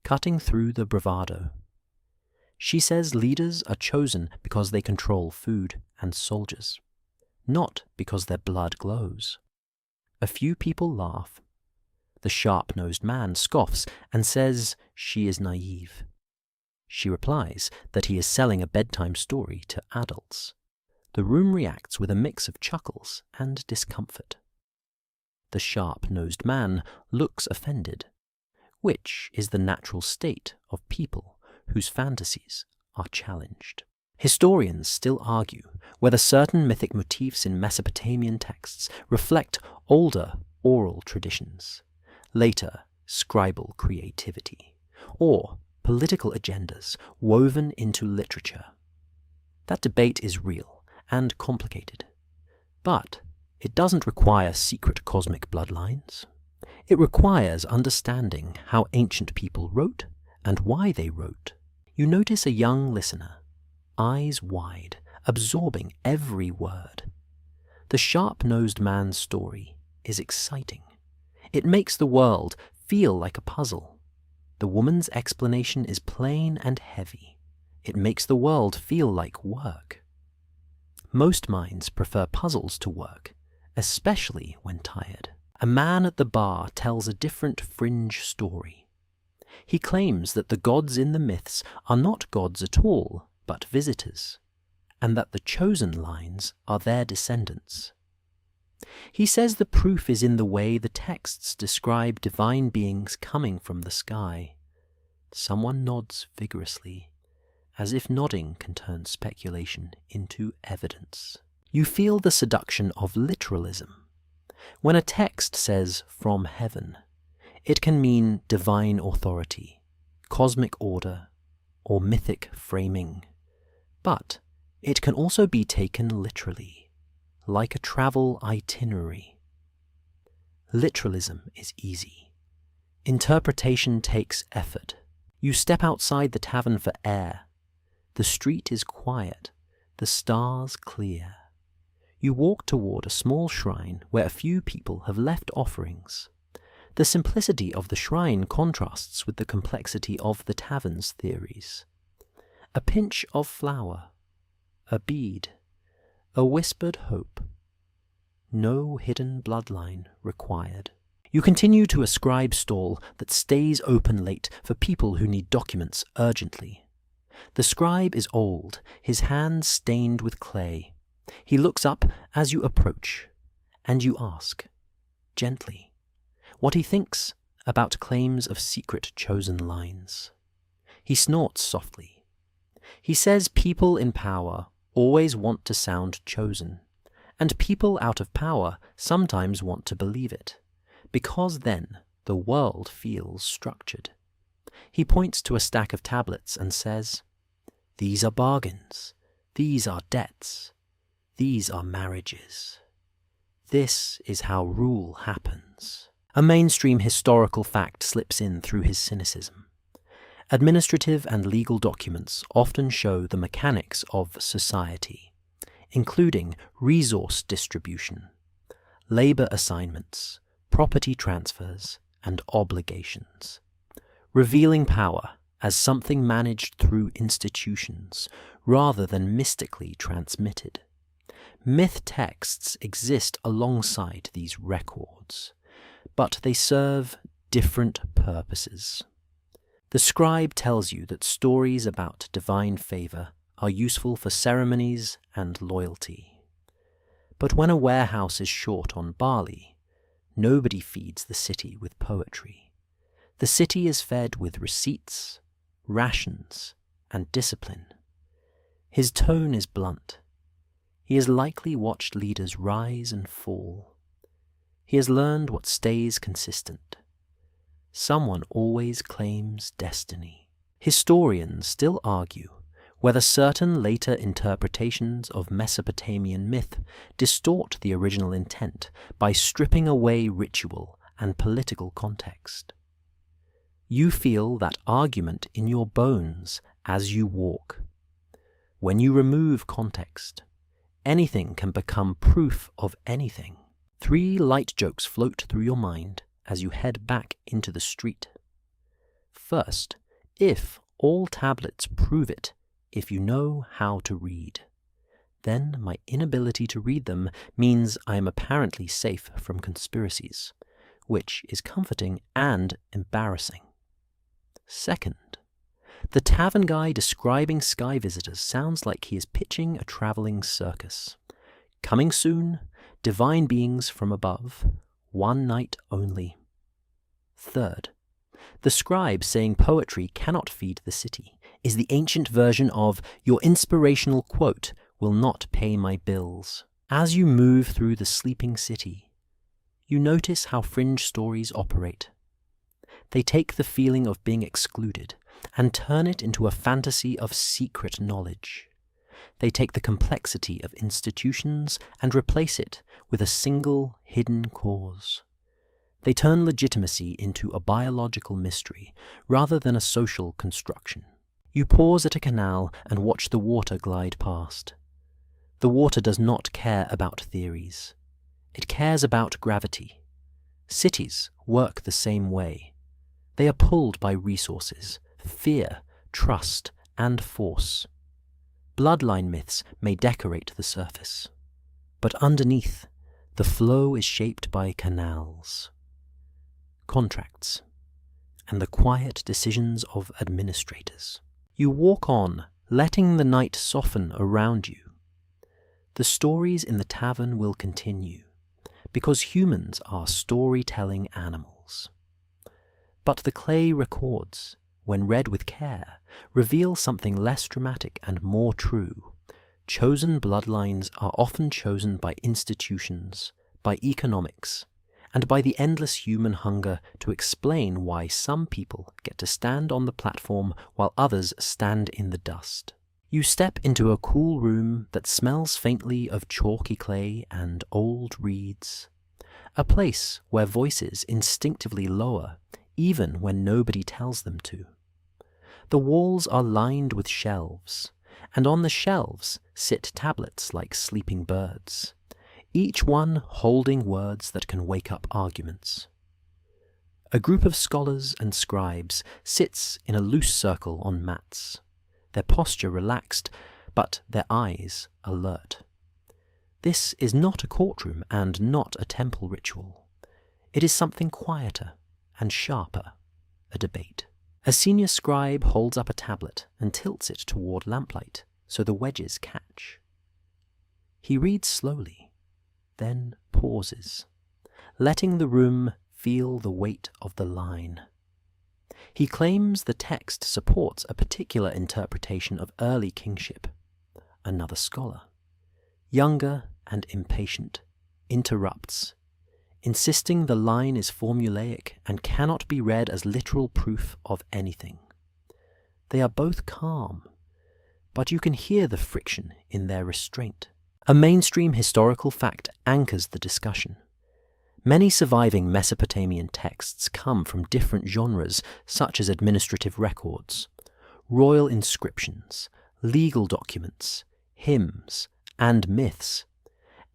cutting through the bravado. She says leaders are chosen because they control food and soldiers, not because their blood glows. A few people laugh. The sharp-nosed man scoffs and says she is naive. She replies that he is selling a bedtime story to adults. The room reacts with a mix of chuckles and discomfort. The sharp-nosed man looks offended, which is the natural state of people whose fantasies are challenged. Historians still argue whether certain mythic motifs in Mesopotamian texts reflect older oral traditions, later scribal creativity, or political agendas woven into literature. That debate is real and complicated, but it doesn't require secret cosmic bloodlines. It requires understanding how ancient people wrote and why they wrote. You notice a young listener, eyes wide, absorbing every word. The sharp-nosed man's story is exciting. It makes the world feel like a puzzle. The woman's explanation is plain and heavy. It makes the world feel like work. Most minds prefer puzzles to work, especially when tired. A man at the bar tells a different fringe story. He claims that the gods in the myths are not gods at all, but visitors, and that the chosen lines are their descendants. He says the proof is in the way the texts describe divine beings coming from the sky. Someone nods vigorously, as if nodding can turn speculation into evidence. You feel the seduction of literalism. When a text says "from heaven," it can mean divine authority, cosmic order, or mythic framing. But it can also be taken literally, like a travel itinerary. Literalism is easy. Interpretation takes effort. You step outside the tavern for air. The street is quiet, the stars clear. You walk toward a small shrine where a few people have left offerings. The simplicity of the shrine contrasts with the complexity of the tavern's theories. A pinch of flour, a bead, a whispered hope. No hidden bloodline required. You continue to a scribe stall that stays open late for people who need documents urgently. The scribe is old, his hands stained with clay. He looks up as you approach, and you ask, gently, what he thinks about claims of secret chosen lines. He snorts softly. He says people in power always want to sound chosen, and people out of power sometimes want to believe it, because then the world feels structured. He points to a stack of tablets and says, "These are bargains, these are debts, these are marriages. This is how rule happens." A mainstream historical fact slips in through his cynicism. Administrative and legal documents often show the mechanics of society, including resource distribution, labor assignments, property transfers, and obligations, revealing power as something managed through institutions rather than mystically transmitted. Myth texts exist alongside these records, but they serve different purposes. The scribe tells you that stories about divine favor are useful for ceremonies and loyalty. But when a warehouse is short on barley, nobody feeds the city with poetry. The city is fed with receipts, rations, and discipline. His tone is blunt. He has likely watched leaders rise and fall. He has learned what stays consistent. Someone always claims destiny. Historians still argue whether certain later interpretations of Mesopotamian myth distort the original intent by stripping away ritual and political context. You feel that argument in your bones as you walk. When you remove context, anything can become proof of anything. 3 light jokes float through your mind as you head back into the street. First, if all tablets prove it, if you know how to read. Then my inability to read them means I am apparently safe from conspiracies, which is comforting and embarrassing. Second, the tavern guy describing sky visitors sounds like he is pitching a traveling circus. Coming soon, divine beings from above, one night only. Third, the scribe saying poetry cannot feed the city is the ancient version of "your inspirational quote will not pay my bills." As you move through the sleeping city, you notice how fringe stories operate. They take the feeling of being excluded and turn it into a fantasy of secret knowledge. They take the complexity of institutions and replace it with a single hidden cause. They turn legitimacy into a biological mystery rather than a social construction. You pause at a canal and watch the water glide past. The water does not care about theories. It cares about gravity. Cities work the same way. They are pulled by resources, fear, trust, and force. Bloodline myths may decorate the surface, but underneath, the flow is shaped by canals, contracts, and the quiet decisions of administrators. You walk on, letting the night soften around you. The stories in the tavern will continue, because humans are storytelling animals. But the clay records, when read with care, reveal something less dramatic and more true. Chosen bloodlines are often chosen by institutions, by economics, and by the endless human hunger to explain why some people get to stand on the platform while others stand in the dust. You step into a cool room that smells faintly of chalky clay and old reeds, a place where voices instinctively lower even when nobody tells them to. The walls are lined with shelves, and on the shelves sit tablets like sleeping birds, each one holding words that can wake up arguments. A group of scholars and scribes sits in a loose circle on mats, their posture relaxed, but their eyes alert. This is not a courtroom and not a temple ritual. It is something quieter and sharper, a debate. A senior scribe holds up a tablet and tilts it toward lamplight so the wedges catch. He reads slowly, then pauses, letting the room feel the weight of the line. He claims the text supports a particular interpretation of early kingship. Another scholar, younger and impatient, interrupts, insisting the line is formulaic and cannot be read as literal proof of anything. They are both calm, but you can hear the friction in their restraint. A mainstream historical fact anchors the discussion. Many surviving Mesopotamian texts come from different genres such as administrative records, royal inscriptions, legal documents, hymns, and myths,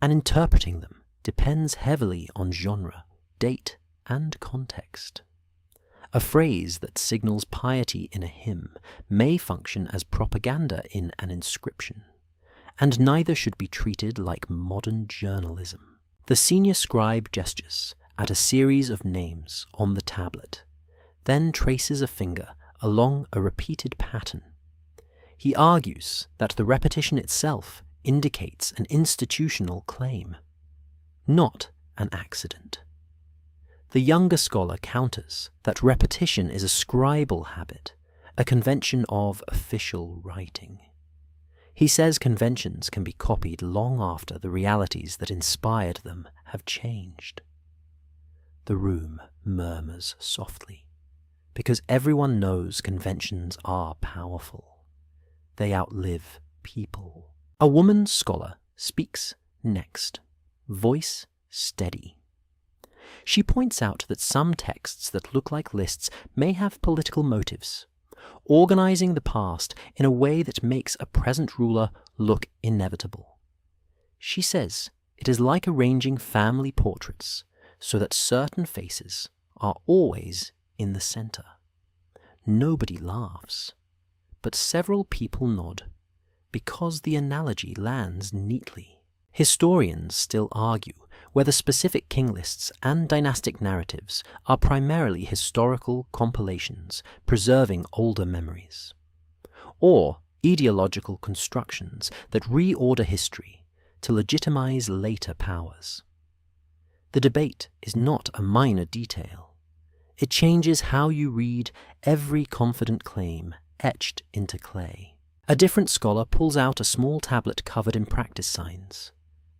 and interpreting them depends heavily on genre, date, and context. A phrase that signals piety in a hymn may function as propaganda in an inscription, and neither should be treated like modern journalism. The senior scribe gestures at a series of names on the tablet, then traces a finger along a repeated pattern. He argues that the repetition itself indicates an institutional claim, not an accident. The younger scholar counters that repetition is a scribal habit, a convention of official writing. He says conventions can be copied long after the realities that inspired them have changed. The room murmurs softly, because everyone knows conventions are powerful. They outlive people. A woman scholar speaks next, voice steady. She points out that some texts that look like lists may have political motives, organizing the past in a way that makes a present ruler look inevitable. She says it is like arranging family portraits so that certain faces are always in the center. Nobody laughs, but several people nod, because the analogy lands neatly. Historians still argue whether specific king lists and dynastic narratives are primarily historical compilations preserving older memories, or ideological constructions that reorder history to legitimize later powers. The debate is not a minor detail. It changes how you read every confident claim etched into clay. A different scholar pulls out a small tablet covered in practice signs,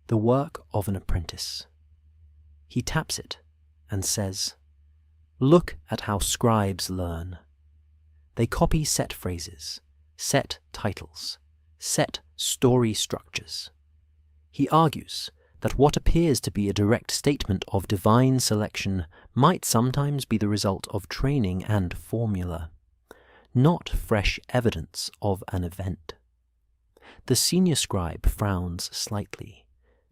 the work of an apprentice. He taps it and says, "Look at how scribes learn. They copy set phrases, set titles, set story structures." He argues that what appears to be a direct statement of divine selection might sometimes be the result of training and formula, not fresh evidence of an event. The senior scribe frowns slightly,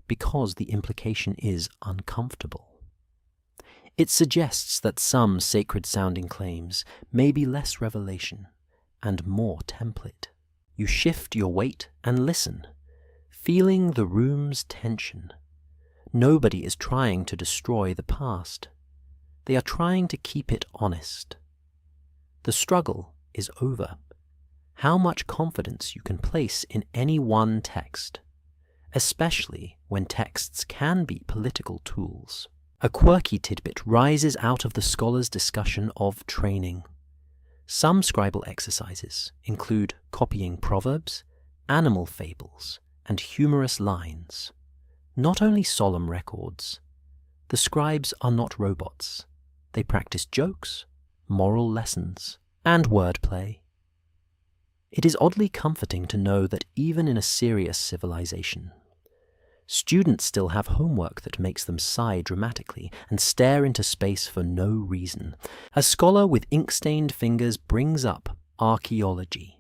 because the implication is uncomfortable. It suggests that some sacred-sounding claims may be less revelation and more template. You shift your weight and listen, feeling the room's tension. Nobody is trying to destroy the past. They are trying to keep it honest. The struggle is over. How much confidence you can place in any one text, especially when texts can be political tools. A quirky tidbit rises out of the scholar's discussion of training. Some scribal exercises include copying proverbs, animal fables, and humorous lines, not only solemn records. The scribes are not robots. They practice jokes, moral lessons, and wordplay. It is oddly comforting to know that even in a serious civilization, students still have homework that makes them sigh dramatically and stare into space for no reason. A scholar with ink-stained fingers brings up archaeology.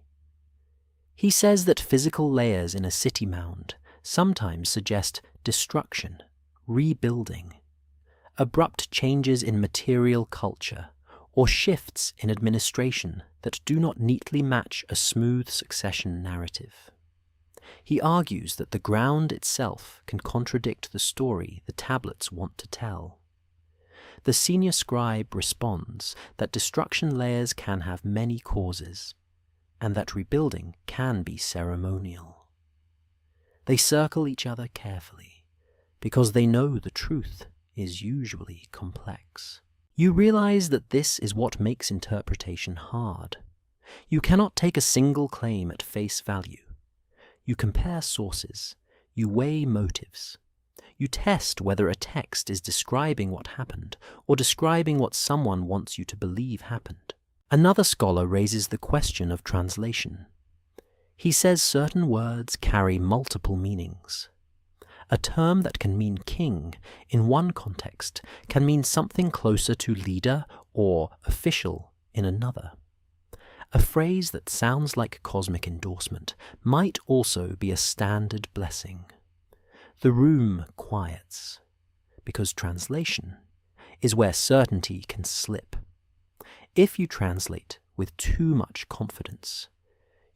He says that physical layers in a city mound sometimes suggest destruction, rebuilding, abrupt changes in material culture, or shifts in administration that do not neatly match a smooth succession narrative. He argues that the ground itself can contradict the story the tablets want to tell. The senior scribe responds that destruction layers can have many causes, and that rebuilding can be ceremonial. They circle each other carefully, because they know the truth is usually complex. You realize that this is what makes interpretation hard. You cannot take a single claim at face value. You compare sources, you weigh motives, you test whether a text is describing what happened or describing what someone wants you to believe happened. Another scholar raises the question of translation. He says certain words carry multiple meanings. A term that can mean king in one context can mean something closer to leader or official in another. A phrase that sounds like cosmic endorsement might also be a standard blessing. The room quiets, because translation is where certainty can slip. If you translate with too much confidence,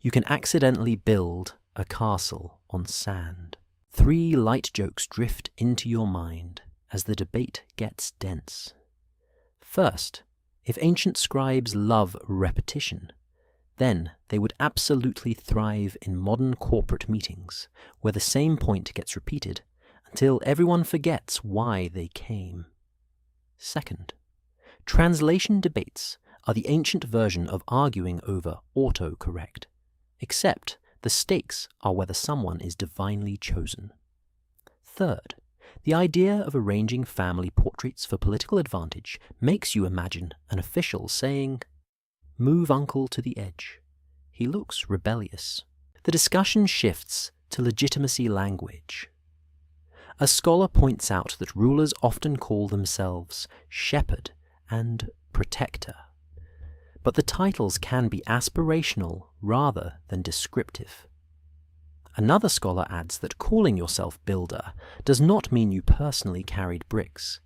you can accidentally build a castle on sand. 3 light jokes drift into your mind as the debate gets dense. First, if ancient scribes love repetition, then they would absolutely thrive in modern corporate meetings where the same point gets repeated until everyone forgets why they came. Second, translation debates are the ancient version of arguing over autocorrect, except the stakes are whether someone is divinely chosen. Third, the idea of arranging family portraits for political advantage makes you imagine an official saying, "Move uncle to the edge. He looks rebellious." The discussion shifts to legitimacy language. A scholar points out that rulers often call themselves shepherd and protector, but the titles can be aspirational rather than descriptive. Another scholar adds that calling yourself builder does not mean you personally carried bricks.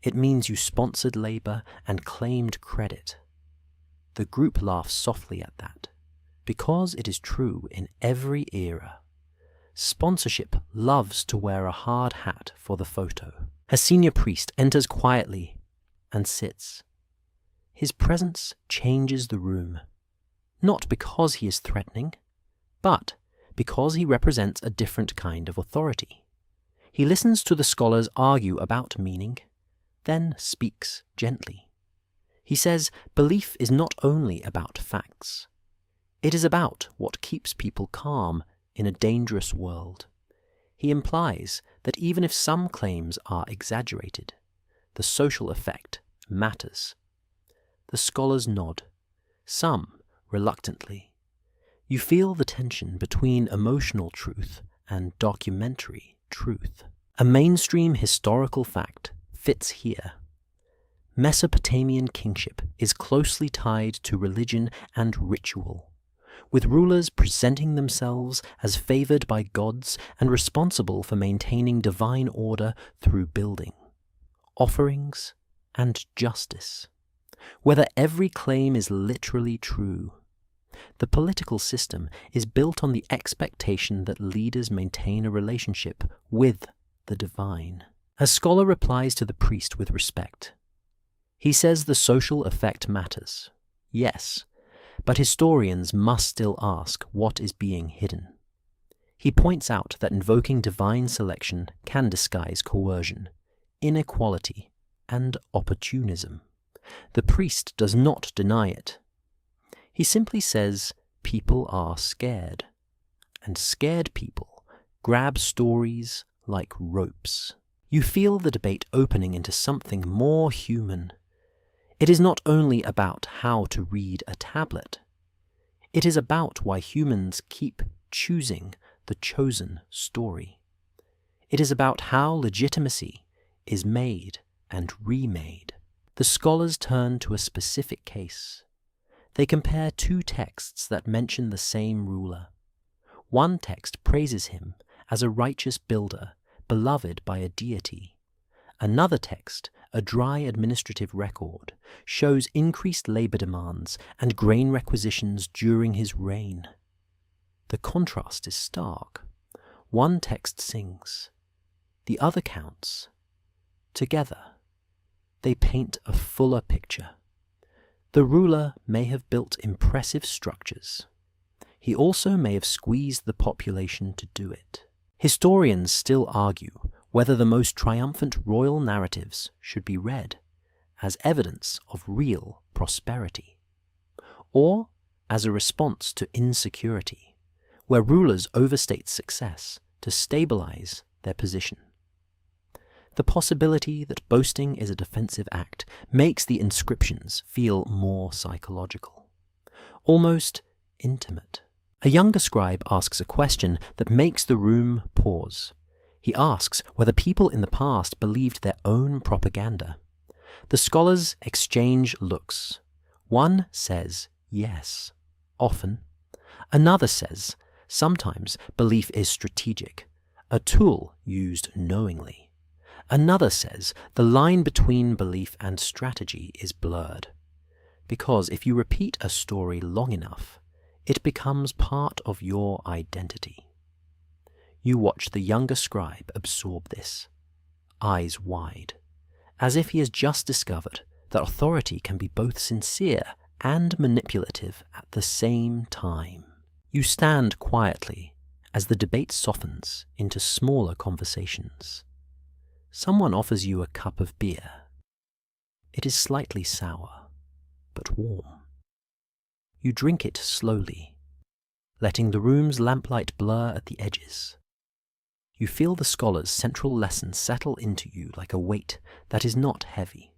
It means you sponsored labor and claimed credit. The group laughs softly at that, because it is true in every era. Sponsorship loves to wear a hard hat for the photo. A senior priest enters quietly and sits. His presence changes the room, not because he is threatening, but because he represents a different kind of authority. He listens to the scholars argue about meaning, then speaks gently. He says belief is not only about facts. It is about what keeps people calm in a dangerous world. He implies that even if some claims are exaggerated, the social effect matters. The scholars nod, some reluctantly. You feel the tension between emotional truth and documentary truth. A mainstream historical fact fits here. Mesopotamian kingship is closely tied to religion and ritual, with rulers presenting themselves as favored by gods and responsible for maintaining divine order through building, offerings, and justice. Whether every claim is literally true, the political system is built on the expectation that leaders maintain a relationship with the divine. A scholar replies to the priest with respect. He says the social effect matters, yes, but historians must still ask what is being hidden. He points out that invoking divine selection can disguise coercion, inequality, and opportunism. The priest does not deny it. He simply says people are scared, and scared people grab stories like ropes. You feel the debate opening into something more human. It is not only about how to read a tablet. It is about why humans keep choosing the chosen story. It is about how legitimacy is made and remade. The scholars turn to a specific case. They compare two texts that mention the same ruler. One text praises him as a righteous builder, beloved by a deity. Another text, a dry administrative record, shows increased labor demands and grain requisitions during his reign. The contrast is stark. One text sings, the other counts. Together, they paint a fuller picture. The ruler may have built impressive structures. He also may have squeezed the population to do it. Historians still argue whether the most triumphant royal narratives should be read as evidence of real prosperity, or as a response to insecurity, where rulers overstate success to stabilize their position. The possibility that boasting is a defensive act makes the inscriptions feel more psychological, almost intimate. A younger scribe asks a question that makes the room pause. He asks whether people in the past believed their own propaganda. The scholars exchange looks. One says yes, often. Another says sometimes belief is strategic, a tool used knowingly. Another says the line between belief and strategy is blurred, because if you repeat a story long enough, it becomes part of your identity. You watch the younger scribe absorb this, eyes wide, as if he has just discovered that authority can be both sincere and manipulative at the same time. You stand quietly as the debate softens into smaller conversations. Someone offers you a cup of beer. It is slightly sour, but warm. You drink it slowly, letting the room's lamplight blur at the edges. You feel the scholar's central lesson settle into you like a weight that is not heavy,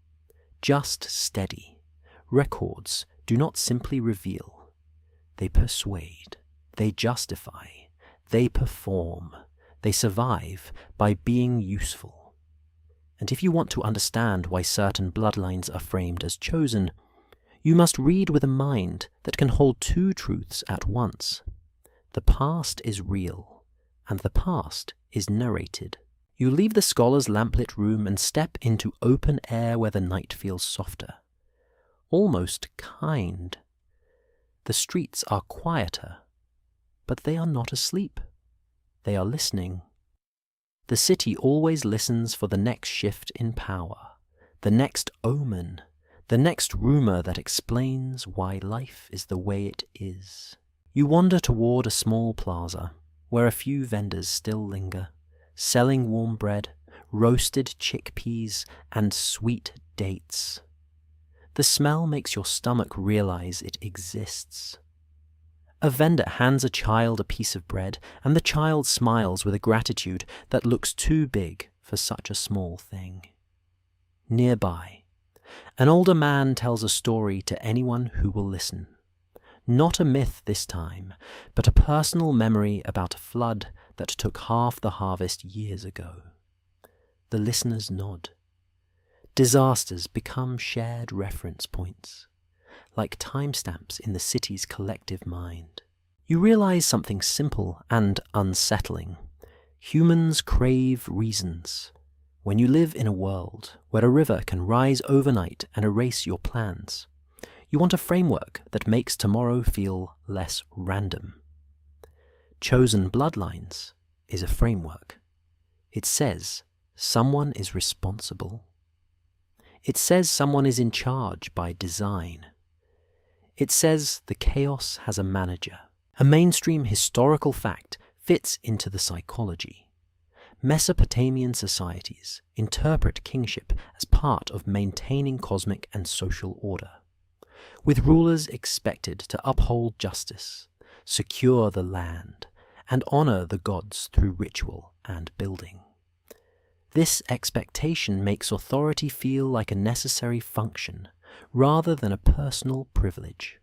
just steady. Records do not simply reveal. They persuade, they justify, they perform, they survive by being useful. And if you want to understand why certain bloodlines are framed as chosen, you must read with a mind that can hold two truths at once. The past is real, and the past is narrated. You leave the scholar's lamplit room and step into open air where the night feels softer, almost kind. The streets are quieter, but they are not asleep. They are listening. The city always listens for the next shift in power, the next omen, the next rumor that explains why life is the way it is. You wander toward a small plaza, where a few vendors still linger, selling warm bread, roasted chickpeas, and sweet dates. The smell makes your stomach realize it exists. A vendor hands a child a piece of bread, and the child smiles with a gratitude that looks too big for such a small thing. Nearby, an older man tells a story to anyone who will listen. Not a myth this time, but a personal memory about a flood that took half the harvest years ago. The listeners nod. Disasters become shared reference points, like timestamps in the city's collective mind. You realize something simple and unsettling. Humans crave reasons. When you live in a world where a river can rise overnight and erase your plans, you want a framework that makes tomorrow feel less random. Chosen Bloodlines is a framework. It says someone is responsible. It says someone is in charge by design. It says the chaos has a manager. A mainstream historical fact fits into the psychology. Mesopotamian societies interpret kingship as part of maintaining cosmic and social order, with rulers expected to uphold justice, secure the land, and honor the gods through ritual and building. This expectation makes authority feel like a necessary function rather than a personal privilege.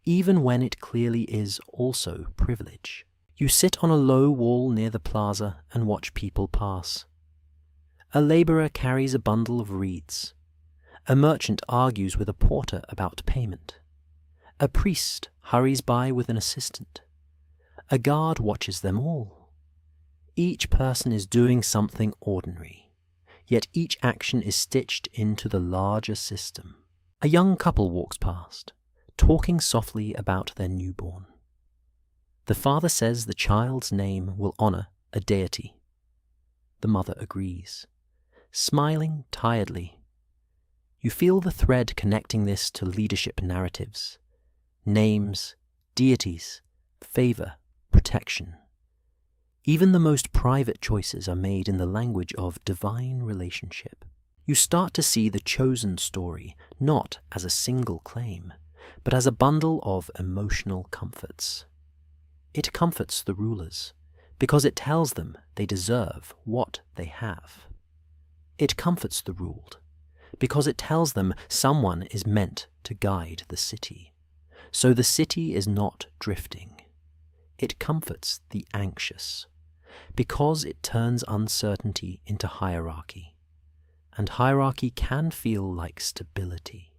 Even when it clearly is also privilege. You sit on a low wall near the plaza and watch people pass. A laborer carries a bundle of reeds. A merchant argues with a porter about payment. A priest hurries by with an assistant. A guard watches them all. Each person is doing something ordinary, yet each action is stitched into the larger system. A young couple walks past, talking softly about their newborn. The father says the child's name will honor a deity. The mother agrees, smiling tiredly. You feel the thread connecting this to leadership narratives, names, deities, favor, protection. Even the most private choices are made in the language of divine relationship. You start to see the chosen story not as a single claim, but as a bundle of emotional comforts. It comforts the rulers, because it tells them they deserve what they have. It comforts the ruled, because it tells them someone is meant to guide the city, so the city is not drifting. It comforts the anxious, because it turns uncertainty into hierarchy, and hierarchy can feel like stability.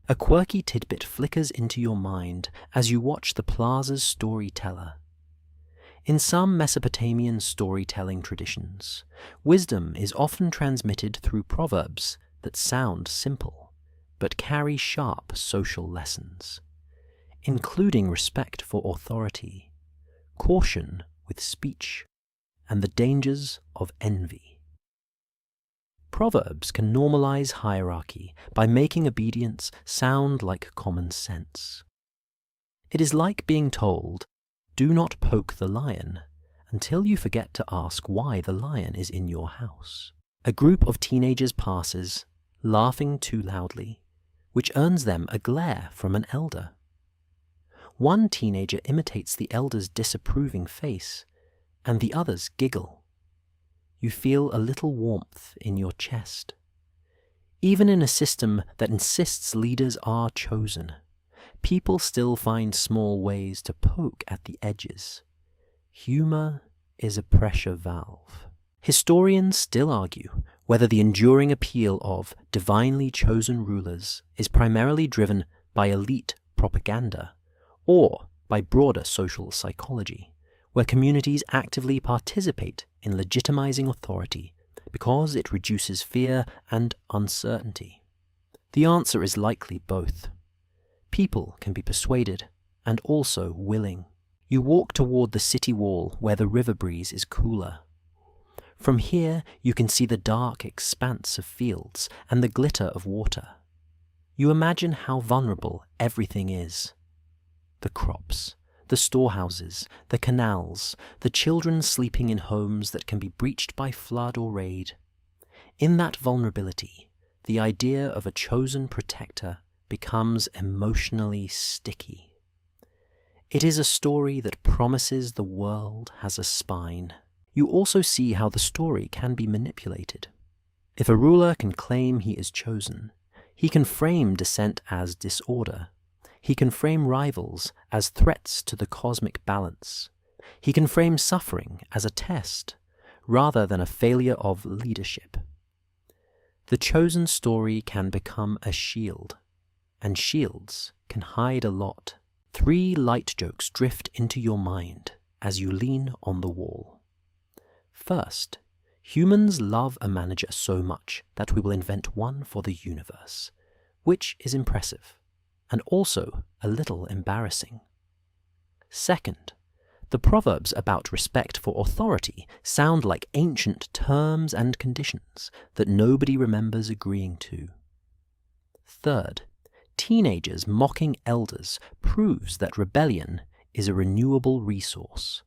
A quirky tidbit flickers into your mind as you watch the plaza's storyteller. In some Mesopotamian storytelling traditions, wisdom is often transmitted through proverbs that sound simple, but carry sharp social lessons, including respect for authority, caution with speech, and the dangers of envy. Proverbs can normalize hierarchy by making obedience sound like common sense. It is like being told, "Do not poke the lion," until you forget to ask why the lion is in your house. A group of teenagers passes, laughing too loudly, which earns them a glare from an elder. One teenager imitates the elder's disapproving face, and the others giggle. You feel a little warmth in your chest. Even in a system that insists leaders are chosen, people still find small ways to poke at the edges. Humor is a pressure valve. Historians still argue whether the enduring appeal of divinely chosen rulers is primarily driven by elite propaganda or by broader social psychology, where communities actively participate in legitimizing authority because it reduces fear and uncertainty. The answer is likely both. People can be persuaded and also willing. You walk toward the city wall where the river breeze is cooler. From here, you can see the dark expanse of fields and the glitter of water. You imagine how vulnerable everything is. The crops, the storehouses, the canals, the children sleeping in homes that can be breached by flood or raid. In that vulnerability, the idea of a chosen protector becomes emotionally sticky. It is a story that promises the world has a spine. You also see how the story can be manipulated. If a ruler can claim he is chosen, he can frame dissent as disorder. He can frame rivals as threats to the cosmic balance. He can frame suffering as a test, rather than a failure of leadership. The chosen story can become a shield, and shields can hide a lot. 3 light jokes drift into your mind as you lean on the wall. First, humans love a manager so much that we will invent one for the universe, which is impressive, and also a little embarrassing. Second, the proverbs about respect for authority sound like ancient terms and conditions that nobody remembers agreeing to. Third, teenagers mocking elders proves that rebellion is a renewable resource,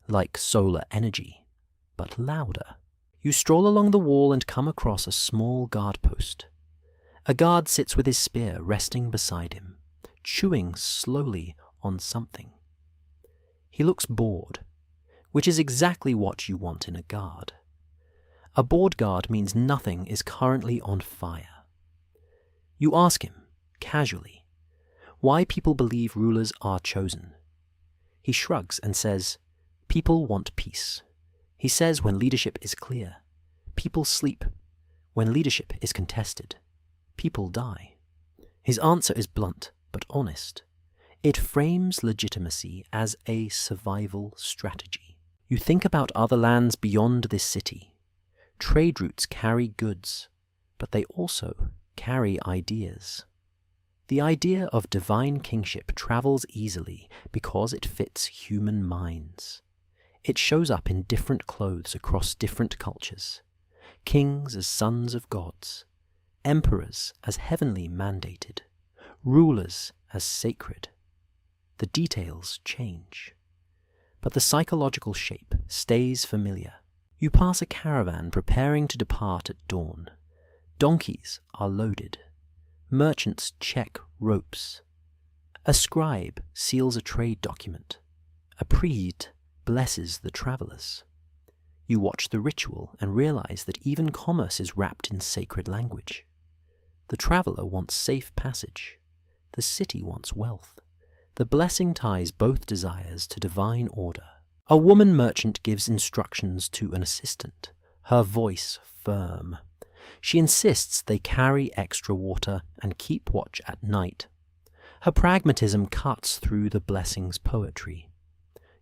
like solar energy, but louder. You stroll along the wall and come across a small guard post. A guard sits with his spear resting beside him, chewing slowly on something. He looks bored, which is exactly what you want in a guard. A bored guard means nothing is currently on fire. You ask him, casually, why people believe rulers are chosen. He shrugs and says, people want peace. He says when leadership is clear, people sleep. When leadership is contested, people die. His answer is blunt but honest. It frames legitimacy as a survival strategy. You think about other lands beyond this city. Trade routes carry goods, but they also carry ideas. The idea of divine kingship travels easily because it fits human minds. It shows up in different clothes across different cultures. Kings as sons of gods, emperors as heavenly mandated, rulers as sacred. The details change, but the psychological shape stays familiar. You pass a caravan preparing to depart at dawn. Donkeys are loaded. Merchants check ropes. A scribe seals a trade document. A priest blesses the travelers. You watch the ritual and realize that even commerce is wrapped in sacred language. The traveler wants safe passage. The city wants wealth. The blessing ties both desires to divine order. A woman merchant gives instructions to an assistant, her voice firm. She insists they carry extra water and keep watch at night. Her pragmatism cuts through the blessing's poetry.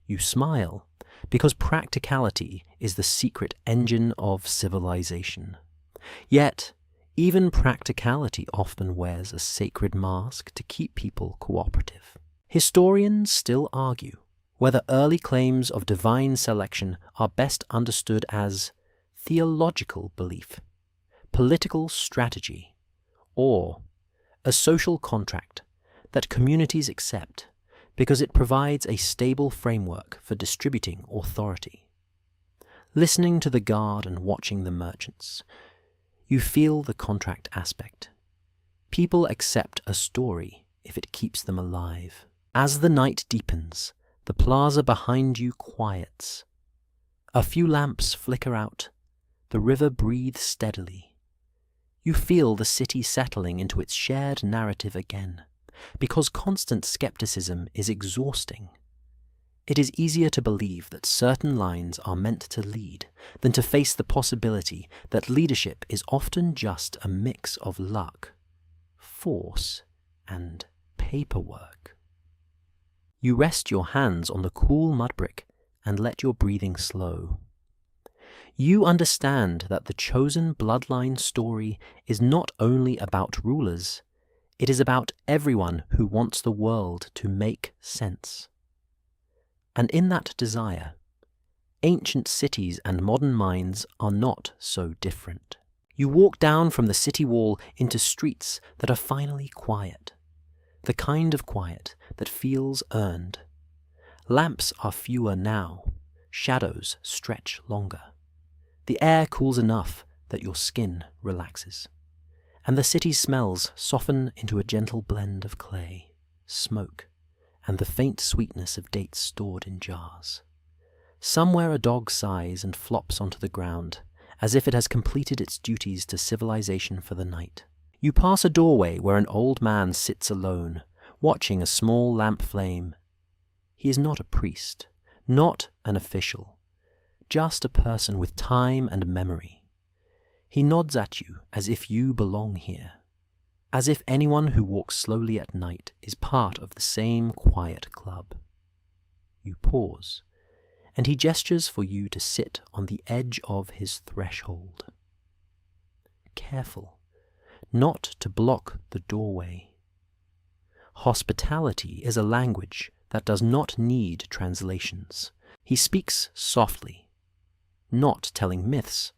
You smile, because practicality is the secret engine of civilization. Yet, even practicality often wears a sacred mask to keep people cooperative. Historians still argue whether early claims of divine selection are best understood as theological belief, political strategy, or a social contract that communities accept because it provides a stable framework for distributing authority. Listening to the guard and watching the merchants, you feel the contract aspect. People accept a story if it keeps them alive. As the night deepens, the plaza behind you quiets. A few lamps flicker out. The river breathes steadily. You feel the city settling into its shared narrative again, because constant skepticism is exhausting. It is easier to believe that certain lines are meant to lead than to face the possibility that leadership is often just a mix of luck, force, and paperwork. You rest your hands on the cool mud brick and let your breathing slow. You understand that the chosen bloodline story is not only about rulers, it is about everyone who wants the world to make sense. And in that desire, ancient cities and modern minds are not so different. You walk down from the city wall into streets that are finally quiet. The kind of quiet that feels earned. Lamps are fewer now, shadows stretch longer. The air cools enough that your skin relaxes, and the city's smells soften into a gentle blend of clay, smoke, and the faint sweetness of dates stored in jars. Somewhere a dog sighs and flops onto the ground, as if it has completed its duties to civilization for the night. You pass a doorway where an old man sits alone, watching a small lamp flame. He is not a priest, not an official, just a person with time and memory. He nods at you as if you belong here, as if anyone who walks slowly at night is part of the same quiet club. You pause, and he gestures for you to sit on the edge of his threshold. Careful not to block the doorway. Hospitality is a language that does not need translations. He speaks softly, not telling myths,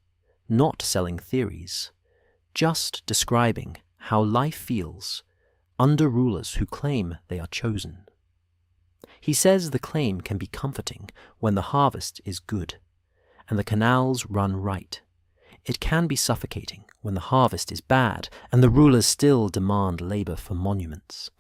not selling theories, just describing how life feels under rulers who claim they are chosen. He says the claim can be comforting when the harvest is good and the canals run right. It can be suffocating when the harvest is bad and the rulers still demand labor for monuments.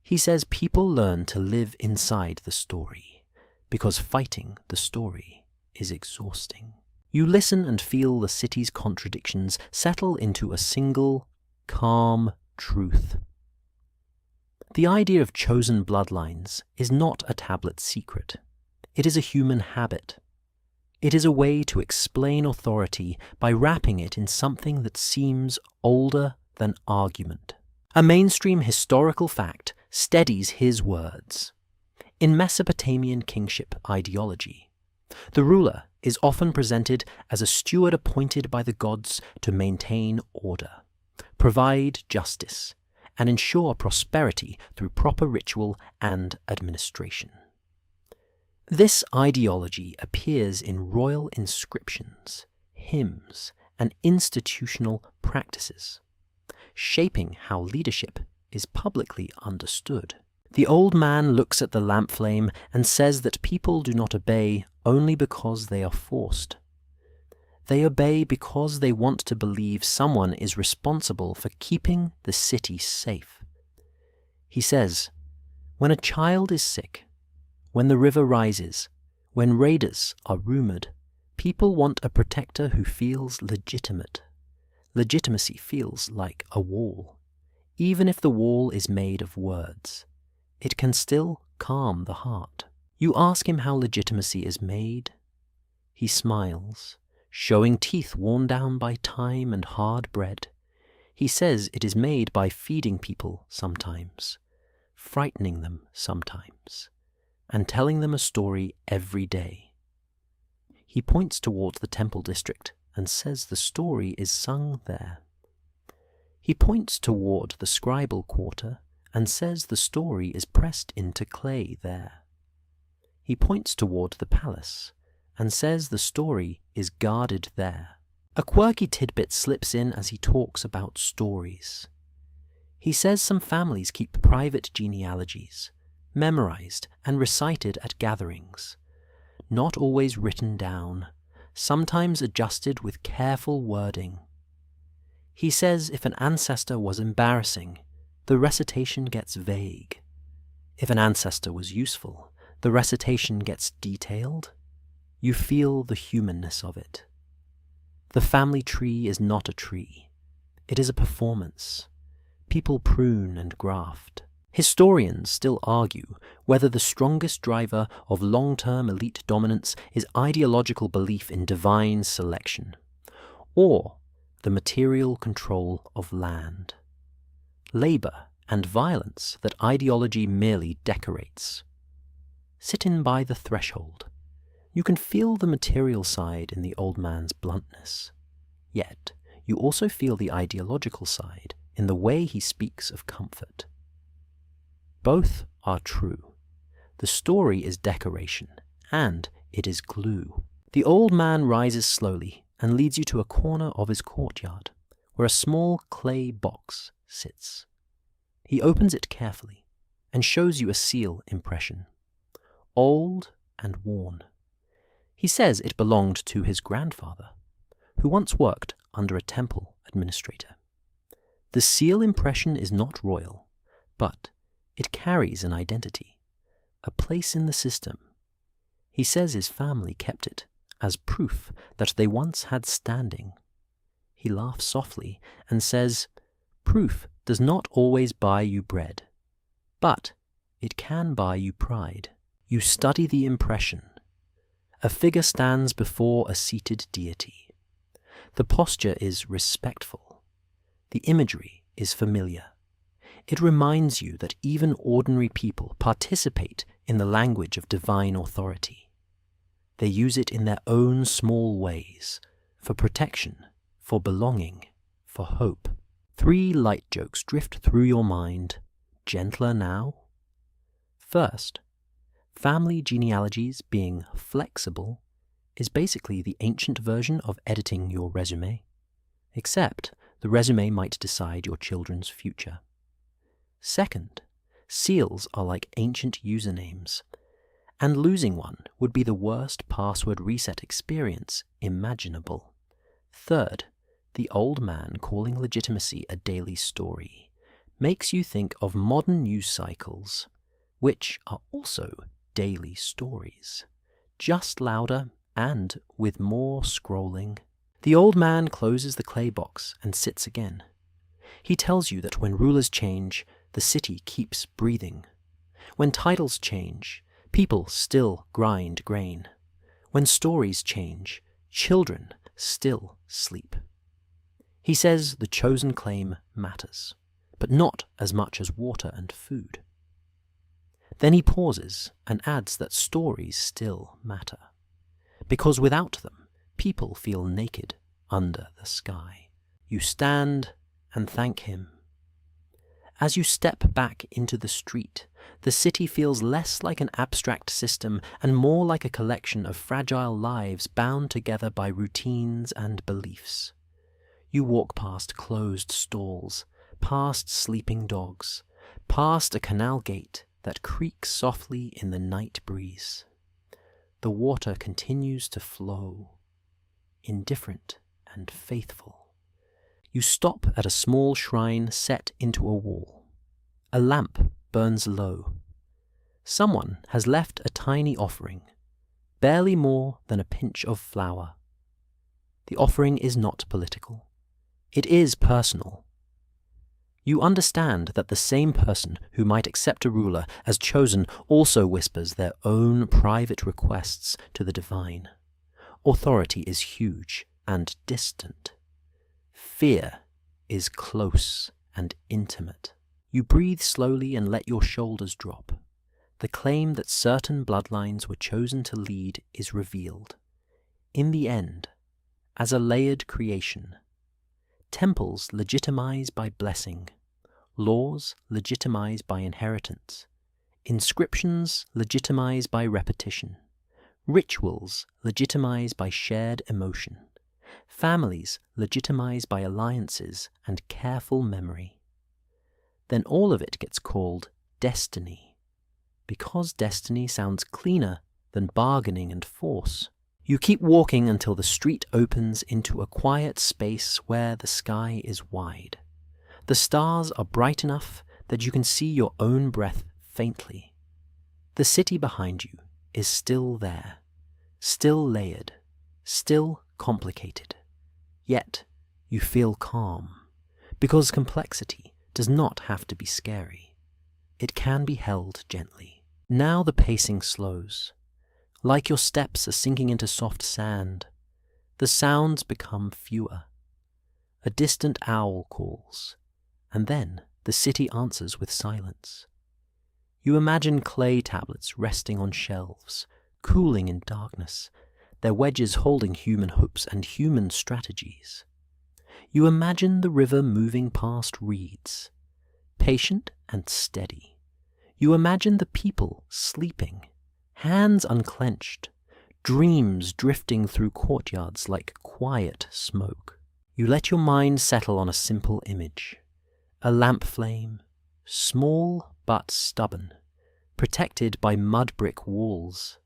He says people learn to live inside the story because fighting the story is exhausting. You listen and feel the city's contradictions settle into a single, calm truth. The idea of chosen bloodlines is not a tablet secret. It is a human habit. It is a way to explain authority by wrapping it in something that seems older than argument. A mainstream historical fact steadies his words. In Mesopotamian kingship ideology, the ruler is often presented as a steward appointed by the gods to maintain order, provide justice, and ensure prosperity through proper ritual and administration. This ideology appears in royal inscriptions, hymns, and institutional practices, shaping how leadership is publicly understood. The old man looks at the lamp flame and says that people do not obey only because they are forced. They obey because they want to believe someone is responsible for keeping the city safe. He says, when a child is sick, when the river rises, when raiders are rumored, people want a protector who feels legitimate. Legitimacy feels like a wall. Even if the wall is made of words, it can still calm the heart. You ask him how legitimacy is made. He smiles, showing teeth worn down by time and hard bread. He says it is made by feeding people sometimes, frightening them sometimes, and telling them a story every day. He points towards the temple district and says the story is sung there. He points toward the scribal quarter and says the story is pressed into clay there. He points toward the palace and says the story is guarded there. A quirky tidbit slips in as he talks about stories. He says some families keep private genealogies, memorized and recited at gatherings, not always written down, sometimes adjusted with careful wording. He says if an ancestor was embarrassing, the recitation gets vague. If an ancestor was useful, the recitation gets detailed. You feel the humanness of it. The family tree is not a tree. It is a performance. People prune and graft. Historians still argue whether the strongest driver of long-term elite dominance is ideological belief in divine selection, or the material control of land, labor, and violence that ideology merely decorates. Sit in by the threshold. You can feel the material side in the old man's bluntness. Yet, you also feel the ideological side in the way he speaks of comfort. Both are true. The story is decoration, and it is glue. The old man rises slowly and leads you to a corner of his courtyard, where a small clay box sits. He opens it carefully and shows you a seal impression, old and worn. He says it belonged to his grandfather, who once worked under a temple administrator. The seal impression is not royal, but it carries an identity, a place in the system. He says his family kept it as proof that they once had standing. He laughs softly and says, proof does not always buy you bread, but it can buy you pride. You study the impression. A figure stands before a seated deity. The posture is respectful. The imagery is familiar. It reminds you that even ordinary people participate in the language of divine authority. They use it in their own small ways, for protection, for belonging, for hope. 3 light jokes drift through your mind, gentler now. First, family genealogies being flexible is basically the ancient version of editing your resume, except the resume might decide your children's future. Second, Seals are like ancient usernames, and losing one would be the worst password reset experience imaginable. Third, the old man calling legitimacy a daily story makes you think of modern news cycles, which are also daily stories, just louder and with more scrolling. The old man closes the clay box and sits again. He tells you that when rulers change, the city keeps breathing. When titles change, people still grind grain. When stories change, children still sleep. He says the chosen claim matters, but not as much as water and food. Then he pauses and adds that stories still matter, because without them, people feel naked under the sky. You stand and thank him. As you step back into the street, the city feels less like an abstract system and more like a collection of fragile lives bound together by routines and beliefs. You walk past closed stalls, past sleeping dogs, past a canal gate that creaks softly in the night breeze. The water continues to flow, indifferent and faithful. You stop at a small shrine set into a wall. A lamp burns low. Someone has left a tiny offering, barely more than a pinch of flour. The offering is not political. It is personal. You understand that the same person who might accept a ruler as chosen also whispers their own private requests to the divine. Authority is huge and distant. Fear is close and intimate. You breathe slowly and let your shoulders drop. The claim that certain bloodlines were chosen to lead is revealed. In the end, as a layered creation, temples legitimize by blessing, laws legitimize by inheritance, inscriptions legitimize by repetition, rituals legitimize by shared emotion, families legitimize by alliances and careful memory. Then all of it gets called destiny, because destiny sounds cleaner than bargaining and force. You keep walking until the street opens into a quiet space where the sky is wide. The stars are bright enough that you can see your own breath faintly. The city behind you is still there, still layered, still complicated. Yet you feel calm, because complexity does not have to be scary. It can be held gently. Now the pacing slows. Like your steps are sinking into soft sand, the sounds become fewer. A distant owl calls, and then the city answers with silence. You imagine clay tablets resting on shelves, cooling in darkness, their wedges holding human hopes and human strategies. You imagine the river moving past reeds, patient and steady. You imagine the people sleeping, hands unclenched, dreams drifting through courtyards like quiet smoke. You let your mind settle on a simple image. A lamp flame, small but stubborn, protected by mud brick walls.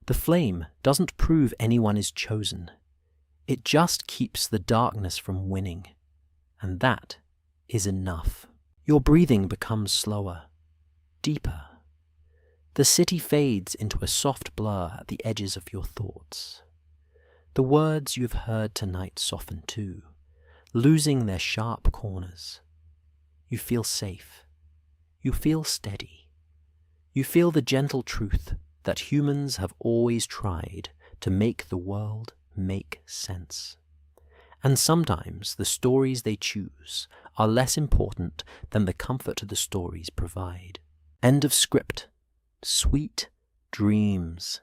The flame doesn't prove anyone is chosen. It just keeps the darkness from winning, and that is enough. Your breathing becomes slower, deeper. The city fades into a soft blur at the edges of your thoughts. The words you have heard tonight soften too, losing their sharp corners. You feel safe. You feel steady. You feel the gentle truth that humans have always tried to make the world make sense. And sometimes the stories they choose are less important than the comfort the stories provide. End of script. Sweet dreams.